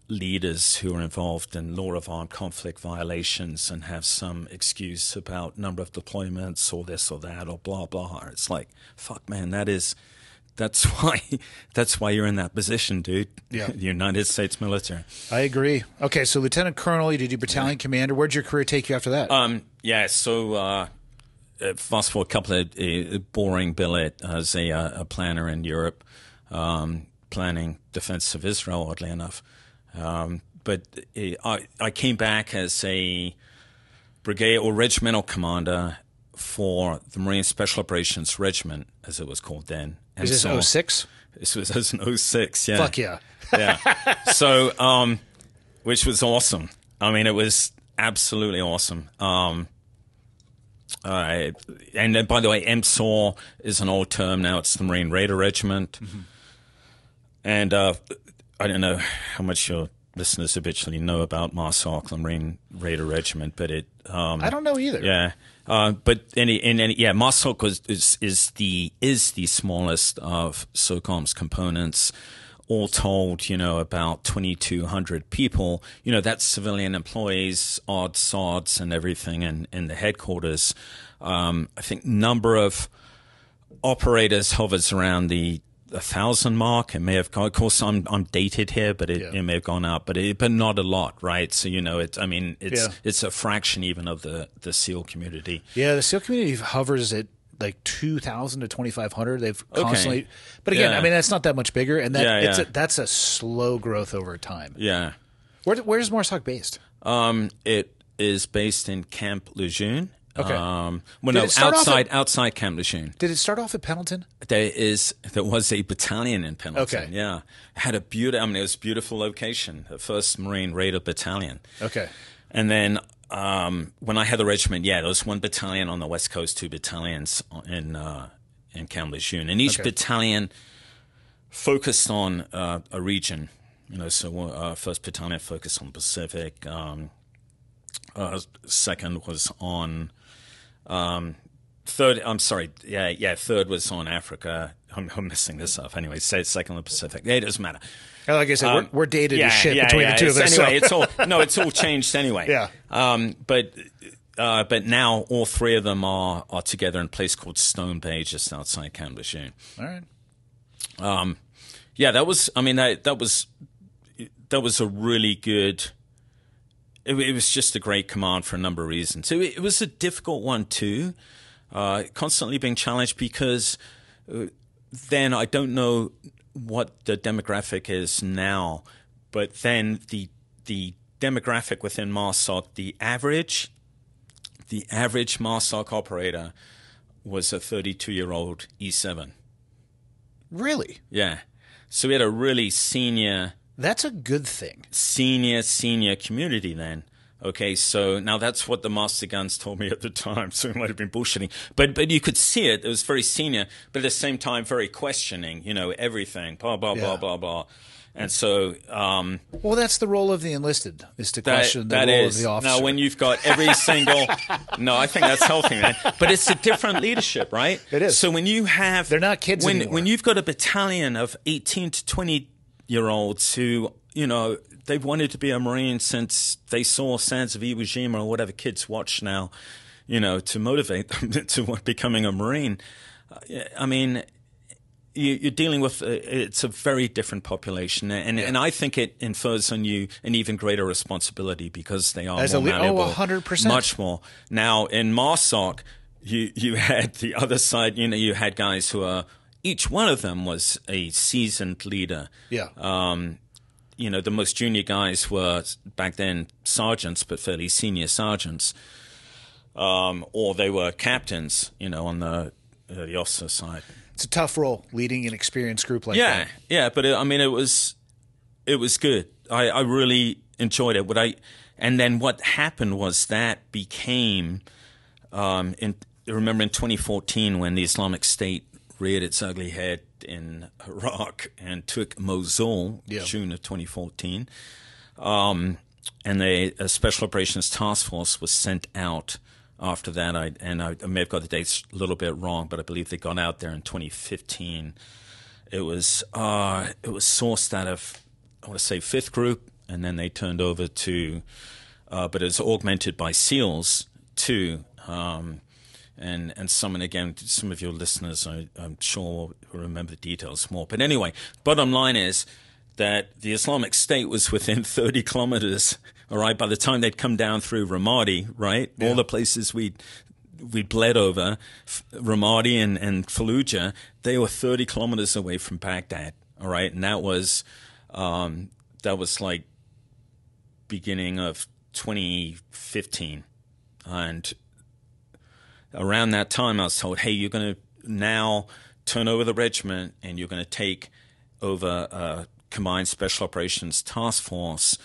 leaders who are involved in law of armed conflict violations and have some excuse about number of deployments or this or that or blah, blah. It's like, fuck, man, that's why you're in that position, dude. Yeah. The United States military. I agree. Okay, so lieutenant colonel, you did your battalion commander. Where'd your career take you after that? So fast forward a couple of boring billet as a planner in Europe, planning defense of Israel, oddly enough. But I came back as a brigade or regimental commander for the Marine Special Operations Regiment, as it was called then. And Is this 06? This was in 06, yeah. Fuck yeah. Yeah. So, which was awesome. I mean, it was absolutely awesome. And then, by the way, MSOR is an old term now. It's the Marine Raider Regiment. Mm-hmm. And I don't know how much your listeners habitually know about MARSOC, the Marine Raider Regiment, but it. I don't know either. Yeah, but MARSOC is the smallest of SOCOM's components. All told, about 2,200 people. That's civilian employees, odds, sods, and everything in the headquarters. I think number of operators hovers around the 1,000 mark. It may have gone. Of course, I'm dated here, but it may have gone up, but not a lot, right? So it's a fraction even of the SEAL community. Yeah, the SEAL community hovers at like 2,000 to 2,500. They've constantly, but again, I mean that's not that much bigger, and that's a slow growth over time. Yeah. Where's Marsoc based? It is based in Camp Lejeune. Okay. Outside Camp Lejeune. Did it start off at Pendleton? There was a battalion in Pendleton. Okay. Yeah. Had it was a beautiful location. The 1st Marine Raider Battalion. Okay. And then when I had the regiment, there was one battalion on the West Coast, 2 battalions in Camp Lejeune, and each battalion focused on a region. So 1st Battalion focused on the Pacific. Second was on Third, I'm sorry. Yeah. Third was on Africa. I'm messing this up. Anyway, say second on the Pacific. Yeah, it doesn't matter. Like I said, we're dated as shit between the two of us. Anyway, so. it's all changed anyway. Yeah. But now all three of them are together in a place called Stone Bay, just outside Camp Lejeune. All right. That was. I mean, that was a really good. It was just a great command for a number of reasons. It was a difficult one too, constantly being challenged because then I don't know what the demographic is now, but then the demographic within MARSOC, the average MARSOC operator was a 32-year-old E7. Really? Yeah. So we had a really senior. That's a good thing. Senior community then. Okay, so now that's what the master guns told me at the time, so it might have been bullshitting. But you could see it. It was very senior, but at the same time very questioning, everything, blah, blah, blah, blah, blah. And so... well, that's the role of the enlisted, is to question the role of the officer. Now, when you've got every single... No, I think that's healthy, man. But it's a different leadership, right? It is. So when you have... They're not kids anymore. When you've got a battalion of 18 to 20-year-olds who, they've wanted to be a Marine since they saw Sands of Iwo Jima or whatever kids watch now, to motivate them to becoming a Marine. I mean, you're dealing with it's a very different population, and I think it infers on you an even greater responsibility because they are more malleable. 100%. Much more. Now, in MARSOC, you had the other side, you had guys who are, each one of them was a seasoned leader. Yeah. The most junior guys were back then sergeants, but fairly senior sergeants, or they were captains, on the officer side. It's a tough role, leading an experienced group like that. Yeah, but it was good. I really enjoyed it. And then what happened was that became, remember in 2014 when the Islamic State reared its ugly head in Iraq and took Mosul, June of 2014, and a Special Operations Task Force was sent out after that. I may have got the dates a little bit wrong, but I believe they got out there in 2015. It was sourced out of, I want to say, 5th Group, and then they turned over to, but it was augmented by SEALs too. And some of your listeners, I'm sure, will remember the details more. But anyway, bottom line is that the Islamic State was within 30 kilometers, all right, by the time they'd come down through Ramadi, right? Yeah. All the places we bled over, Ramadi and Fallujah, they were 30 kilometers away from Baghdad, all right? And that was like beginning of 2015. And around that time, I was told, hey, you're going to now turn over the regiment and you're going to take over a Combined Special Operations Task Force,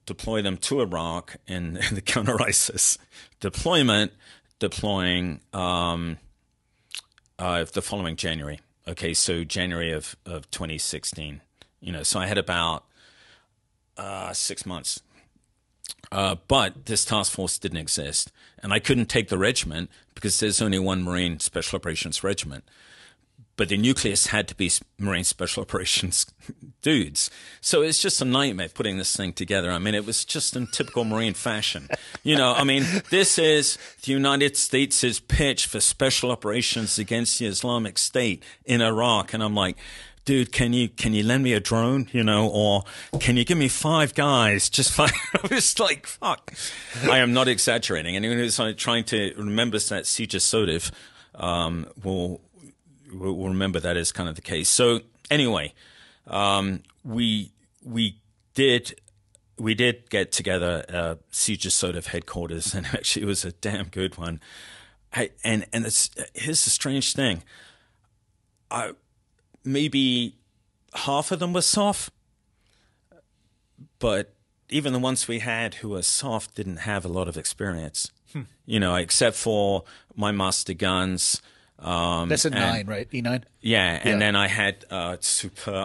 deploy them to Iraq in the counter-ISIS deploying the following January. Okay, so January of 2016. So I had about 6 months. But this task force didn't exist, and I couldn't take the regiment because there's only one Marine Special Operations Regiment. But the nucleus had to be Marine Special Operations dudes. So it's just a nightmare putting this thing together. I mean, it was just in typical Marine fashion. This is the United States' pitch for special operations against the Islamic State in Iraq. And I'm like, dude, can you lend me a drone, or can you give me 5 guys? Just 5. I was like, fuck. I am not exaggerating. Anyone who's trying to remember that Siege of Sotif will remember that is kind of the case. So anyway, we did get together Siege of Sotif headquarters, and actually it was a damn good one. Here's the strange thing. Maybe half of them were soft, but even the ones we had who were soft didn't have a lot of experience, except for my master guns. That's a 9, right? E9? Yeah, and then I had I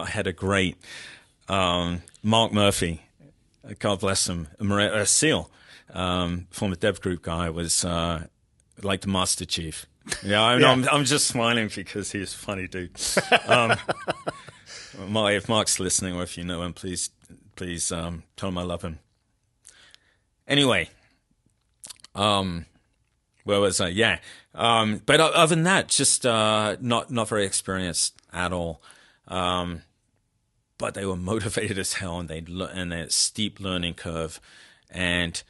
had a great Mark Murphy, God bless him, a SEAL, former Dev Group guy, was like the Master Chief. Yeah, I'm just smiling because he's a funny dude. If Mark's listening, or if you know him, please tell him I love him. Anyway, where was I? Yeah, but other than that, just not very experienced at all. But they were motivated as hell, and they had a steep learning curve, and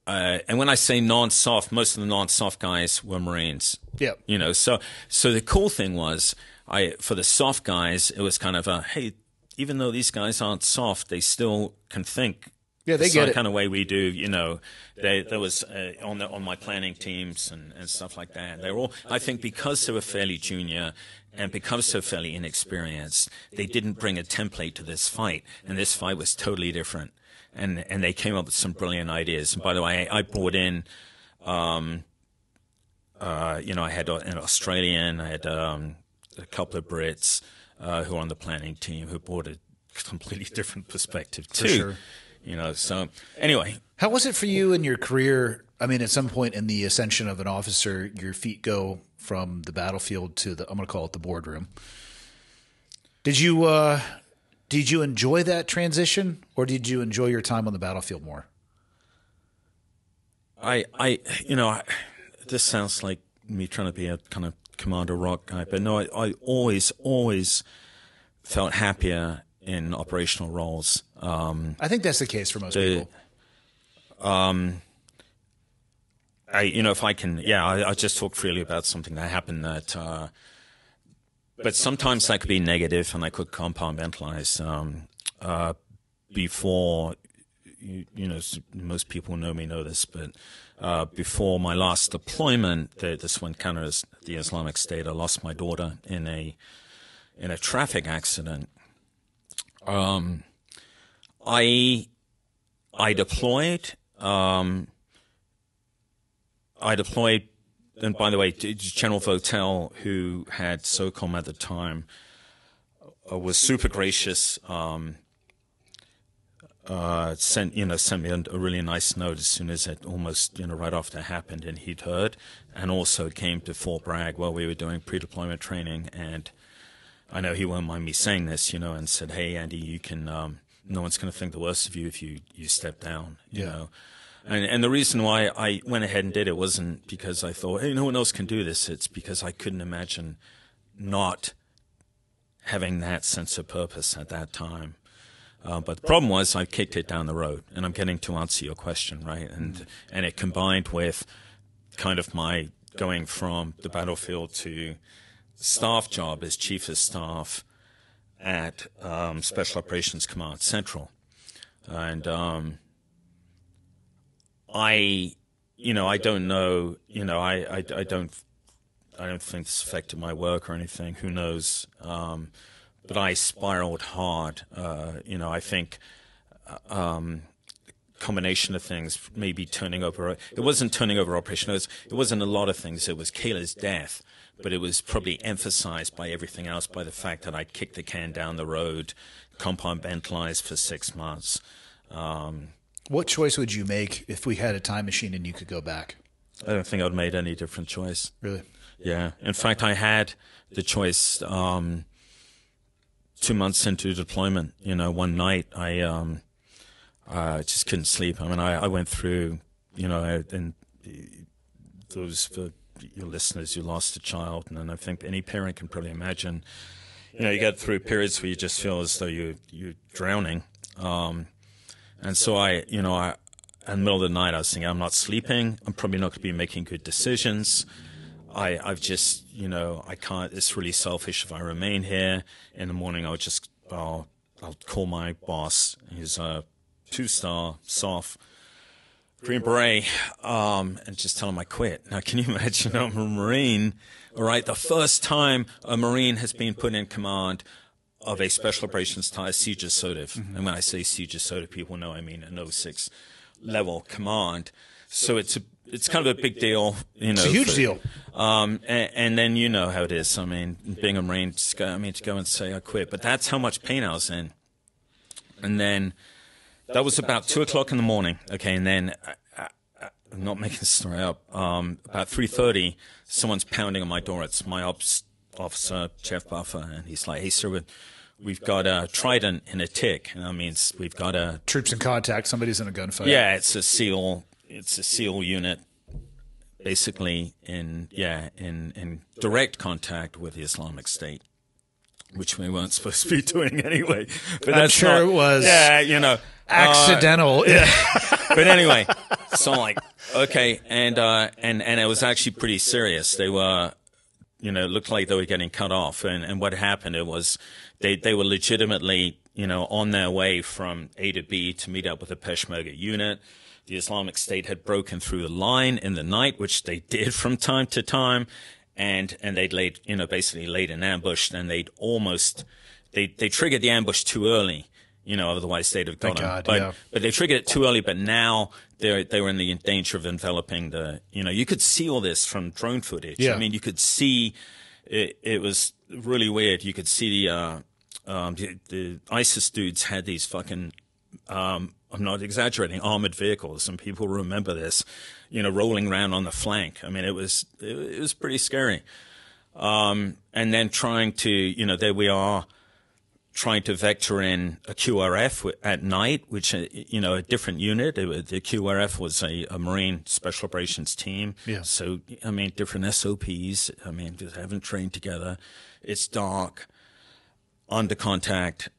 when I say non-soft, most of the non-soft guys were Marines. Yeah. You know, so the cool thing was, for the soft guys, it was kind of hey, even though these guys aren't soft, they still can think. Yeah, they get it. Kind of way we do, you know. There was on my planning teams and stuff like that. They were all, I think, because they were fairly junior and because they're fairly inexperienced, they didn't bring a template to this fight, and this fight was totally different. And they came up with some brilliant ideas. And by the way, I brought in, you know, I had an Australian, I had a couple of Brits who were on the planning team who brought a completely different perspective too. For sure. You know, so anyway. How was it for you in your career? I mean, at some point in the ascension of an officer, your feet go from the battlefield to I'm going to call it the boardroom. Did you enjoy that transition, or did you enjoy your time on the battlefield more? This sounds like me trying to be a kind of Commander Rock guy, but no, I always felt happier in operational roles. I think that's the case for most people. If I can, I just talk freely about something that happened that, but sometimes that could be negative, and I could compartmentalize. Before, most people know this, but before my last deployment, this went counter as the Islamic State. I lost my daughter in a traffic accident. I deployed. And by the way, General Votel, who had SOCOM at the time, was super gracious. Sent me a really nice note as soon as it almost, right after it happened, and he'd heard, and also came to Fort Bragg while we were doing pre-deployment training, and I know he won't mind me saying this, and said, "Hey, Andy, you can. No one's going to think the worst of you if you step down." You know. And the reason why I went ahead and did it wasn't because I thought, hey, no one else can do this. It's because I couldn't imagine not having that sense of purpose at that time. But the problem was I kicked it down the road, and I'm getting to answer your question, right? And it combined with kind of my going from the battlefield to staff job as chief of staff at Special Operations Command Central. And I don't know, I don't think this affected my work or anything. Who knows? But I spiraled hard. I think combination of things, maybe turning over. It wasn't turning over operation. It wasn't a lot of things. It was Kayla's death, but it was probably emphasized by everything else, by the fact that I kicked the can down the road, compartmentalized for 6 months. What choice would you make if we had a time machine and you could go back? I don't think I'd made any different choice. Really? Yeah. In fact, I had the choice 2 months into deployment. One night I just couldn't sleep. I mean, I went through, and those for your listeners, you lost a child, and I think any parent can probably imagine. You get through periods where you just feel as though you're drowning. And so in the middle of the night, I was thinking, I'm not sleeping. I'm probably not going to be making good decisions. I've just, I can't. It's really selfish if I remain here. In the morning, I'll call my boss. He's a 2-star SOF Green Beret, and just tell him I quit. Now, can you imagine? I'm a Marine. All right, the first time a Marine has been put in command of a special operations type siege assertive. Mm-hmm. And when I say siege assertive, people know I mean an 06 level command. So it's kind of a big deal, It's a huge deal. And then you know how it is. I mean, being a Marine, to go and say I quit. But that's how much pain I was in. And then that was about 2:00 in the morning. Okay, and then I'm not making this story up. About 3:30, someone's pounding on my door. It's my ops officer, Jeff Buffer, and he's like, "Hey, sir, we've got a Trident in a tick." And that means we've got a Troops in contact. Somebody's in a gunfight. Yeah, it's a SEAL unit, basically in direct contact with the Islamic State, which we weren't supposed to be doing anyway. But I'm sure it was. Yeah, accidental. But anyway, so I'm like, okay, and it was actually pretty serious. They were, it looked like they were getting cut off, and what happened, it was they were legitimately, on their way from A to B to meet up with a Peshmerga unit. The Islamic State had broken through the line in the night, which they did from time to time, and they'd basically laid an ambush, and they triggered the ambush too early. Otherwise they'd have got them. But they triggered it too early. But now they were in the danger of enveloping you could see all this from drone footage. Yeah. I mean, you could see it was really weird. You could see the ISIS dudes had these fucking, I'm not exaggerating, armored vehicles, and people remember this, rolling around on the flank. I mean, it was pretty scary. And then trying to, there we are, trying to vector in a QRF at night, which, a different unit. The QRF was a Marine Special Operations team. Yeah. So, I mean, different SOPs. I mean, they haven't trained together. It's dark, under contact.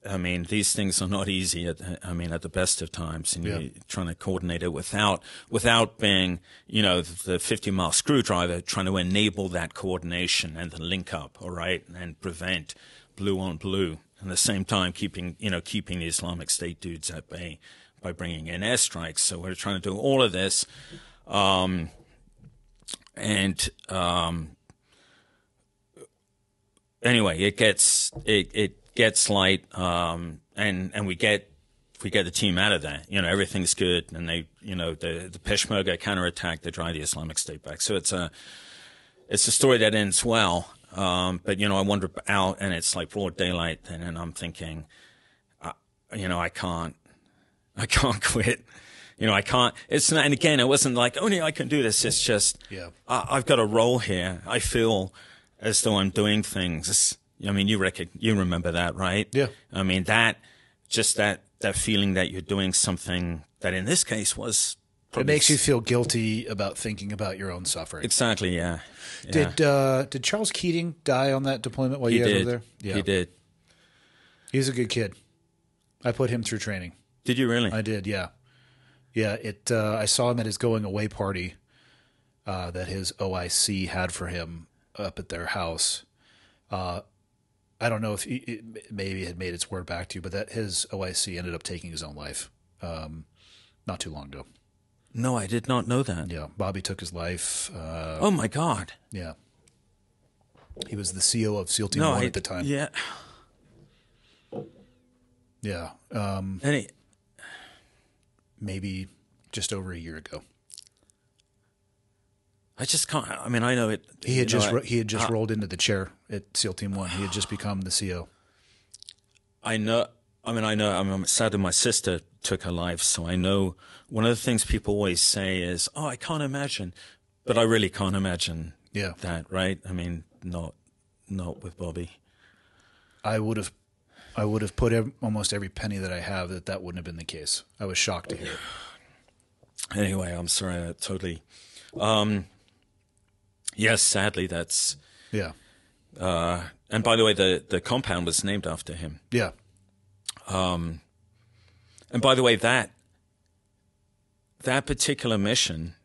I mean, these things are not easy at the best of times, and you're trying to coordinate it without being, the 50-mile screwdriver, trying to enable that coordination and the link up, all right, and prevent blue on blue, and at the same time keeping the Islamic State dudes at bay by bringing in airstrikes. So we're trying to do all of this, anyway, it gets light, and we get the team out of there. Everything's good, and they, the Peshmerga counterattack, they drive the Islamic State back. So it's a story that ends well. But I wander out, and it's like broad daylight, and I'm thinking, I can't quit. I can't. It's not, and again, it wasn't like only I can do this. It's just, I've got a role here. I feel as though I'm doing things. I mean, you remember that, right? Yeah. I mean, that feeling that you're doing something that in this case was. It makes you feel guilty about thinking about your own suffering. Exactly, yeah. Did Charles Keating die on that deployment while you guys were there? Yeah, he did. He's a good kid. I put him through training. Did you really? I did, yeah. Yeah, I saw him at his going away party that his OIC had for him up at their house. I don't know if it maybe had made its word back to you, but that his OIC ended up taking his own life not too long ago. No, I did not know that. Yeah, Bobby took his life. Oh, my God. Yeah. He was the CO of SEAL Team 1 at the time. Yeah. Yeah. Maybe just over a year ago. I just can't. I mean, I know it. He had just rolled into the chair at SEAL Team 1. He had just become the CO. I know. I'm sad that my sister took her life, so I know one of the things people always say is, "Oh, I can't imagine," but I really can't imagine that, right? I mean, not with Bobby. I would have put almost every penny that I have that wouldn't have been the case. I was shocked to hear it. Anyway, I'm sorry. I totally. Yes, sadly, that's. Yeah. And by the way, the compound was named after him. Yeah. And by the way, that particular mission,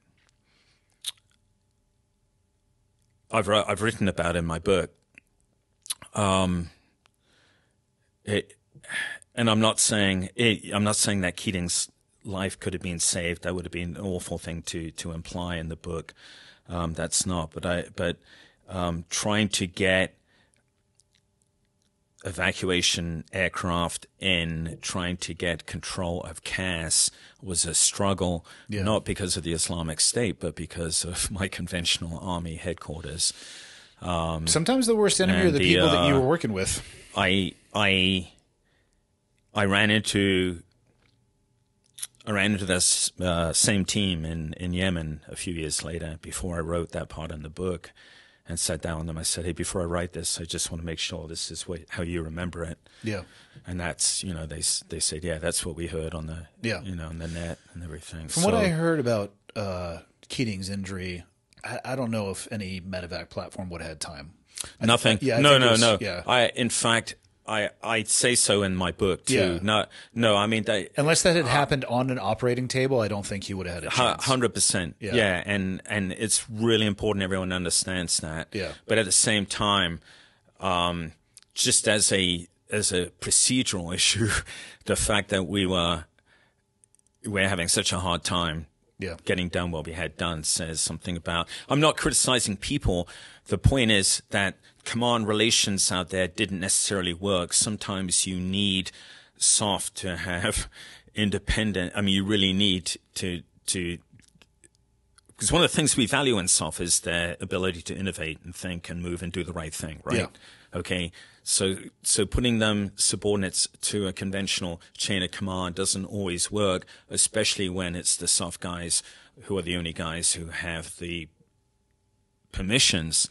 I've written about in my book. And I'm not saying that Keating's life could have been saved. That would have been an awful thing to imply in the book. That's not. But trying to get evacuation aircraft in, trying to get control of CAS was a struggle, not because of the Islamic State, but because of my conventional army headquarters. Sometimes the worst enemy are the people that you were working with. I ran into I ran into this same team in Yemen a few years later before I wrote that part in the book, and sat down with them. I said, hey, before I write this, I just want to make sure this is how you remember it. Yeah. And that's, they said, yeah, that's what we heard on the, on the net and everything. From what I heard about Keating's injury, I don't know if any medevac platform would have had time. Nothing. No. Yeah. In fact, I say so in my book too. Yeah. No. I mean, unless that had happened on an operating table, I don't think he would have had a chance. 100%. Yeah. And it's really important everyone understands that. Yeah. But at the same time, just as a procedural issue, the fact that we're having such a hard time getting done what we had done says something about. I'm not criticizing people. The point is that command relations out there didn't necessarily work. Sometimes you need SOF to have independent. I mean, you really need to because one of the things we value in SOF is their ability to innovate and think and move and do the right thing, right? Yeah. Okay. So putting them subordinates to a conventional chain of command doesn't always work, especially when it's the SOF guys who are the only guys who have the permissions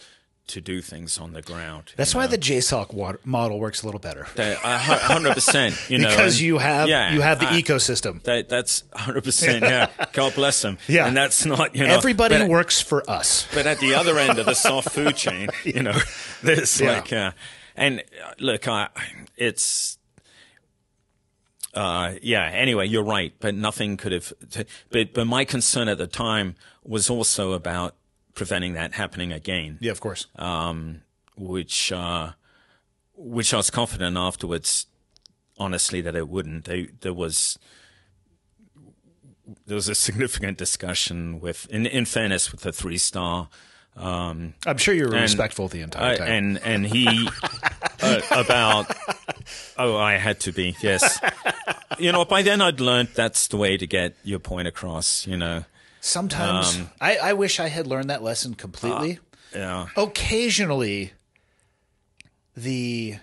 to do things on the ground. That's why the JSOC model works a little better. 100%. Because you have the ecosystem. That's 100%. Yeah. God bless them. Yeah. And that's not, everybody works for us. But at the other end of the soft food chain, there's and look, it's. Anyway, you're right, but nothing could have. But my concern at the time was also about preventing that happening again. Yeah, of course. Which I was confident afterwards, honestly, that it wouldn't. There was a significant discussion in fairness, with the 3-star. I'm sure you were respectful the entire time. And he about. Oh, I had to be. Yes. By then I'd learned that's the way to get your point across. Sometimes I wish I had learned that lesson completely. Yeah. Occasionally, the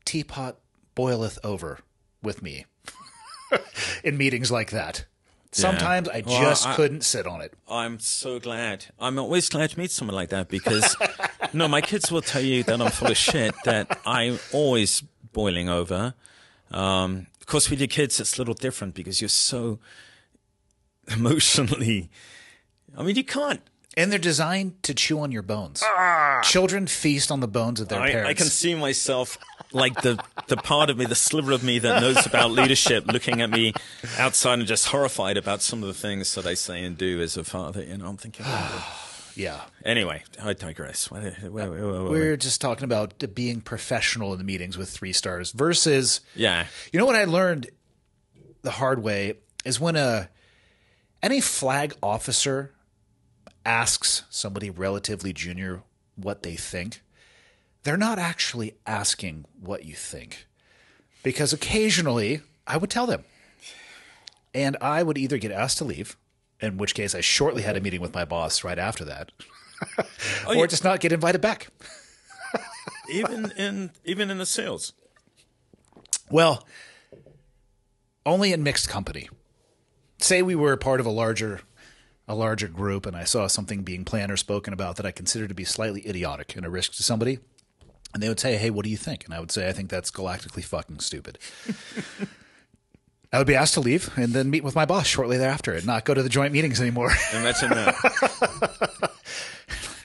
teapot boileth over with me in meetings like that. Sometimes I just couldn't sit on it. I'm so glad. I'm always glad to meet someone like that because, my kids will tell you that I'm full of shit, that I'm always boiling over. Of course, with your kids, it's a little different because you're so emotionally. I mean, you can't. And they're designed to chew on your bones. Children feast on the bones of their parents. I can see myself, like the part of me, the sliver of me that knows about leadership, looking at me outside and just horrified about some of the things that I say and do as a father. I'm thinking, yeah. Anyway, I digress. We're just talking about being professional in the meetings with 3 stars versus. Yeah. You know what I learned the hard way is when any flag officer asks somebody relatively junior what they think, they're not actually asking what you think. Because occasionally I would tell them. And I would either get asked to leave, in which case I shortly had a meeting with my boss right after that, or just not get invited back. even in the sales? Well, only in mixed company. Say we were part of a larger group and I saw something being planned or spoken about that I considered to be slightly idiotic and a risk to somebody, and they would say, hey, what do you think? And I would say, I think that's galactically fucking stupid. I would be asked to leave and then meet with my boss shortly thereafter and not go to the joint meetings anymore. Imagine that.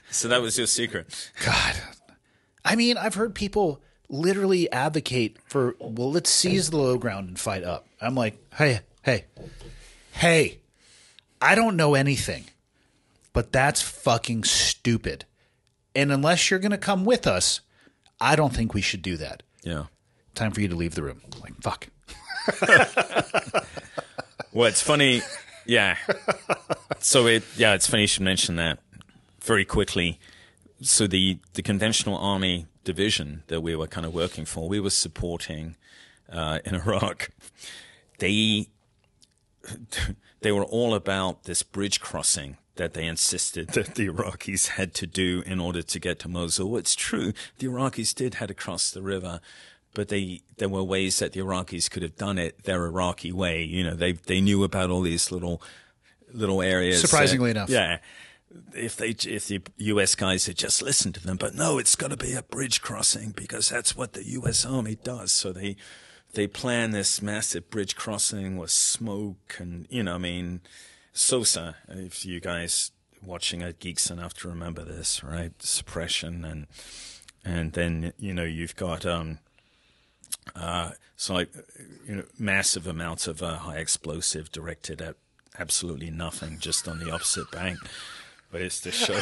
So that was your secret. God. I mean, I've heard people literally advocate for, well, let's seize the low ground and fight up. I'm like, hey, I don't know anything, but that's fucking stupid. And unless you're going to come with us, I don't think we should do that. Yeah. Time for you to leave the room. I'm like, fuck. Well, it's funny. Yeah. So it's funny you should mention that very quickly. So the conventional army division that we were kind of working for, we were supporting in Iraq. They were all about this bridge crossing that they insisted that the Iraqis had to do in order to get to Mosul. It's true, the Iraqis had to cross the river, but there were ways that the Iraqis could have done it their Iraqi way. You know, they knew about all these little areas. Surprisingly enough. Yeah. If the U.S. guys had just listened to them, but no, it's got to be a bridge crossing because that's what the U.S. Army does. So they plan this massive bridge crossing with smoke and, you know, I mean, Sosa, if you guys watching are geeks enough to remember this, right? Suppression and then, you know, you've got massive amounts of high explosive directed at absolutely nothing, just on the opposite bank. But it's to show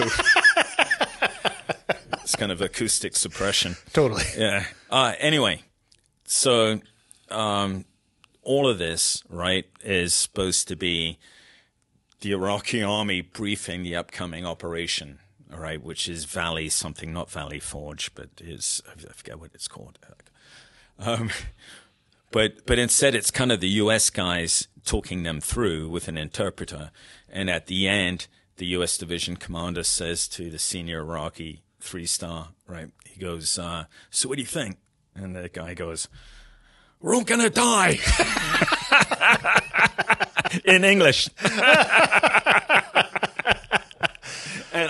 it's kind of acoustic suppression. Totally. Yeah. Anyway, so all of this, right, is supposed to be the Iraqi army briefing the upcoming operation, all right, which is Valley something, not Valley Forge, but is, I forget what it's called. But instead it's kind of the U.S. guys talking them through with an interpreter. And at the end, the U.S. division commander says to the senior Iraqi 3-star, right, he goes, so what do you think? And the guy goes, we're all going to die. In English. And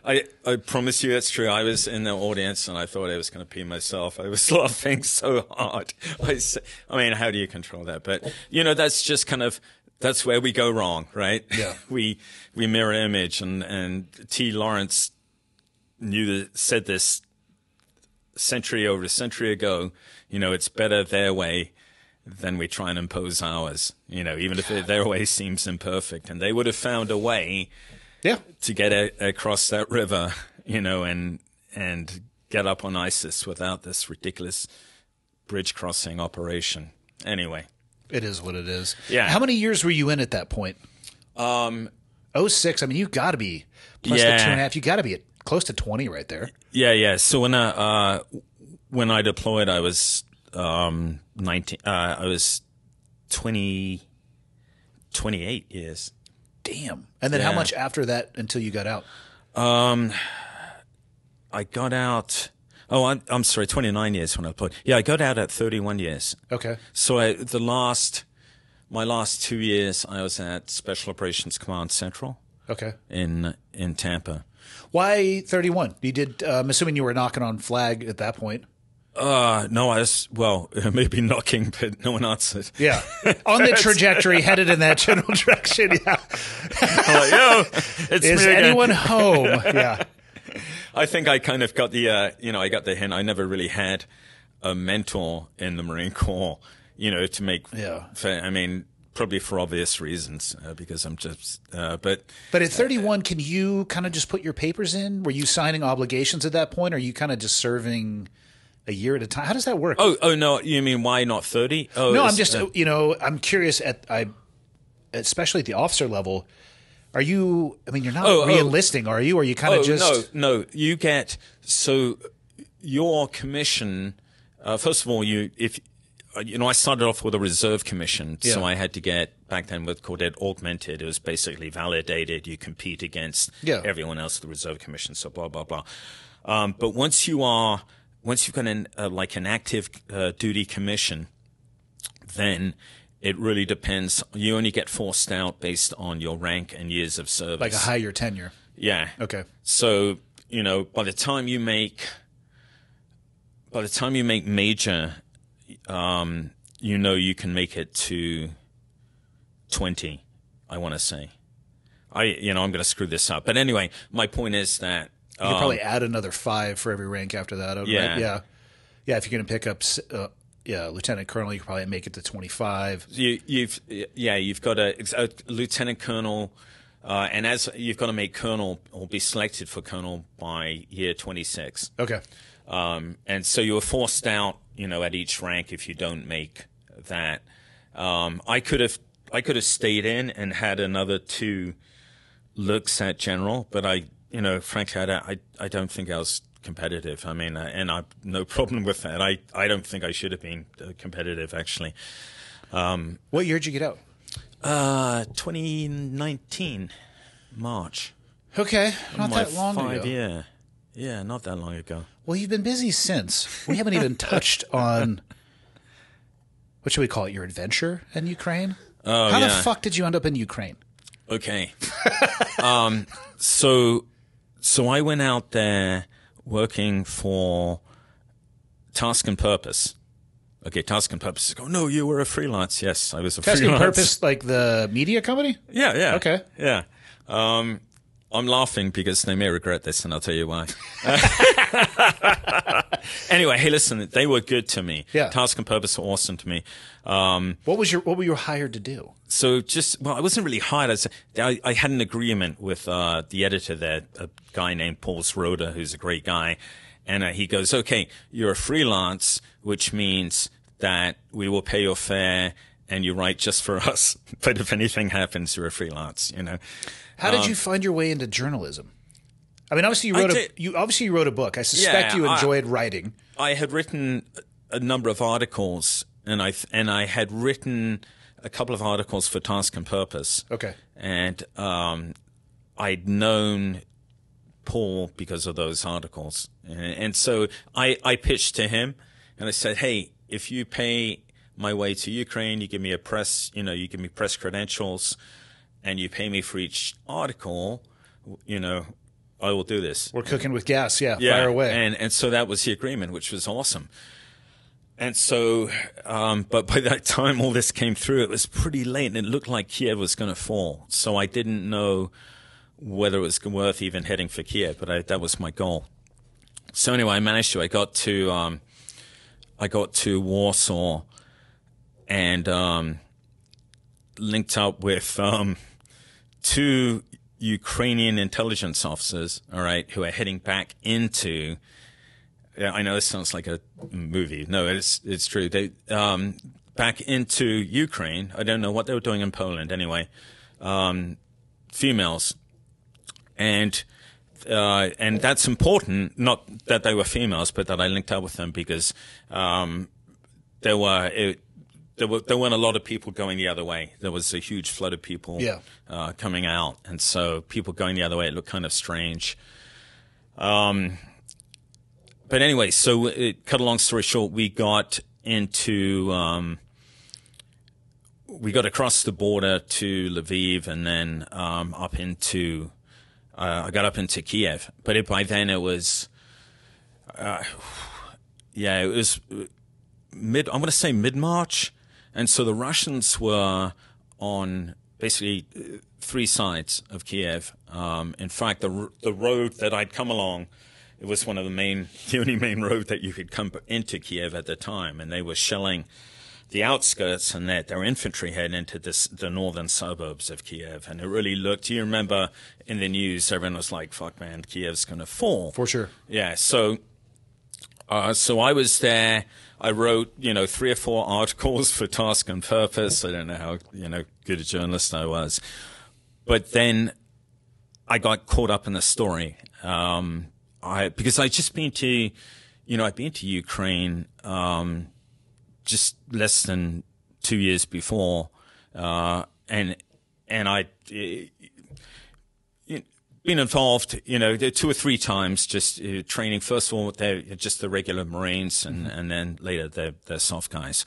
I promise you it's true. I was in the audience and I thought I was going to pee myself. I was laughing so hard. I mean, how do you control that? But, you know, that's just kind of, that's where we go wrong, right? Yeah. We mirror image and T. Lawrence said this century ago, you know, it's better their way than we try and impose ours, you know, even if their way seems imperfect. And they would have found a way to get across that river, you know, and get up on ISIS without this ridiculous bridge crossing operation. Anyway. It is what it is. Yeah. How many years were you in at that point? 06. I mean, you've got to be plus the 2.5. You got to be at close to 20 right there. Yeah. So when I deployed, I was 19. I was 28 years. Damn. And then how much after that until you got out? I got out. Oh, I'm sorry, 29 years when I deployed. Yeah, I got out at 31 years. Okay. So my last 2 years, I was at Special Operations Command Central. Okay. In Tampa. Why 31? You did. I'm assuming you were knocking on flag at that point. No, I was, maybe knocking, but no one answered. Yeah. On the trajectory, headed in that general direction. Yeah. I'm like, yo, it's Is me anyone again. home? Yeah. I think I kind of got the, I got the hint. I never really had a mentor in the Marine Corps, you know, to make, I mean, probably for obvious reasons, because I'm just, but at 31, can you kind of just put your papers in? Were you signing obligations at that point? Or are you kind of just serving a year at a time? How does that work? Oh, no. You mean why not 30? Oh, no, I'm just, I'm curious especially at the officer level. Are you, I mean, you're not re-enlisting, are you? Or are you kind of just. No. You get, so your commission, first of all, I started off with a reserve commission. Yeah. So I had to get, back then we called it augmented. It was basically validated. You compete against everyone else, the reserve commission. So blah, blah, blah. But once you've got an active duty commission, then it really depends. You only get forced out based on your rank and years of service. Like a higher tenure. Yeah. Okay. So, by the time you make major, you can make it to 20, I want to say. I'm going to screw this up. But anyway, my point is that you could probably add another 5 for every rank after that. Right? Yeah. Yeah. If you're going to pick up, lieutenant colonel, you could probably make it to 25. You've got a lieutenant colonel, and as you've got to make colonel or be selected for colonel by year 26. Okay. And so you were forced out, at each rank if you don't make that. I could have stayed in and had another 2 looks at general, but frankly, I don't think I was competitive. I mean, and I've no problem with that. I don't think I should have been competitive, actually. What year did you get out? 2019, March. Okay, not that long ago. 5 year. Yeah, not that long ago. Well, you've been busy since. We haven't even touched on, what should we call it, your adventure in Ukraine? Oh, How yeah. the fuck did you end up in Ukraine? Okay. So I went out there working for Task and Purpose. Okay, Task and Purpose. Oh, no, you were a freelance. Yes, I was a Task and freelance. Purpose, like the media company? Yeah, yeah. Okay. Yeah. I'm laughing because they may regret this, and I'll tell you why. Anyway, hey, listen, they were good to me. Yeah. Task and Purpose were awesome to me. What were you hired to do? So I wasn't really hired. I had an agreement with the editor there, a guy named Paul Schroeder, who's a great guy. And he goes, okay, you're a freelance, which means that we will pay your fare and you write just for us. But if anything happens, you're a freelance, you know. How did you find your way into journalism? I mean, obviously you wrote a book. I suspect you enjoyed writing. I had written a number of articles, and I had written a couple of articles for Task and Purpose. Okay. And I'd known Paul because of those articles. And so I pitched to him, and I said, hey, if you pay my way to Ukraine, you give me you give me press credentials, and you pay me for each article, I will do this. We're cooking with gas, fire away. And so that was the agreement, which was awesome. And so, but by that time all this came through, it was pretty late, and it looked like Kiev was going to fall. So I didn't know whether it was worth even heading for Kiev, but that was my goal. So anyway, I managed to. I got to Warsaw, and linked up with two Ukrainian intelligence officers, all right, who are heading back into. Yeah, I know this sounds like a movie. No, it's true. They back into Ukraine. I don't know what they were doing in Poland. Anyway, females, and that's important. Not that they were females, but that I linked up with them because there weren't a lot of people going the other way. There was a huge flood of people coming out, and so people going the other way, it looked kind of strange. But anyway, so cut a long story short, we got across the border to Lviv, and then I got up into Kiev. But by then it was, it was I'm going to say mid-March. And so the Russians were on basically three sides of Kiev. In fact, the road that I'd come along, it was the only main road that you could come into Kiev at the time. And they were shelling the outskirts, and their infantry heading into the northern suburbs of Kiev. And it really looked, you remember in the news, everyone was like, fuck, man, Kiev's going to fall. For sure. Yeah. So I was there. I wrote, 3 or 4 articles for Task and Purpose. I don't know how, good a journalist I was. But then I got caught up in the story. Because I'd just been to, I'd been to Ukraine, just less than 2 years before. And I'd been involved, 2 or 3 times, just training. First of all, they're just the regular Marines, and then later they're SOF guys.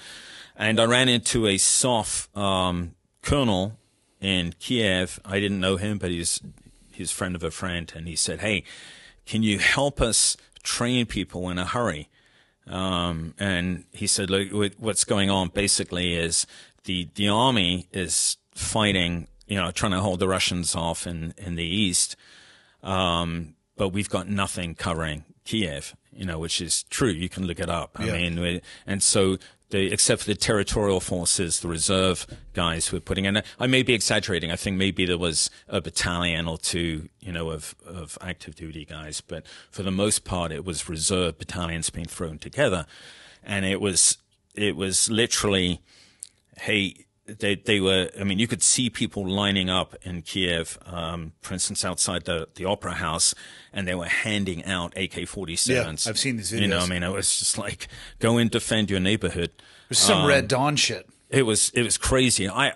And I ran into a SOF colonel in Kiev. I didn't know him, but he's a friend of a friend, and he said, "Hey, can you help us train people in a hurry?" And he said, "Look, what's going on basically is the army is fighting, trying to hold the Russians off in the east, but we've got nothing covering Kiev, which is true. You can look it up. Yeah. I mean, and so except for the territorial forces, the reserve guys who are putting in. I may be exaggerating. I think maybe there was a battalion or two, of active duty guys, but for the most part, it was reserve battalions being thrown together, and it was literally, hey. They were, you could see people lining up in Kiev, for instance, outside the Opera House, and they were handing out AK-47s. Yeah, I've seen these videos. It was just like, go and defend your neighborhood. It was some Red Dawn shit. It was crazy. I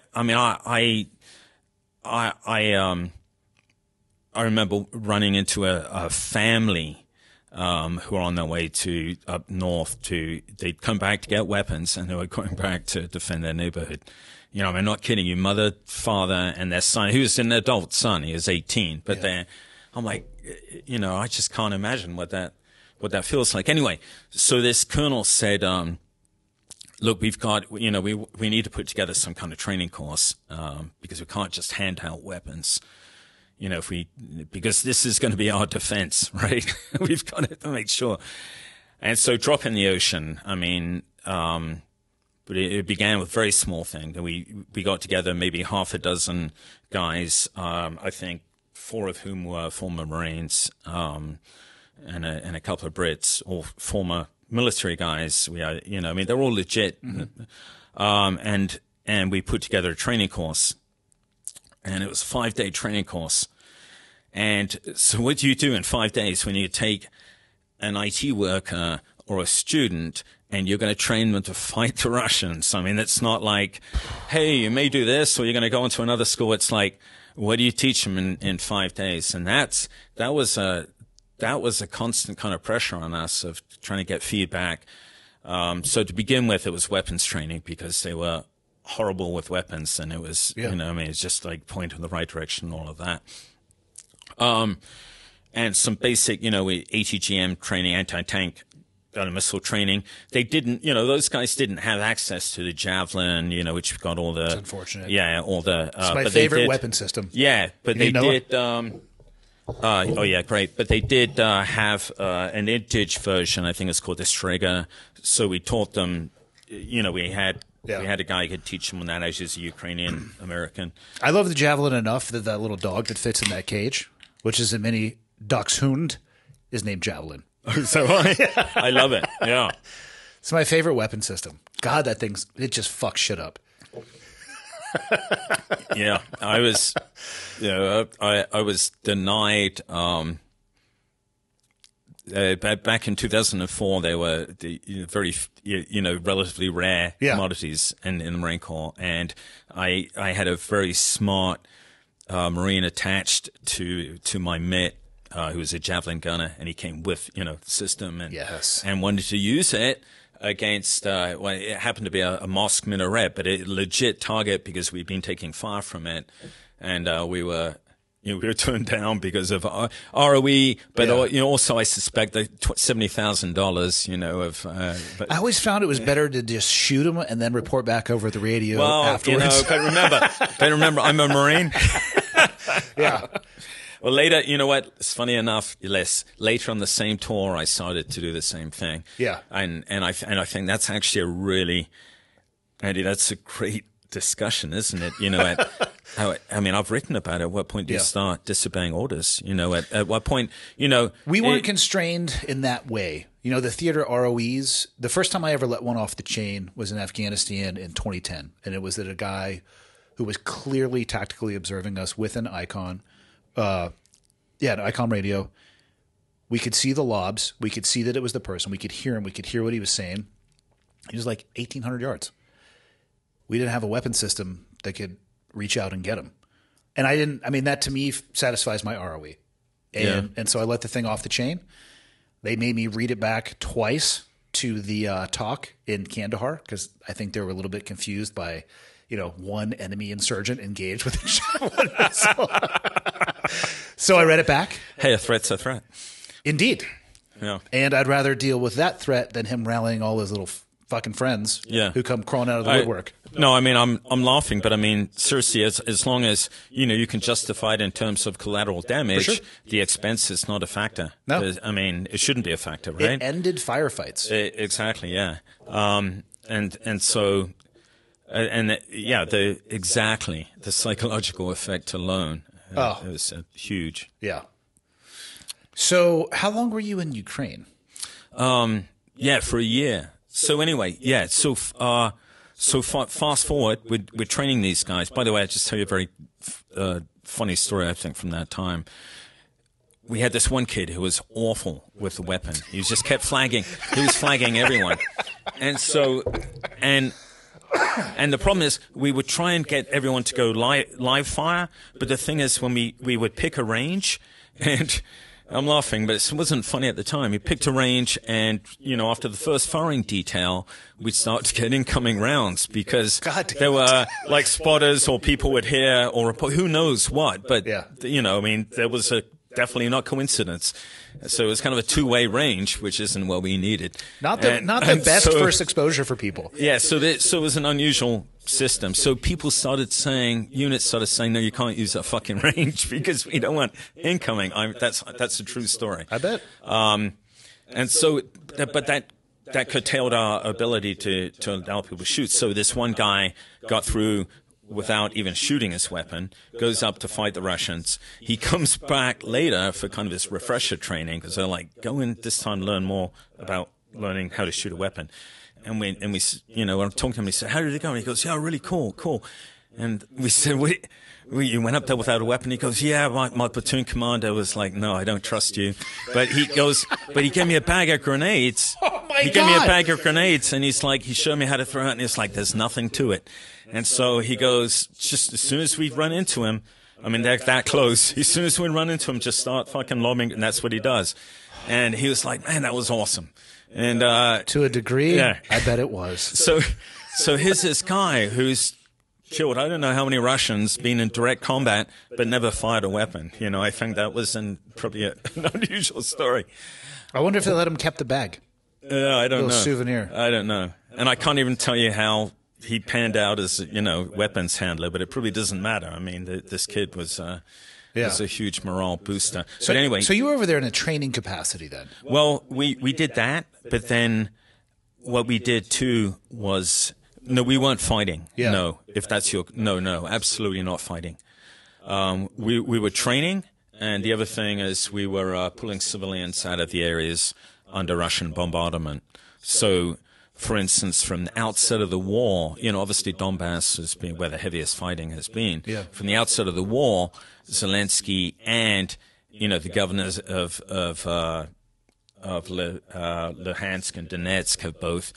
remember running into a family who were on their way to up north they'd come back to get weapons, and they were going back to defend their neighborhood. You know, I'm not kidding you. Mother, father, and their son, who was an adult son. He was 18, but I'm like, you know, I just can't imagine what that feels like. Anyway, so this colonel said, look, we've got, you know, we need to put together some kind of training course, because we can't just hand out weapons. You know, because this is going to be our defense, right? We've got to make sure. And so drop in the ocean. I mean, but it began with a very small thing. We got together maybe half a dozen guys, I think 4 of whom were former Marines, and a couple of Brits, all former military guys. You know, I mean, they're all legit. And we put together a training course. And it was a 5-day training course. And so what do you do in 5 days when you take an IT worker or a student and you're going to train them to fight the Russians? I mean, it's not like, hey, you may do this, or you're going to go into another school. It's like, what do you teach them in 5 days? And that was a constant kind of pressure on us of trying to get feedback. So to begin with, it was weapons training, because they were horrible with weapons, and it was, you know, I mean, it's just like point in the right direction, all of that. And some basic, you know, ATGM training, anti-tank missile training. They didn't, you know, those guys didn't have access to the Javelin, you know, which got all the... It's unfortunate. Yeah, all the... it's my favorite weapon system. Yeah, but they did... oh, yeah, great. But they did have an INTIGE version, I think it's called the Strega. So we taught them, you know, we had a guy who could teach them that as a Ukrainian American. I love the Javelin enough that that little dog that fits in that cage, which is a mini dachshund, is named Javelin. So I love it. Yeah. It's my favorite weapon system. God, that it just fucks shit up. Yeah. I was, you know, I was denied, back in 2004, they were very, you know, relatively rare commodities in the Marine Corps, and I had a very smart Marine attached to my MIT, who was a Javelin gunner, and he came with, you know, the system and wanted to use it against. Well, it happened to be a mosque minaret, but a legit target, because we'd been taking fire from it, and we were turned down because of ROE, but you know, also I suspect that $70,000, you know, of. But I always found it was better to just shoot them and then report back over the radio afterwards. You know, but remember, I'm a Marine. Yeah. Well, later, you know what? It's funny enough. Later on the same tour, I started to do the same thing. Yeah. And I think that's actually Andy, that's a great discussion, isn't it? You know, I mean, I've written about it. At what point do you start disobeying orders? You know, at what point, you know. We weren't constrained in that way. You know, the theater ROEs, the first time I ever let one off the chain was in Afghanistan in 2010. And it was that a guy who was clearly tactically observing us with an Icon, an Icon radio. We could see the lobs. We could see that it was the person. We could hear him. We could hear what he was saying. He was like 1,800 yards. We didn't have a weapon system that could reach out and get him. And that to me satisfies my ROE. And so I let the thing off the chain. They made me read it back twice to the talk in Kandahar, because I think they were a little bit confused by, you know, one enemy insurgent engaged with a Javelin missile. So I read it back. Hey, a threat's a threat. Indeed. Yeah. And I'd rather deal with that threat than him rallying all his little fucking friends who come crawling out of the woodwork. No, I mean, I'm laughing, but I mean, seriously, as long as, you know, you can justify it in terms of collateral damage, the expense is not a factor. No. I mean, it shouldn't be a factor, right? It ended firefights. Exactly, yeah. The psychological effect alone it was huge. Yeah. So how long were you in Ukraine? For a year. So anyway, so fast forward, we're training these guys. By the way, I'll just tell you a very funny story, I think, from that time. We had this one kid who was awful with the weapon. He just kept flagging. He was flagging everyone. And the problem is we would try and get everyone to go live fire, but the thing is when we would pick a range, and I'm laughing, but it wasn't funny at the time. He picked a range, and, after the first firing detail, we'd start to get incoming rounds because there were, like, spotters or people would hear or report, who knows what. But, there was definitely not coincidence. So it was kind of a two-way range, which isn't what we needed. Not the best first exposure for people. Yeah, so it was an unusual system. So units started saying, no, you can't use that fucking range because we don't want incoming. That's a true story. I bet. And so, but that curtailed our ability to allow people to shoot. So this one guy got through without even shooting his weapon, goes up to fight the Russians. He comes back later for kind of his refresher training because they're like, go in this time, learn more about learning how to shoot a weapon. And we when I'm talking to him, he said, how did it go? And he goes, yeah, really cool. And we said, you went up there without a weapon? He goes, yeah, my platoon commander was like, no, I don't trust you. But he gave me a bag of grenades. Oh my God. He gave me a bag of grenades, and he's like, he showed me how to throw it, and it's like, there's nothing to it. And so he goes, just as soon as we run into him, I mean, they're that close. As soon as we run into him, just start fucking lobbing, and that's what he does. And he was like, man, that was awesome. And to a degree, yeah. I bet it was. So here's this guy who's killed I don't know how many Russians, been in direct combat, but never fired a weapon. I think that was probably an unusual story. I wonder if they let him keep the bag. I don't know. Souvenir. I don't know. And I can't even tell you how he panned out as, weapons handler, but it probably doesn't matter. I mean, this kid was a huge morale booster. So, but anyway. So you were over there in a training capacity then? Well, we did that, but then what we did too was, no, we weren't fighting. Yeah. No, if that's no, absolutely not fighting. We were training, and the other thing is we were pulling civilians out of the areas under Russian bombardment. So, for instance, from the outset of the war, obviously Donbass has been where the heaviest fighting has been. Yeah. From the outset of the war, Zelensky and, the governors of Luhansk and Donetsk have both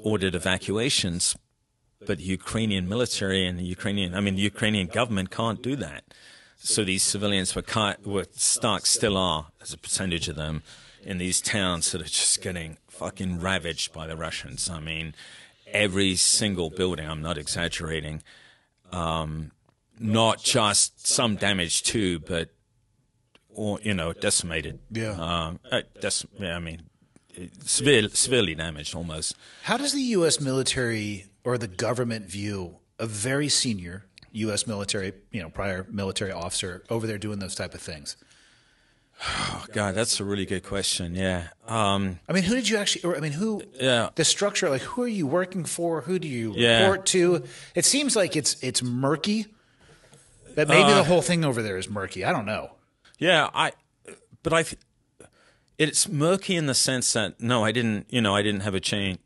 ordered evacuations, but the Ukrainian military and the Ukrainian government can't do that. So these civilians were still are, as a percentage of them, in these towns that are just getting fucking ravaged by the Russians. I mean, every single building, I'm not exaggerating, not just some damage too, but, decimated. Yeah. Severely damaged almost. How does the U.S. military or the government view a very senior U.S. military, prior military officer over there doing those type of things? Oh, God, that's a really good question. Yeah. Who did you actually? Yeah. The structure, like, who are you working for? Who do you report to? It seems like it's murky. That maybe the whole thing over there is murky. I don't know. Yeah, it's murky in the sense that I didn't have a chain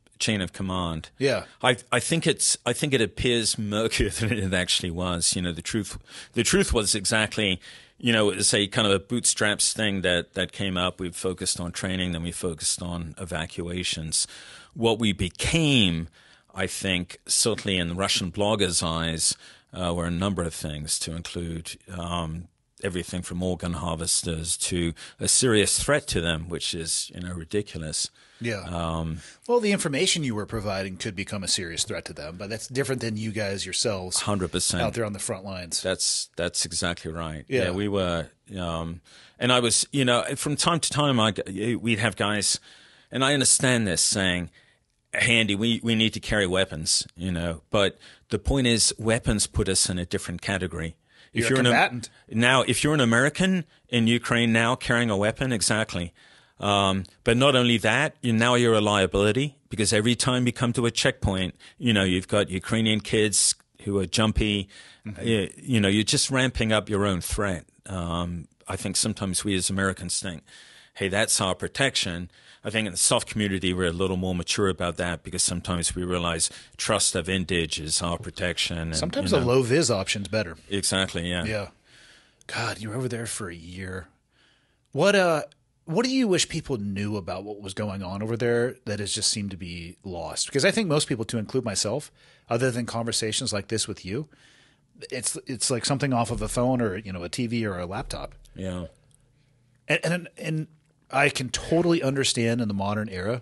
of command. Yeah. I think it appears murkier than it actually was. The truth was exactly, it's a kind of a bootstraps thing that came up. We focused on training, then we focused on evacuations. What we became, I think, certainly in the Russian bloggers' eyes, were a number of things, to include everything from organ harvesters to a serious threat to them, which is, ridiculous. Yeah. Well, the information you were providing could become a serious threat to them, but that's different than you guys yourselves 100% out there on the front lines. That's exactly right. Yeah. We were, and I was, from time to time, we'd have guys, and I understand this, saying, hey, Andy, we need to carry weapons, but the point is, weapons put us in a different category. You're a combatant. If you're an American in Ukraine now carrying a weapon, exactly. But not only that, you're a liability, because every time you come to a checkpoint, you've got Ukrainian kids who are jumpy. Mm-hmm. You're just ramping up your own threat. I think sometimes we as Americans think, hey, that's our protection. I think in the soft community, we're a little more mature about that, because sometimes we realize trust of Indige is our protection. And, sometimes a low-vis option's better. Exactly, yeah. Yeah. God, you were over there for a year. What do you wish people knew about what was going on over there that has just seemed to be lost? Because I think most people, to include myself, other than conversations like this with you, it's like something off of a phone or, a TV or a laptop. Yeah. And I can totally understand in the modern era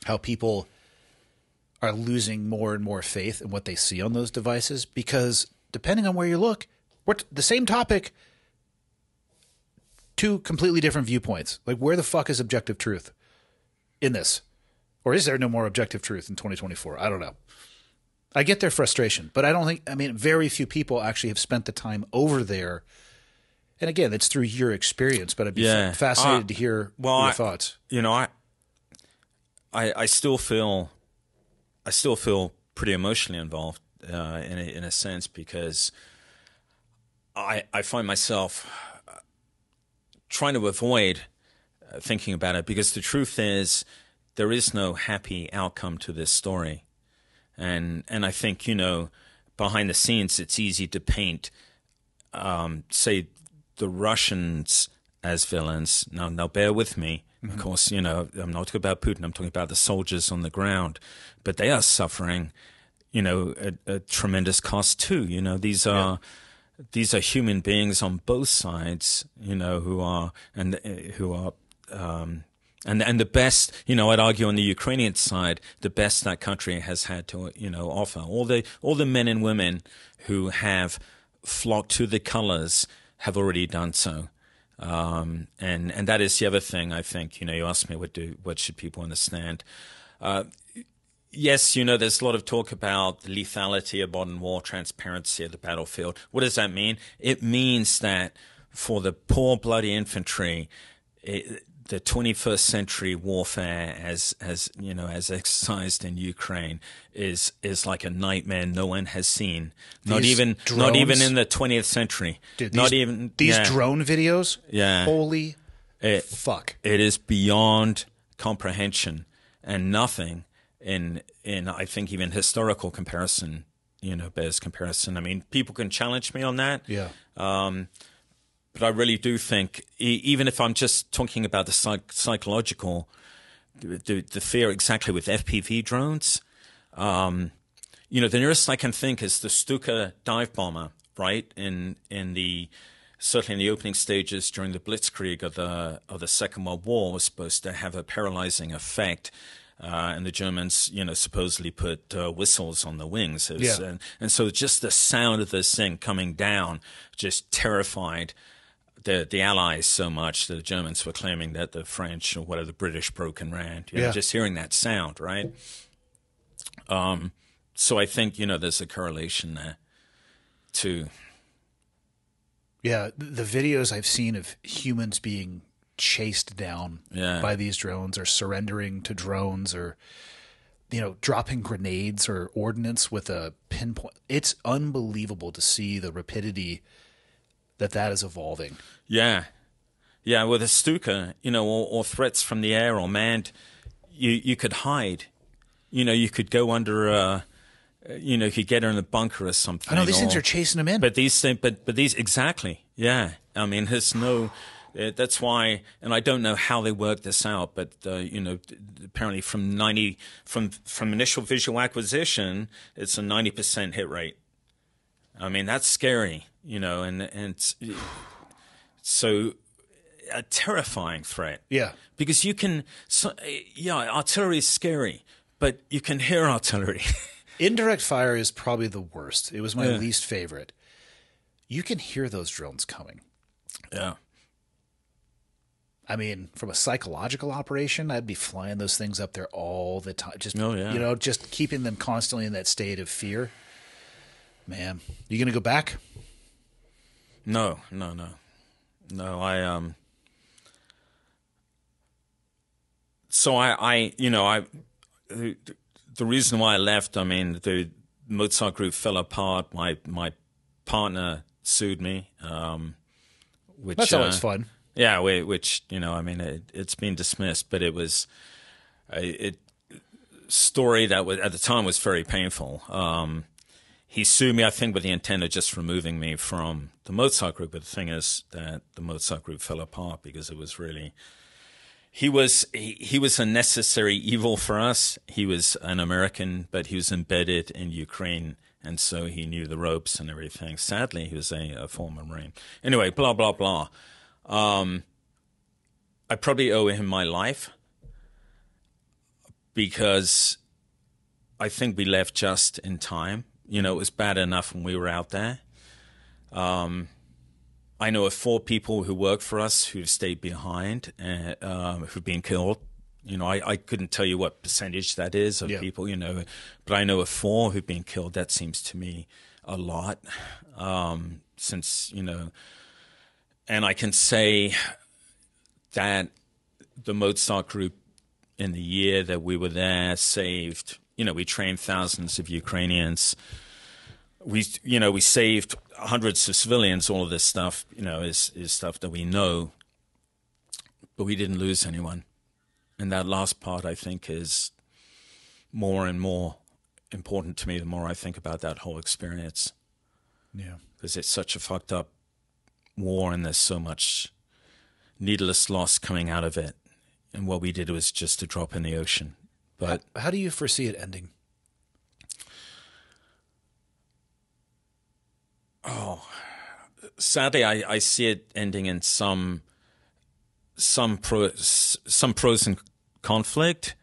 how people are losing more and more faith in what they see on those devices, because depending on where you look, the same topic, two completely different viewpoints. Like, where the fuck is objective truth in this? Or is there no more objective truth in 2024? I don't know. I get their frustration, but very few people actually have spent the time over there. And again, it's through your experience, but I'd be fascinated to hear your thoughts. I still feel pretty emotionally involved in a sense, because I find myself trying to avoid thinking about it, because the truth is there is no happy outcome to this story. And I think, behind the scenes, it's easy to paint, say, the Russians as villains. Now bear with me. Mm-hmm. Of course, I'm not talking about Putin. I'm talking about the soldiers on the ground. But they are suffering, a tremendous cost too. These are human beings on both sides, who are and the best, I'd argue on the Ukrainian side, the best that country has had to, offer. All the men and women who have flocked to the colors have already done so. And that is the other thing, I think. You asked me what should people understand. Yes, there's a lot of talk about the lethality of modern war, transparency of the battlefield. What does that mean? It means that for the poor, bloody infantry, the 21st century warfare, as exercised in Ukraine, is like a nightmare no one has seen. Not even in the 20th century. Dude, these drone videos. Yeah. Holy fuck! It is beyond comprehension, and nothing in I think even historical comparison, bears comparison. I mean, people can challenge me on that. Yeah. But I really do think, even if I'm just talking about the psychological, the fear exactly with FPV drones, the nearest I can think is the Stuka dive bomber, right? Certainly in the opening stages during the Blitzkrieg of the Second World War, was supposed to have a paralyzing effect. And the Germans, supposedly put whistles on the wings. And so just the sound of this thing coming down just terrified the Allies so much that the Germans were claiming that the French or whatever, the British broke and ran. Just hearing that sound, right? So I think, there's a correlation there too. Yeah, the videos I've seen of humans being chased down by these drones, or surrendering to drones, or dropping grenades or ordnance with a pinpoint. It's unbelievable to see the rapidity that is evolving. Yeah. With a Stuka, or threats from the air or manned, you could hide. You could go under you could get her in a bunker or something. I know these things are chasing them in. But these exactly. Yeah. I mean, there's no. That's why, and I don't know how they work this out, but apparently from initial visual acquisition, it's a 90% hit rate. I mean, that's scary, and so a terrifying threat. Yeah, because artillery is scary, but you can hear artillery. Indirect fire is probably the worst. It was my least favorite. You can hear those drones coming. Yeah. I mean, from a psychological operation, I'd be flying those things up there all the time. Just, just keeping them constantly in that state of fear. Man, you going to go back? No. The reason why I left, I mean, the Mozart group fell apart. My partner sued me. Which that's always fun. Yeah, which it's been dismissed, but it was a story that at the time was very painful. He sued me, I think, with the intent of just removing me from the Mozart group. But the thing is that the Mozart group fell apart because it was really he was a necessary evil for us. He was an American, but he was embedded in Ukraine, and so he knew the ropes and everything. Sadly, he was a former Marine. Anyway, blah blah blah. I probably owe him my life because I think we left just in time. You know, it was bad enough when we were out there. I know of 4 people who work for us who've stayed behind, who've been killed. You know, I couldn't tell you what percentage that is of people, you know, but I know of 4 who've been killed. That seems to me a lot since, you know, and I can say that the Mozart group in the year that we were there saved, you know, we trained thousands of Ukrainians. We saved hundreds of civilians. All of this stuff, you know, is stuff that we know, but we didn't lose anyone. And that last part, I think, is more and more important to me the more I think about that whole experience. Yeah. Because it's such a fucked up war and there's so much needless loss coming out of it. And what we did was just a drop in the ocean. But how do you foresee it ending? Oh, sadly, I see it ending in some pros and conflict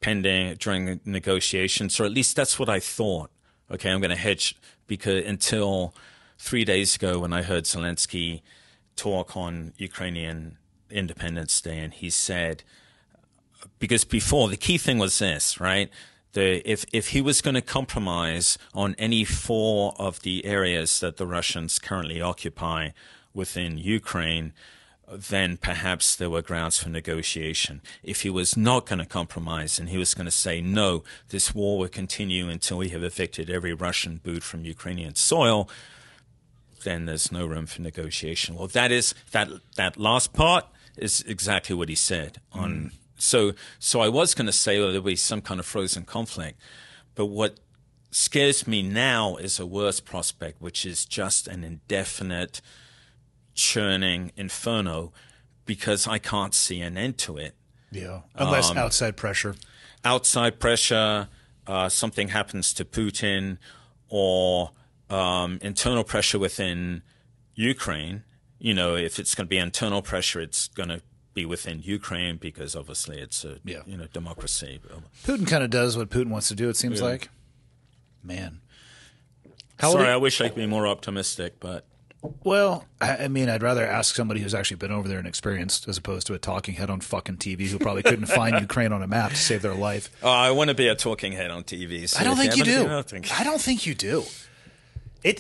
pending during negotiations, or at least that's what I thought. Okay, I'm going to hedge because until 3 days ago when I heard Zelensky talk on Ukrainian Independence Day, and he said, because before the key thing was this, right? If he was going to compromise on any 4 of the areas that the Russians currently occupy within Ukraine, then perhaps there were grounds for negotiation. If he was not going to compromise and he was going to say, no, this war will continue until we have evicted every Russian boot from Ukrainian soil, then there's no room for negotiation. Well, that last part is exactly what he said. So I was going to say there'll be some kind of frozen conflict, but what scares me now is a worse prospect, which is just an indefinite churning inferno, because I can't see an end to it. Yeah, unless outside pressure. Outside pressure, something happens to Putin, or internal pressure within Ukraine. You know, if it's going to be internal pressure, it's going to be within Ukraine because obviously it's a democracy. Putin kind of does what Putin wants to do, it seems like. Man. I wish I could be more optimistic, but... Well, I mean, I'd rather ask somebody who's actually been over there and experienced as opposed to a talking head on fucking TV who probably couldn't find Ukraine on a map to save their life. Oh, I want to be a talking head on TV. So I don't think you do. I don't think you do.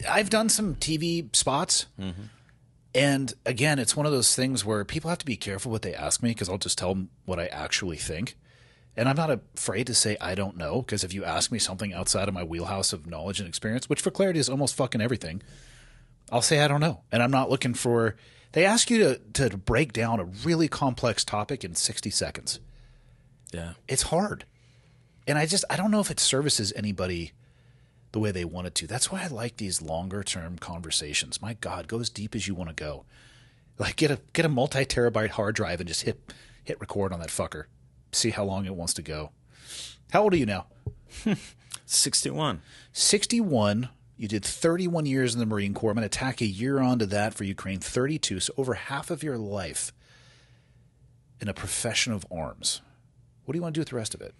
I've done some TV spots, and again, it's one of those things where people have to be careful what they ask me because I'll just tell them what I actually think. And I'm not afraid to say I don't know, because if you ask me something outside of my wheelhouse of knowledge and experience, which for clarity is almost fucking everything, I'll say I don't know. And I'm not looking for – they ask you to break down a really complex topic in 60 seconds. Yeah. It's hard. And I don't know if it services anybody the way they want it to. That's why I like these longer-term conversations. My God, go as deep as you want to go. Like get a multi-terabyte hard drive and just hit record on that fucker. See how long it wants to go. How old are you now? 61. 61. You did 31 years in the Marine Corps. I'm going to tack a year onto that for Ukraine, 32. So over half of your life in a profession of arms. What do you want to do with the rest of it?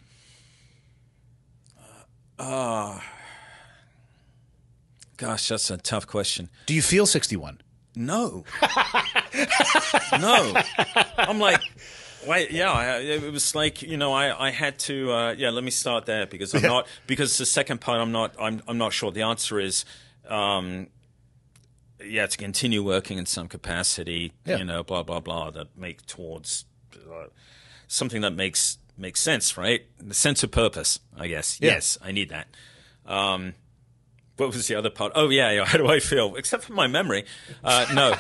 Gosh, that's a tough question. Do you feel 61? No. No. I'm like... Wait, yeah, it was like, you know, I had to let me start there because I'm not, because the second part I'm not sure. The answer is to continue working in some capacity, you know, blah blah blah, that make towards something that makes sense, right? The sense of purpose, I guess. Yeah. Yes, I need that. What was the other part? Oh yeah, how do I feel? Except for my memory. No.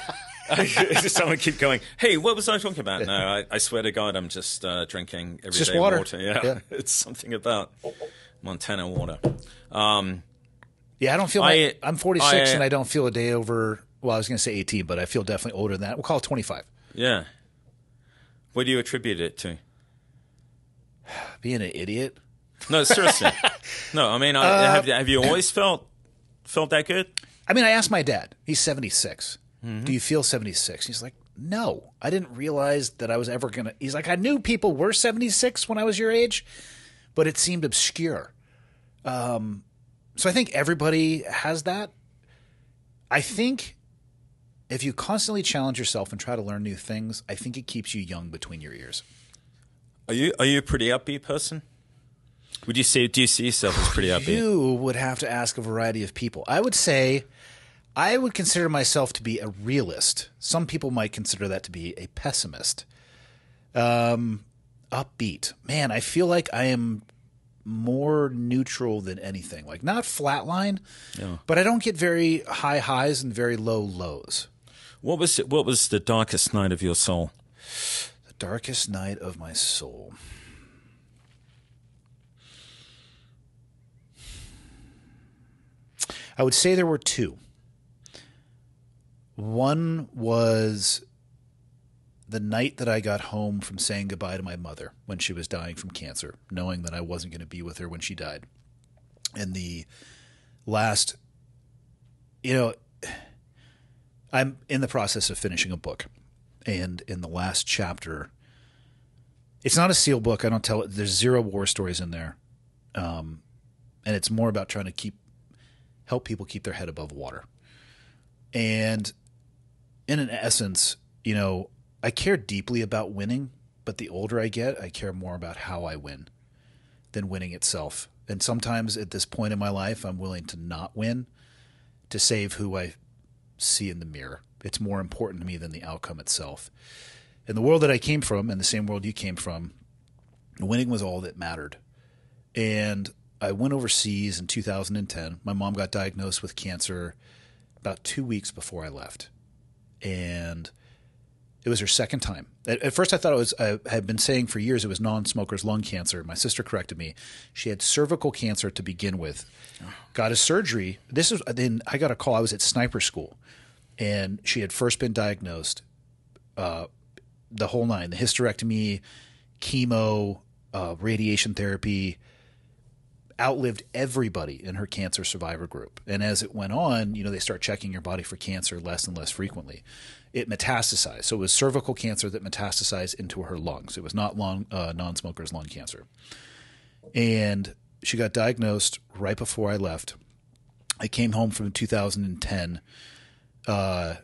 Someone keep going, hey, what was I talking about? No, I swear to God, I'm just drinking everyday just water. Yeah. It's something about Montana water. I don't feel I'm 46 and I don't feel a day over, well, I was going to say 18, but I feel definitely older than that. We'll call it 25. Yeah. What do you attribute it to? Being an idiot? No, seriously. No, I mean, have you always felt that good? I mean, I asked my dad. He's 76. Mm-hmm. Do you feel 76? He's like, no, I didn't realize that I was ever going to. He's like, I knew people were 76 when I was your age, but it seemed obscure. So I think everybody has that. I think if you constantly challenge yourself and try to learn new things, I think it keeps you young between your ears. Are you a pretty upbeat person? Do you see yourself as pretty upbeat? You would have to ask a variety of people. I would say I would consider myself to be a realist. Some people might consider that to be a pessimist. Upbeat. Man, I feel like I am more neutral than anything. Like, not flatline, but I don't get very high highs and very low lows. What was the darkest night of your soul? The darkest night of my soul. I would say there were two. One was the night that I got home from saying goodbye to my mother when she was dying from cancer, knowing that I wasn't going to be with her when she died. And the last, I'm in the process of finishing a book. And in the last chapter, it's not a seal book. I don't tell it. There's 0 war stories in there. And it's more about trying to help people keep their head above water. And in an essence, I care deeply about winning, but the older I get, I care more about how I win than winning itself. And sometimes at this point in my life, I'm willing to not win to save who I see in the mirror. It's more important to me than the outcome itself. In the world that I came from, and the same world you came from, winning was all that mattered. And I went overseas in 2010. My mom got diagnosed with cancer about 2 weeks before I left. And it was her second time. At first I thought I had been saying for years it was non-smoker's lung cancer. My sister corrected me. She had cervical cancer to begin with. Got a surgery. Then I got a call. I was at sniper school. And she had first been diagnosed, the whole nine, the hysterectomy, chemo, radiation therapy, outlived everybody in her cancer survivor group. And as it went on, they start checking your body for cancer less and less frequently. It metastasized. So it was cervical cancer that metastasized into her lungs. It was not non-smoker's lung cancer. And she got diagnosed right before I left. I came home from 2010 on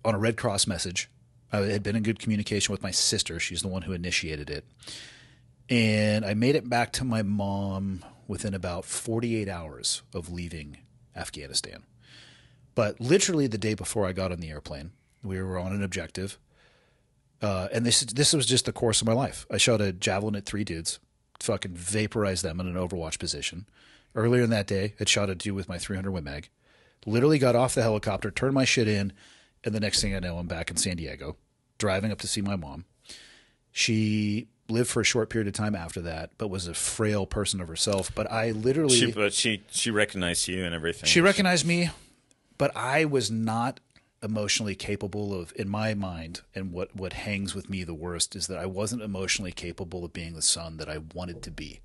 a Red Cross message. I had been in good communication with my sister. She's the one who initiated it. And I made it back to my mom within about 48 hours of leaving Afghanistan. But literally the day before I got on the airplane, we were on an objective. And this was just the course of my life. I shot a javelin at 3 dudes, fucking vaporized them in an Overwatch position. Earlier in that day, I shot a dude with my 300 Win Mag. Literally got off the helicopter, turned my shit in, and the next thing I know, I'm back in San Diego, driving up to see my mom. She lived for a short period of time after that, but was a frail person of herself. But I literally... She recognized you and everything. She recognized me, but I was not emotionally capable of, in my mind, and what hangs with me the worst is that I wasn't emotionally capable of being the son that I wanted to be.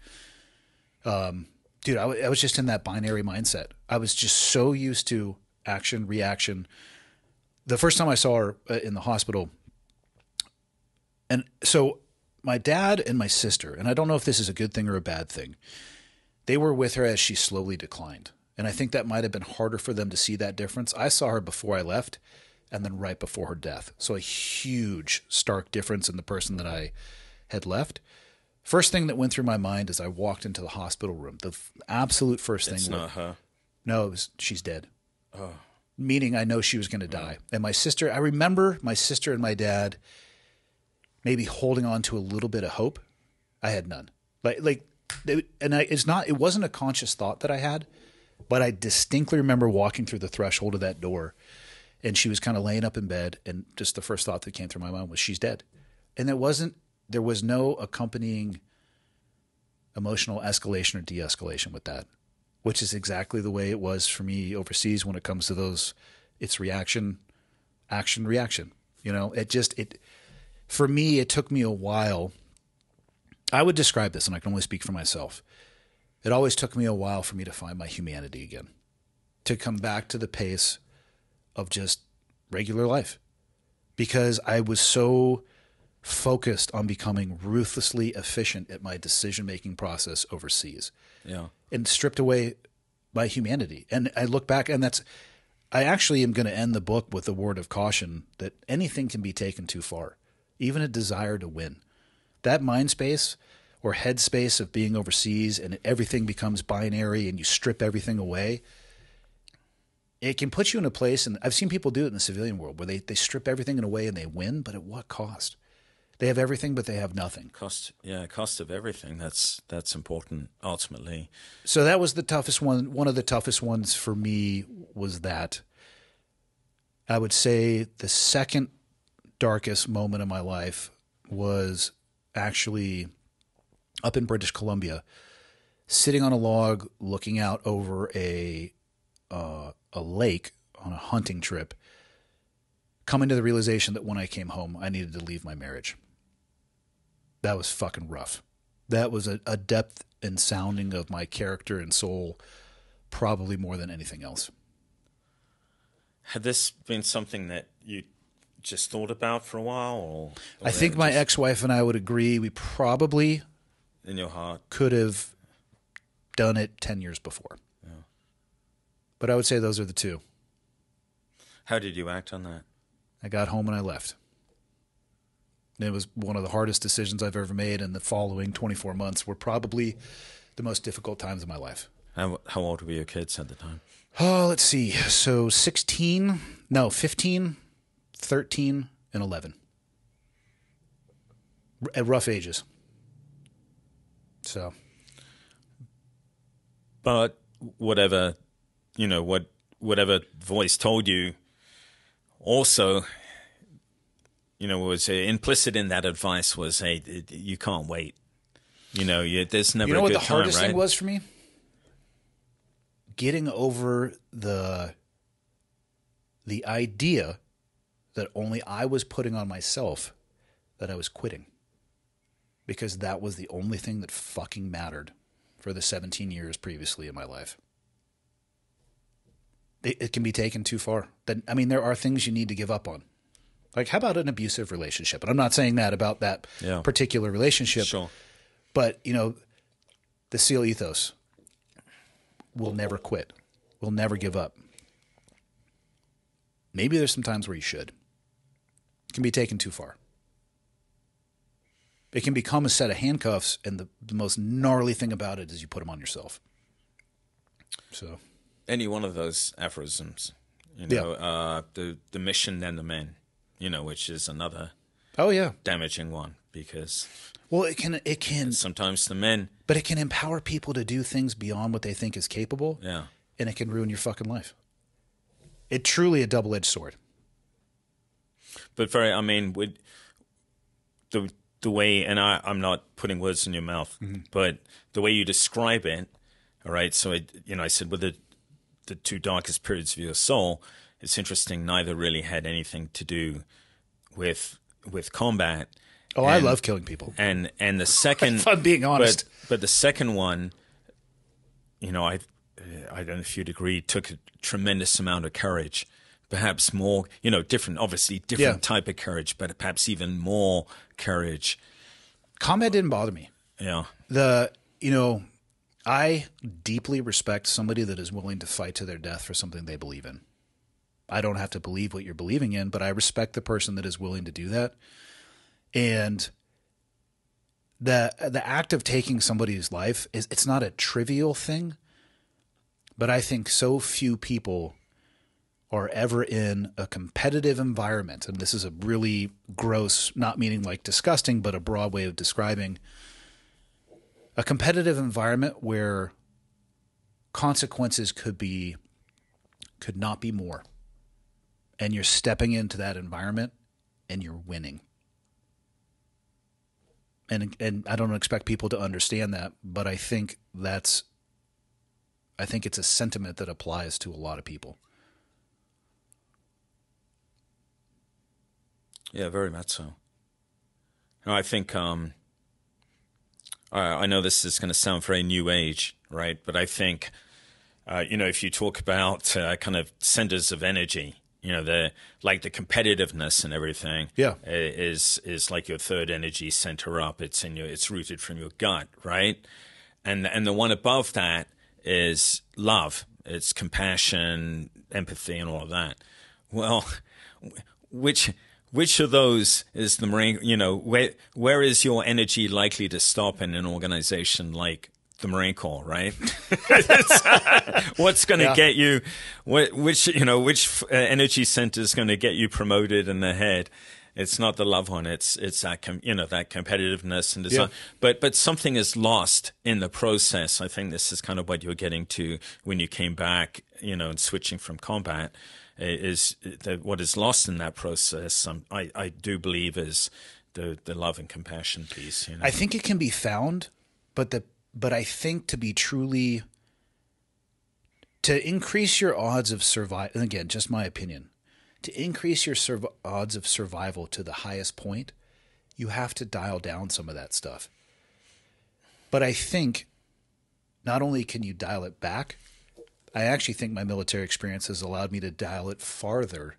Dude, I was just in that binary mindset. I was just so used to action, reaction. The first time I saw her in the hospital, and so my dad and my sister, and I don't know if this is a good thing or a bad thing, they were with her as she slowly declined. And I think that might have been harder for them to see that difference. I saw her before I left and then right before her death. So a huge, stark difference in the person that I had left. First thing that went through my mind as I walked into the hospital room, the absolute first thing. It's not her. No, she's dead. Oh. Meaning I know she was going to die. And my sister, I remember my sister and my dad maybe holding on to a little bit of hope. I had none. It wasn't a conscious thought that I had, but I distinctly remember walking through the threshold of that door, and she was kind of laying up in bed, and just the first thought that came through my mind was she's dead. And there was no accompanying emotional escalation or de-escalation with that, which is exactly the way it was for me overseas when it comes to those. It's reaction, action, reaction. For me, it took me a while. I would describe this, and I can only speak for myself. It always took me a while for me to find my humanity again, to come back to the pace of just regular life. because I was so focused on becoming ruthlessly efficient at my decision-making process overseas. Yeah. And stripped away my humanity. And I look back, and I actually am going to end the book with a word of caution that anything can be taken too far, even a desire to win. That mind space or head space of being overseas and everything becomes binary and you strip everything away, it can put you in a place, and I've seen people do it in the civilian world, where they strip everything away and they win, but at what cost? They have everything, but they have nothing. Cost of everything. That's important ultimately. So that was the toughest one. One of the toughest ones for me was that. I would say the second darkest moment of my life was actually up in British Columbia, sitting on a log, looking out over a lake on a hunting trip, coming to the realization that when I came home, I needed to leave my marriage. That was fucking rough. That was a depth and sounding of my character and soul, probably more than anything else. Had this been something that you just thought about for a while? Or I think my ex-wife and I would agree we probably in your heart could have done it 10 years before. Yeah. But I would say those are the two. How did you act on that? I got home and I left. It was one of the hardest decisions I've ever made, and the following 24 months were probably the most difficult times of my life. How old were your kids at the time? Oh, let's see. So 15, 13, and 11. At rough ages. So. But whatever voice told you also, was implicit in that advice was, hey, you can't wait. There's never a good time, right? You know what the hardest thing was for me? Getting over the idea that only I was putting on myself that I was quitting. Because that was the only thing that fucking mattered for the 17 years previously in my life. It can be taken too far. There are things you need to give up on. Like, how about an abusive relationship? And I'm not saying that about that particular relationship. Sure. But, the SEAL ethos will never quit. Will never give up. Maybe there's some times where you should. It can be taken too far. It can become a set of handcuffs, and the most gnarly thing about it is you put them on yourself. So, any one of those aphorisms, the mission and the men, which is another damaging one, because it can sometimes the men, but it can empower people to do things beyond what they think is capable. Yeah, and it can ruin your fucking life. It's truly a double-edged sword. But with the way, and I'm not putting words in your mouth, but the way you describe it, all right. So I said with the two darkest periods of your soul, it's interesting. Neither really had anything to do with combat. Oh, I love killing people. And the second, if I'm being honest, but the second one, I don't know if you'd agree, took a tremendous amount of courage. Perhaps more, different type of courage, but perhaps even more courage. Combat didn't bother me. Yeah. I deeply respect somebody that is willing to fight to their death for something they believe in. I don't have to believe what you're believing in, but I respect the person that is willing to do that. And the act of taking somebody's life it's not a trivial thing, but I think so few people are ever in a competitive environment, and this is a really gross, not meaning like disgusting, but a broad way of describing a competitive environment where consequences could not be more. And you're stepping into that environment and you're winning. And I don't expect people to understand that, but I think it's a sentiment that applies to a lot of people. Yeah, very much so. I think I know this is going to sound very new age, right? But I think if you talk about kind of centers of energy, the competitiveness and everything. Yeah. is like your third energy center up. It's rooted from your gut, right? And the one above that is love. It's compassion, empathy, and all of that. Well, which of those is the Marine? Where is your energy likely to stop in an organization like the Marine Corps, right? What's going to get you? Which energy center is going to get you promoted in the head? It's not the love one. It's that that competitiveness and desire. Yeah. But something is lost in the process. I think this is kind of what you were getting to when you came back, and switching from combat. Is what is lost in that process? I do believe is the love and compassion piece. I think it can be found, but I think to increase your odds of survival. And again, just my opinion. To increase your odds of survival to the highest point, you have to dial down some of that stuff. But I think not only can you dial it back, I actually think my military experience has allowed me to dial it farther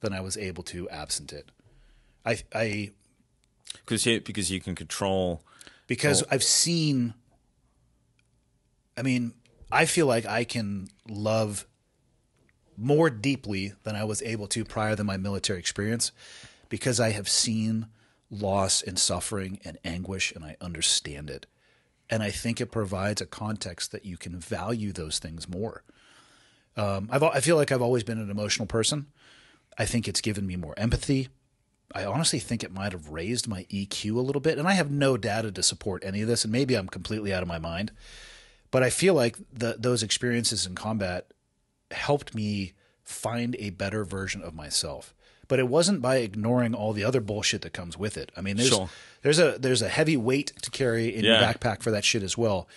than I was able to absent it. Because you can control. Because I've seen. I mean, I feel like I can love more deeply than I was able to prior than my military experience, because I have seen loss and suffering and anguish, and I understand it. And I think it provides a context that you can value those things more. I feel like I've always been an emotional person. I think it's given me more empathy. I honestly think it might have raised my EQ a little bit. And I have no data to support any of this, and maybe I'm completely out of my mind. But I feel like those experiences in combat helped me find a better version of myself. But it wasn't by ignoring all the other bullshit that comes with it. I mean, there's a heavy weight to carry in your backpack for that shit as well.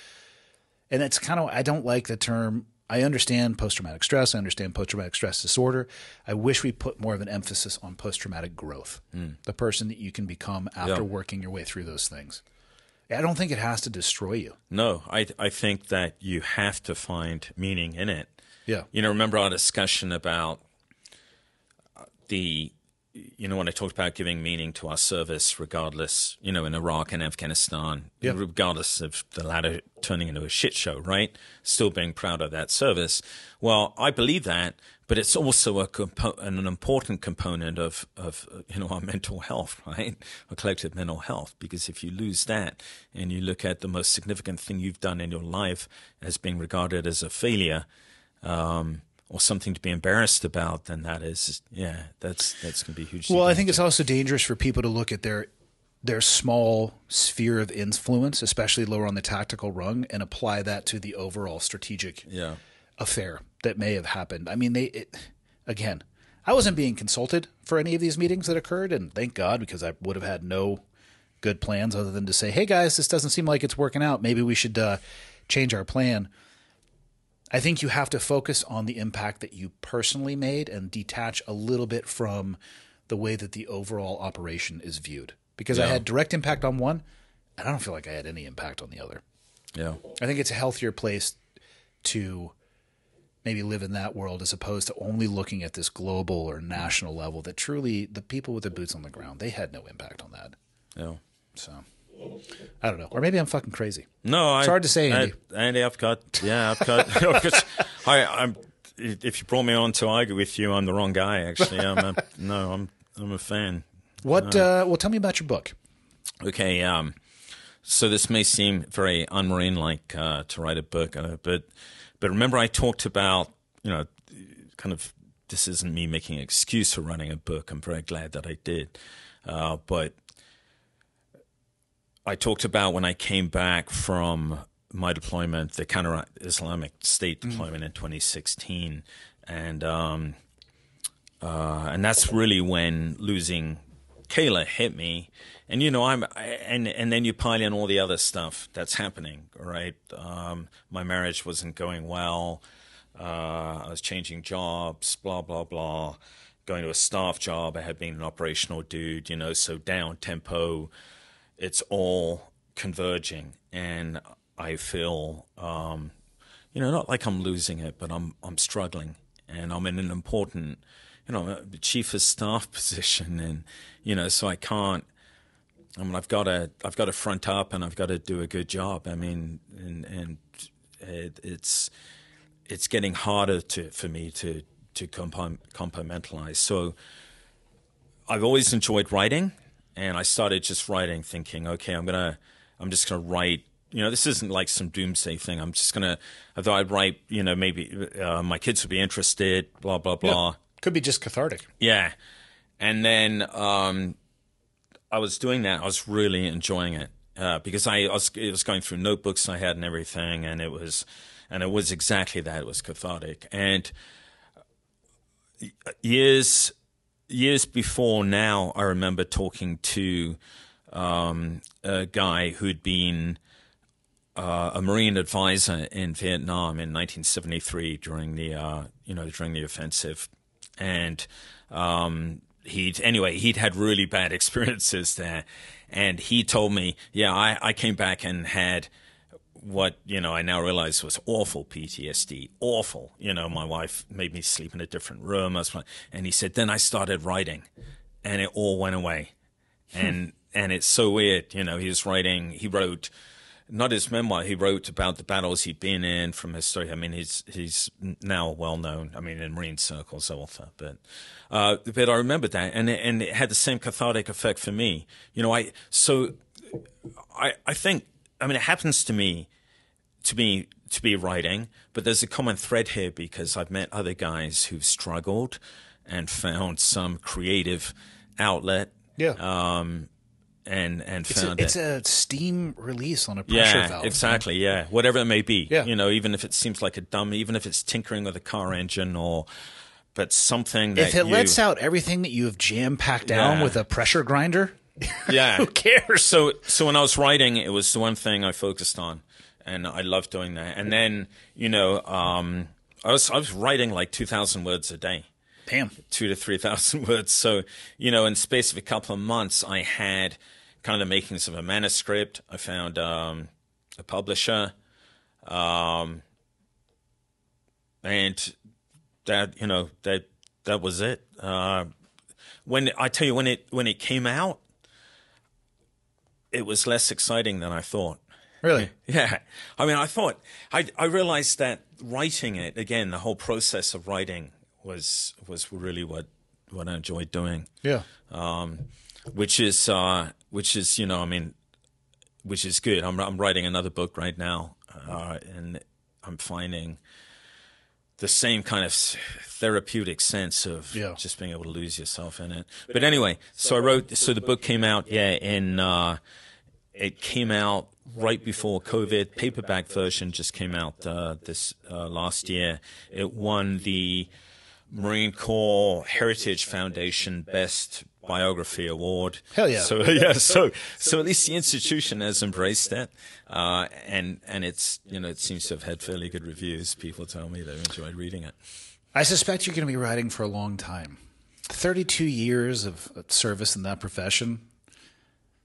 And it's kind of, I don't like the term. I understand post-traumatic stress. I understand post-traumatic stress disorder. I wish we put more of an emphasis on post-traumatic growth, the person that you can become after working your way through those things. I don't think it has to destroy you. No, I think that you have to find meaning in it. Yeah. Remember our discussion about when I talked about giving meaning to our service, regardless, in Iraq and Afghanistan, regardless of the latter turning into a shit show, right? Still being proud of that service. Well, I believe that, but it's also an important component of our mental health, right? Our collective mental health. Because if you lose that and you look at the most significant thing you've done in your life as being regarded as a failure, or something to be embarrassed about, then that's going to be huge. Well, I think it's also dangerous for people to look at their small sphere of influence, especially lower on the tactical rung, and apply that to the overall strategic affair that may have happened. I mean, again, I wasn't being consulted for any of these meetings that occurred, and thank God, because I would have had no good plans other than to say, hey guys, this doesn't seem like it's working out. Maybe we should change our plan. I think you have to focus on the impact that you personally made and detach a little bit from the way that the overall operation is viewed. Because I had direct impact on one, and I don't feel like I had any impact on the other. Yeah. I think it's a healthier place to maybe live in that world as opposed to only looking at this global or national level that truly the people with their boots on the ground, they had no impact on that. Yeah. So I don't know. Or maybe I'm fucking crazy. No, it's hard to say, Andy. Andy, I've got. If you brought me on to argue with you, I'm the wrong guy. Actually, I'm a fan. What? Well, tell me about your book. Okay. So this may seem very unmarine-like to write a book, but remember I talked about kind of this isn't me making an excuse for running a book. I'm very glad that I did, but. I talked about when I came back from my deployment, the counter-Islamic State deployment in 2016, and that's really when losing Kayla hit me. And and then you pile in all the other stuff that's happening, right? My marriage wasn't going well. I was changing jobs, blah blah blah. Going to a staff job. I had been an operational dude, so down tempo. It's all converging, and I feel, not like I'm losing it, but I'm struggling, and I'm in an important a chief of staff position, and so I can't. I mean, I've got to front up, and I've got to do a good job. I mean, and it's getting harder for me to compartmentalize. So I've always enjoyed writing, and I started just writing, thinking, okay, I'm just gonna write. This isn't like some doomsday thing. I thought I'd write. Maybe my kids would be interested. Blah blah blah. Yeah. Could be just cathartic. Yeah, and then I was doing that. I was really enjoying it because it was going through notebooks I had and everything, and it was exactly that. It was cathartic. And years before now, I remember talking to a guy who'd been a Marine advisor in Vietnam in 1973 during the offensive, and he'd had really bad experiences there, and he told me, I came back and had what I now realize was awful PTSD, awful. My wife made me sleep in a different room, and he said, then I started writing, and it all went away, and it's so weird. He wrote. Not his memoir. He wrote about the battles he'd been in from his story. I mean, he's now well known. I mean, in Marine circles, author. But I remember that, and it had the same cathartic effect for me. I think. I mean, it happens to me to be writing, but there's a common thread here because I've met other guys who've struggled and found some creative outlet. Yeah. And found it's a steam release on a pressure valve. Exactly. Yeah, whatever it may be. Yeah. Even if it seems like even if it's tinkering with a car engine but something that if it lets out everything that you have jam packed down with a pressure grinder, who cares? So when I was writing, it was the one thing I focused on, and I loved doing that. And then I was writing like 2,000 words a day. Damn. 2,000 to 3,000 words. So, in the space of a couple of months, I had kind of the makings of a manuscript. I found a publisher, and that was it. When it came out, it was less exciting than I thought. Really? Yeah. I mean, I realized that writing it again, the whole process of writing was really what I enjoyed doing. Yeah. Which is good. I'm writing another book right now, and I'm finding the same kind of therapeutic sense of just being able to lose yourself in it. But anyway, so the book came out, it came out right before COVID. Paperback version just came out this last year. It won the Marine Corps Heritage Foundation Best Biography Award. Hell yeah! So at least the institution has embraced it, and it's it seems to have had fairly good reviews. People tell me they enjoyed reading it. I suspect you're going to be writing for a long time. 32 years of service in that profession.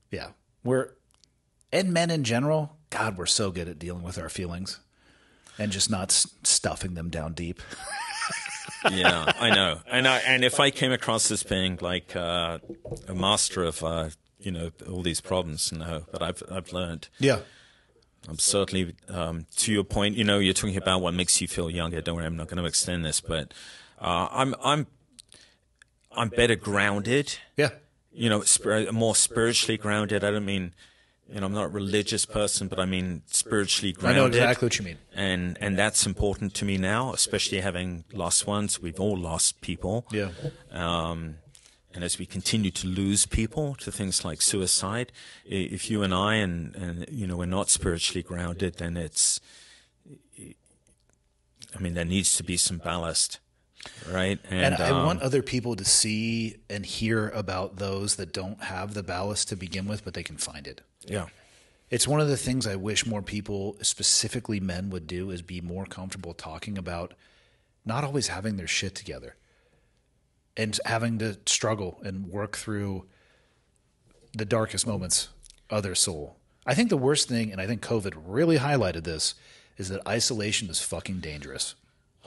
Yeah, and men in general. God, we're so good at dealing with our feelings and just not stuffing them down deep. Yeah, I know. And if I came across as being like a master of all these problems, no, but I've learned. Yeah, I'm certainly to your point. You're talking about what makes you feel younger. Don't worry, I'm not going to extend this, but I'm better grounded. Yeah, more spiritually grounded. I don't mean. I'm not a religious person, but I mean spiritually grounded. I know exactly what you mean. And that's important to me now, especially having lost ones. We've all lost people. Yeah. And as we continue to lose people to things like suicide, if you and I and we're not spiritually grounded, then there needs to be some ballast. Right. And I want other people to see and hear about those that don't have the ballast to begin with, but they can find it. Yeah. It's one of the things I wish more people, specifically men, would do is be more comfortable talking about not always having their shit together and having to struggle and work through the darkest moments of their soul. I think the worst thing, and I think COVID really highlighted this, is that isolation is fucking dangerous.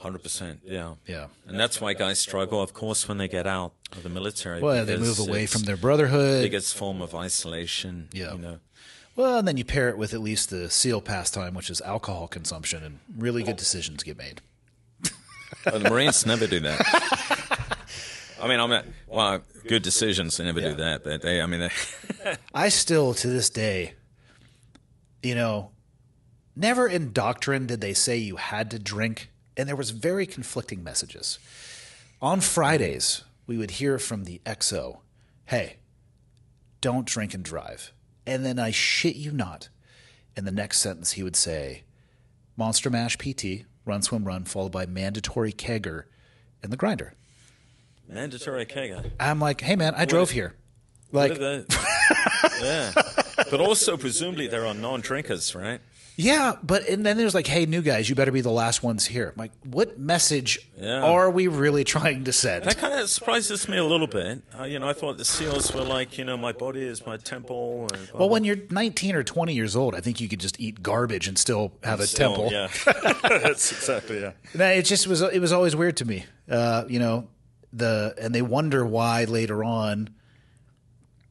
100%, yeah. Yeah. And that's why guys struggle, of course, when they get out of the military. Well, they because move away it's from their brotherhood. biggest form of isolation, Yeah. you know. Well, and then you pair it with at least the SEAL pastime, which is alcohol consumption, and really good decisions get made. Well, the Marines never do that. I mean, good decisions, they never do that, but I still, to this day, never in doctrine did they say you had to drink, and there was very conflicting messages. On Fridays, we would hear from the XO, hey, don't drink and drive. And then I shit you not, in the next sentence he would say, Monster Mash PT, run, swim, run, followed by mandatory kegger and the grinder. Mandatory kegger. I'm like, hey man, I drove here. Like, yeah. But also, presumably, there are non-drinkers, right? yeah, and then there's like, hey, new guys, you better be the last ones here. I'm like, what message are we really trying to send? That kind of surprises me a little bit. I thought the SEALs were like, my body is my temple. And well, when you're 19 or 20 years old, I think you could just eat garbage and still have a temple. Yeah, that's exactly, It was always weird to me, and they wonder why later on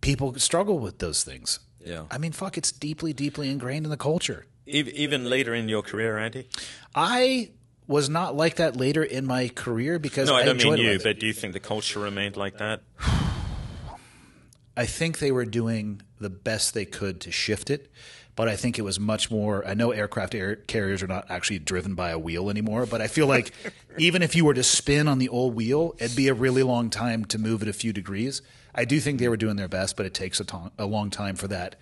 people struggle with those things. Yeah. I mean, fuck, it's deeply, deeply ingrained in the culture. Even later in your career, Andy? I was not like that later in my career because No, I don't mean enjoyed you, it. but do you think the culture remained like that? I think they were doing the best they could to shift it, but I think it was much more. I know aircraft carriers are not actually driven by a wheel anymore, but I feel like even if you were to spin on the old wheel, it'd be a really long time to move it a few degrees. I do think they were doing their best, but it takes a long time for that.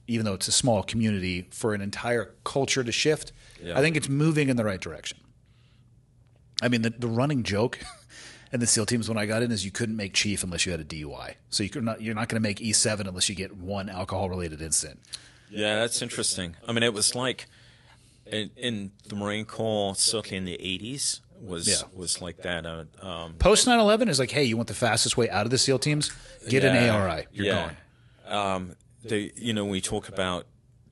Even though it's a small community, for an entire culture to shift, I think it's moving in the right direction. I mean, the running joke in the SEAL teams when I got in is you couldn't make chief unless you had a DUI. So you're not going to make E7 unless you get one alcohol-related incident. Yeah, that's interesting. I mean, it was like in the Marine Corps, certainly in the 80s, was like that. Post 9/11 is like, hey, you want the fastest way out of the SEAL teams? Get an ARI. You're gone. We talk about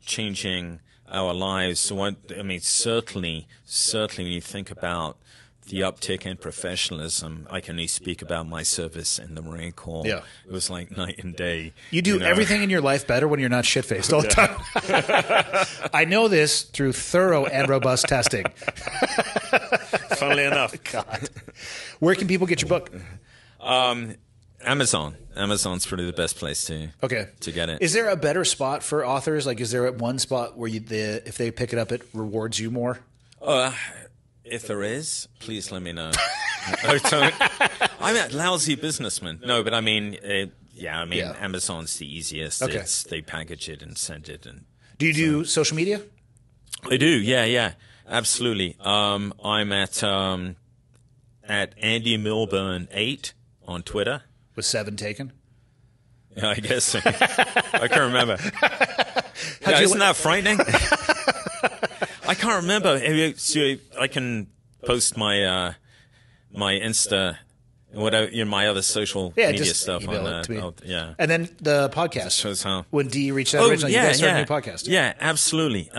changing our lives. So certainly when you think about the uptick in professionalism, I can only speak about my service in the Marine Corps. Yeah. It was like night and day. You do everything in your life better when you're not shit-faced all the time. I know this through thorough and robust testing. Funnily enough. God. Where can people get your book? Amazon. Amazon's probably the best place to get it. Is there a better spot for authors? Like, is there one spot where if they pick it up, it rewards you more? If there is, please let me know. I'm a lousy businessman. No, but I mean, Amazon's the easiest. Okay. They package it and send it. And do you do social media? I do. Yeah, absolutely. I'm at Andy Milburn 8 on Twitter. Was 7 taken? Yeah, I guess so. I can't remember. Isn't that frightening? I can't remember. I can post my my Insta, whatever, my other social media stuff email on it to me. yeah. And then the podcast. Just shows how. When Dee reached out originally, you guys started a new podcast. Yeah, absolutely.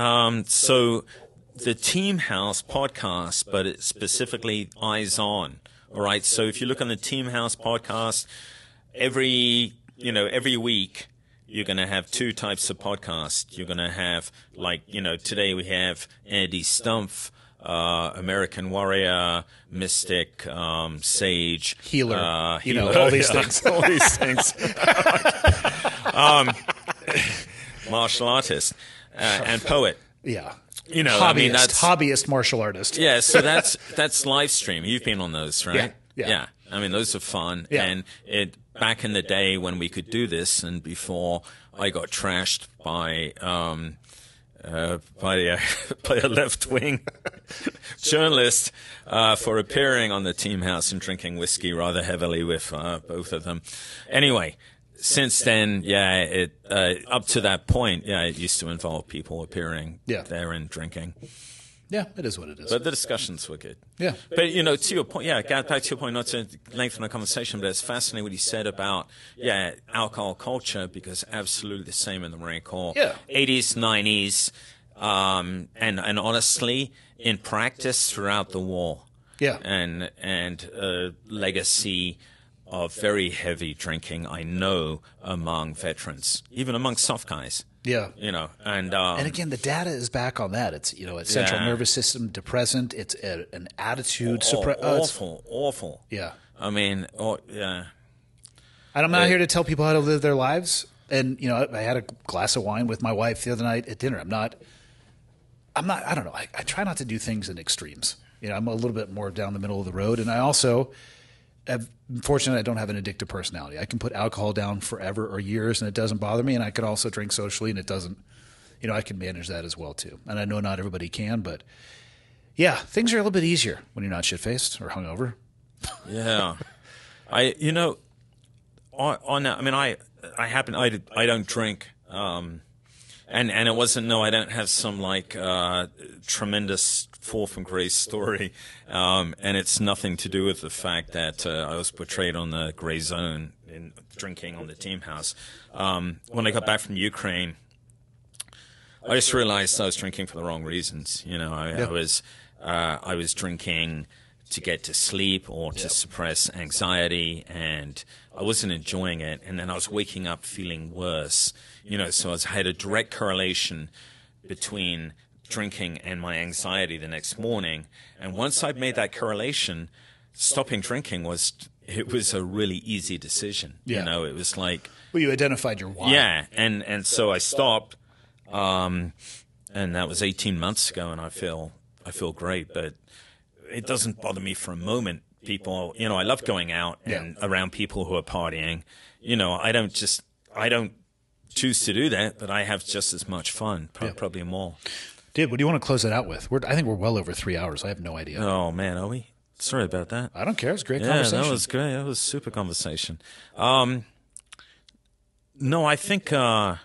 So the Team House podcast, but it's specifically Eyes On. All right. So if you look on the Team House podcast, every week, you're going to have two types of podcasts. You're going to have, today we have Andy Stumpf, American Warrior, Mystic, Sage. Healer. All these things. All these things. Martial artist and poet. Yeah. Hobbyist martial artist. Yeah, so that's live stream. You've been on those, right? Yeah. I mean, those are fun. Yeah. And back in the day when we could do this, and before I got trashed by a left-wing journalist for appearing on the Team House and drinking whiskey rather heavily with both of them. Anyway, since then, up to that point, it used to involve people appearing there and drinking. Yeah, it is what it is. But the discussions were good. Yeah. But, to your point, back to your point, not to lengthen the conversation, but it's fascinating what you said about, alcohol culture, because absolutely the same in the Marine Corps. Yeah. 80s, 90s, and honestly, in practice throughout the war. Yeah. And legacy of very heavy drinking, I know, among veterans, even among soft guys. Yeah. And again, the data is back on that. It's, a central nervous system depressant. It's an attitude awful. Yeah. I mean, yeah. And I'm not here to tell people how to live their lives. And, I had a glass of wine with my wife the other night at dinner. I don't know. I try not to do things in extremes. I'm a little bit more down the middle of the road. And I also, unfortunately, I don't have an addictive personality. I can put alcohol down forever or years and it doesn't bother me. And I can also drink socially and it doesn't, I can manage that as well too. And I know not everybody can, but yeah, things are a little bit easier when you're not shit-faced or hungover. Yeah. I don't drink. And it wasn't, I don't have some tremendous fall from grace story. And it's nothing to do with the fact that I was portrayed on the gray zone in drinking on the team house. When I got back from Ukraine, I just realized I was drinking for the wrong reasons. I was drinking to get to sleep or to suppress anxiety, and I wasn't enjoying it. And then I was waking up feeling worse. So I had a direct correlation between drinking and my anxiety the next morning. And once I'd made that correlation, stopping drinking was a really easy decision. Yeah. It was like, well, you identified your why. Yeah, and so I stopped, and that was 18 months ago, and I feel great, but it doesn't bother me for a moment. People, I love going out and around people who are partying. I don't choose to do that, but I have just as much fun, probably more. Dude, what do you want to close it out with? I think we're well over 3 hours. I have no idea. Oh, man, are we? Sorry about that. I don't care. It's a great conversation. Yeah, that was great. That was super conversation. No, I think I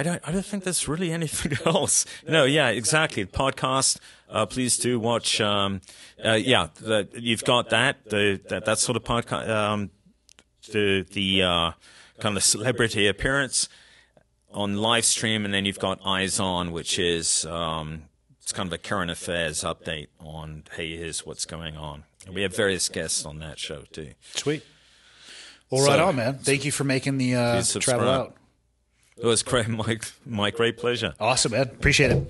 don't think there's really anything else. No, yeah, exactly. Podcast. Please do watch. You've got that sort of podcast. The kind of celebrity appearance on live stream, and then you've got Eyes On, which is it's kind of a current affairs update on, hey, here's what's going on. And we have various guests on that show too. Sweet. Well, right on, man. Thank you for making the travel out. It was great, Mike. My great pleasure. Awesome, man. Appreciate it.